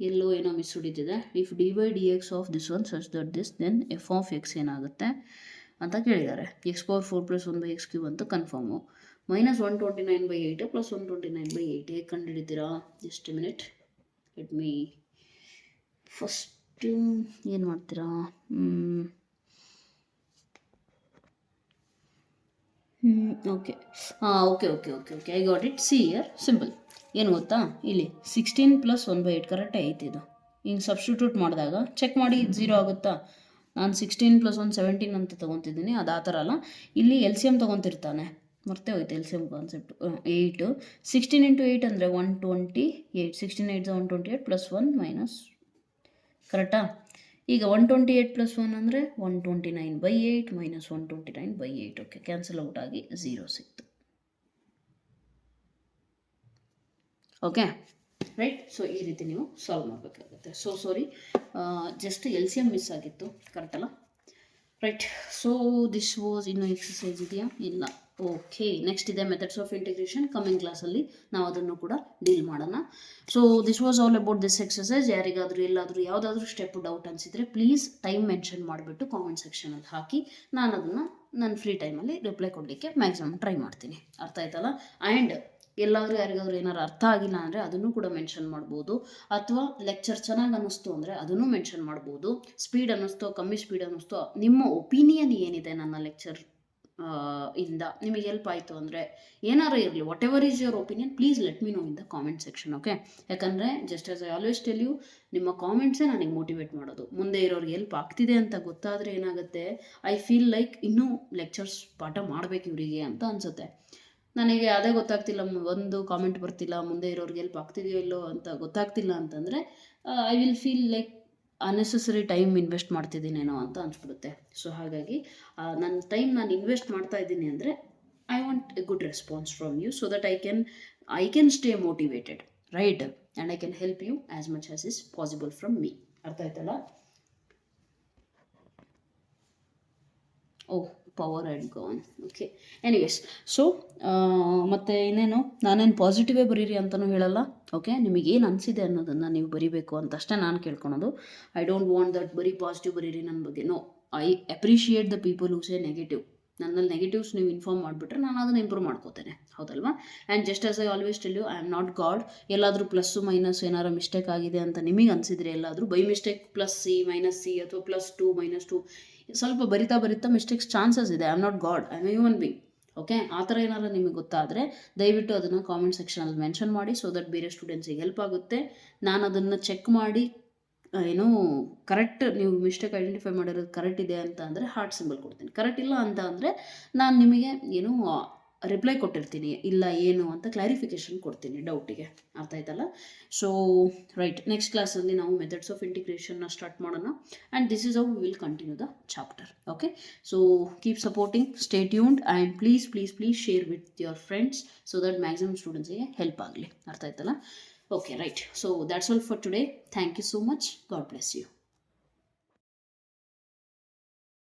ಎಲ್ಲೋ ಏನೋ ಮಿಸ್ ಹೊಡಿತಿದೆ. If d/dx of this one such that this, then f(x) ಏನಾಗುತ್ತೆ ಅಂತ ಕೇಳಿದ್ದಾರೆ. x⁴ + 1/x³ ಅಂತ ಕನ್ಫರ್ಮು. -129/8 + 129/8 ಹೇಗೆ ಕಂಡುಹಿಡಿತೀರಾ? Just a minute, let me first ಏನು ಮಾಡ್ತೀರಾ, okay I got it. See here simple. ಏನು ಗೊತ್ತಾ, ಇಲ್ಲಿ 16 + 1/8 ಕರೆಕ್ಟೇ ಐತೆ. ಇದು ಹಿಂಗೆ ಸಬ್ಸ್ಟಿಟ್ಯೂಟ್ ಮಾಡಿದಾಗ ಚೆಕ್ ಮಾಡಿ, ಇದು 0 ಆಗುತ್ತಾ? ನಾನು 16 + 1 17 ಅಂತ ತೊಗೊತಿದ್ದೀನಿ, ಅದು ಆ ಥರ ಅಲ್ಲ. ಇಲ್ಲಿ LCM ತೊಗೊತಿರ್ತಾನೆ, ಮರ್ತೇ ಹೋಯ್ತು LCM ಕಾನ್ಸೆಪ್ಟ್. 8 16 × 8 ಅಂದರೆ 128. 16 8 128 + 1 - ಕರೆಕ್ಟಾ? ಈಗ 128 + 1 ಅಂದರೆ 129/8 - 129/8. ಓಕೆ, ಕ್ಯಾನ್ಸಲ್ ಔಟ್ ಆಗಿ 0 ಸಿಕ್ತು. Okay, right? ಸೊ ಈ ರೀತಿ ನೀವು ಸಾಲ್ವ್ ಮಾಡಬೇಕಾಗುತ್ತೆ. So sorry, just LCM miss ಆಗಿತ್ತು, ಕರೆಕ್ಟ್ ಅಲ್ಲ? ರೈಟ್. ಸೊ ದಿಸ್ ವಾಸ್, ಇನ್ನೂ ಎಕ್ಸಸೈಸ್ ಇದೆಯಾ? ಇಲ್ಲ. ಓಕೆ, ನೆಕ್ಸ್ಟ್ ಇದೆ ಮೆಥಡ್ಸ್ ಆಫ್ ಇಂಟಿಗ್ರೇಷನ್. ಕಮಿಂಗ್ ಕ್ಲಾಸಲ್ಲಿ ನಾವು ಅದನ್ನು ಕೂಡ ಡೀಲ್ ಮಾಡೋಣ. So this was all about this exercise. ಯಾರಿಗಾದರೂ ಎಲ್ಲಾದರೂ ಯಾವುದಾದ್ರೂ ಸ್ಟೆಪ್ ಡೌಟ್ ಅನಿಸಿದರೆ ಪ್ಲೀಸ್ ಟೈಮ್ ಮೆನ್ಷನ್ ಮಾಡಿಬಿಟ್ಟು ಕಾಮೆಂಟ್ ಸೆಕ್ಷನಲ್ಲಿ ಹಾಕಿ, ನಾನು ಅದನ್ನು ನನ್ನ ಫ್ರೀ ಟೈಮಲ್ಲಿ ರಿಪ್ಲೈ ಕೊಡಲಿಕ್ಕೆ ಮ್ಯಾಕ್ಸಿಮಮ್ ಟ್ರೈ ಮಾಡ್ತೀನಿ. ಅರ್ಥ ಆಯ್ತಲ್ಲ? ಆ್ಯಂಡ್ ಎಲ್ಲಾದರೂ ಯಾರಿಗಾದ್ರೂ ಏನಾರು ಅರ್ಥ ಆಗಿಲ್ಲ ಅಂದರೆ ಅದನ್ನು ಕೂಡ ಮೆನ್ಷನ್ ಮಾಡ್ಬೋದು. ಅಥವಾ ಲೆಕ್ಚರ್ ಚೆನ್ನಾಗಿ ಅನ್ನಿಸ್ತು ಅಂದರೆ ಅದನ್ನು ಮೆನ್ಷನ್ ಮಾಡ್ಬೋದು. ಸ್ಪೀಡ್ ಅನ್ನಿಸ್ತೋ, ಕಮ್ಮಿ ಸ್ಪೀಡ್ ಅನ್ನಿಸ್ತೋ, ನಿಮ್ಮ ಒಪಿನಿಯನ್ ಏನಿದೆ ನನ್ನ ಲೆಕ್ಚರ್ ಇಂದ ನಿಮಗೆ ಹೆಲ್ಪ್ ಆಯಿತು ಅಂದರೆ ಏನಾರು ಇರಲಿ, whatever is your opinion, please let me know in the comment section. Okay, ಯಾಕಂದರೆ just as I always tell you, ನಿಮ್ಮ ಕಾಮೆಂಟ್ಸೇ ನನಗೆ ಮೋಟಿವೇಟ್ ಮಾಡೋದು. ಮುಂದೆ ಇರೋರಿಗೆ ಹೆಲ್ಪ್ ಆಗ್ತಿದೆ ಅಂತ ಗೊತ್ತಾದರೆ ಏನಾಗುತ್ತೆ, ಐ ಫೀಲ್ ಲೈಕ್ ಇನ್ನೂ ಲೆಕ್ಚರ್ಸ್ ಪಾಠ ಮಾಡಬೇಕು ಇವರಿಗೆ ಅಂತ ಅನಿಸುತ್ತೆ. ನನಗೆ ಅದೇ ಗೊತ್ತಾಗ್ತಿಲ್ಲ, ಒಂದು ಕಾಮೆಂಟ್ ಬರ್ತಿಲ್ಲ, ಮುಂದೆ ಇರೋರಿಗೆ ಹೆಲ್ಪ್ ಆಗ್ತಿದೆಯೋ ಇಲ್ಲೋ ಅಂತ ಗೊತ್ತಾಗ್ತಿಲ್ಲ ಅಂತಂದರೆ I will feel like unnecessary time invest ಮಾಡ್ತಿದ್ದೀನೇನೋ ಅಂತ ಅನ್ಸ್ಬಿಡುತ್ತೆ. ಸೊ ಹಾಗಾಗಿ ನನ್ನ ಟೈಮ್ ನಾನು ಇನ್ವೆಸ್ಟ್ ಮಾಡ್ತಾ ಇದ್ದೀನಿ ಅಂದರೆ I want a good response from you, so that I can stay motivated, right, and I can help you as much as is possible from me. ಅರ್ಥ ಆಯ್ತಲ್ಲ? Oh, power and gone. Okay, anyways, so ಮತ್ತು ಇನ್ನೇನು, ನಾನೇನು ಪಾಸಿಟಿವೇ ಬರೀರಿ ಅಂತಲೂ ಹೇಳಲ್ಲ. ಓಕೆ, ನಿಮಗೇನು ಅನಿಸಿದೆ ಅನ್ನೋದನ್ನು ನೀವು ಬರಿಬೇಕು ಅಂತ ಅಷ್ಟೇ ನಾನು ಕೇಳ್ಕೊಳೋದು. ಐ ಡೋಂಟ್ ವಾಂಟ್ ದಟ್ ಬರೀ ಪಾಸಿಟಿವ್ ಬರೀರಿ ನನ್ನ ಬಗ್ಗೆ. No, I appreciate the people who say negative. ನನ್ನಲ್ಲಿ ನೆಗೆಟಿವ್ಸ್ ನೀವು ಇನ್ಫಾರ್ಮ್ ಮಾಡಿಬಿಟ್ರೆ ನಾನು ಅದನ್ನು ಇಂಪ್ರೂವ್ ಮಾಡ್ಕೋತೇನೆ, ಹೌದಲ್ವಾ? And just as I always tell you, I am not God. ಎಲ್ಲಾದರೂ ಪ್ಲಸ್ಸು ಮೈನಸ್ ಏನಾರು ಮಿಸ್ಟೇಕ್ ಆಗಿದೆ ಅಂತ ನಿಮಗೆ ಅನಿಸಿದರೆ, ಎಲ್ಲಾದರೂ ಬೈ ಮಿಸ್ಟೇಕ್ +C -C ಅಥವಾ +2 -2 ಸ್ವಲ್ಪ ಬರಿತಾ ಮಿಸ್ಟೇಕ್ಸ್ ಚಾನ್ಸಸ್ ಇದೆ. I am not god, I am human being. Okay, ಆ ಥರ ಏನಾರು ನಿಮಗೆ ಗೊತ್ತಾದರೆ ದಯವಿಟ್ಟು ಅದನ್ನು ಕಾಮೆಂಟ್ ಸೆಕ್ಷನಲ್ಲಿ ಮೆನ್ಷನ್ ಮಾಡಿ, ಸೊ ದಟ್ ಬೇರೆ ಸ್ಟೂಡೆಂಟ್ಸಿಗೆ ಹೆಲ್ಪ್ ಆಗುತ್ತೆ. ನಾನು ಅದನ್ನು ಚೆಕ್ ಮಾಡಿ ಏನೋ ಕರೆಕ್ಟ್, ನೀವು ಮಿಸ್ಟೇಕ್ ಐಡೆಂಟಿಫೈ ಮಾಡಿರೋದು ಕರೆಕ್ಟ್ ಇದೆ ಅಂತ ಅಂದರೆ ಹಾರ್ಟ್ ಸಿಂಬಲ್ ಕೊಡ್ತೀನಿ. ಕರೆಕ್ಟ್ ಇಲ್ಲ ಅಂತ ಅಂದರೆ ನಾನು ನಿಮಗೆ ಏನು ರಿಪ್ಲೈ ಕೊಟ್ಟಿರ್ತೀನಿ, ಇಲ್ಲ ಏನು ಅಂತ ಕ್ಲಾರಿಫಿಕೇಷನ್ ಕೊಡ್ತೀನಿ ಡೌಟಿಗೆ. ಅರ್ಥ ಆಯ್ತಲ್ಲ? ಸೊ ರೈಟ್, ನೆಕ್ಸ್ಟ್ ಕ್ಲಾಸಲ್ಲಿ ನಾವು ಮೆಥಡ್ಸ್ ಆಫ್ ಇಂಟಿಗ್ರೇಷನ್ನ ಸ್ಟಾರ್ಟ್ ಮಾಡೋಣ, and this is how we will continue the chapter. Okay, so keep supporting, stay tuned, and please share with your friends, so that maximum ಸ್ಟೂಡೆಂಟ್ಸಿಗೆ ಹೆಲ್ಪ್ ಆಗಲಿ. ಅರ್ಥ ಆಯ್ತಲ್ಲ? Okay, right. So that's all for today. Thank you so much. God bless you.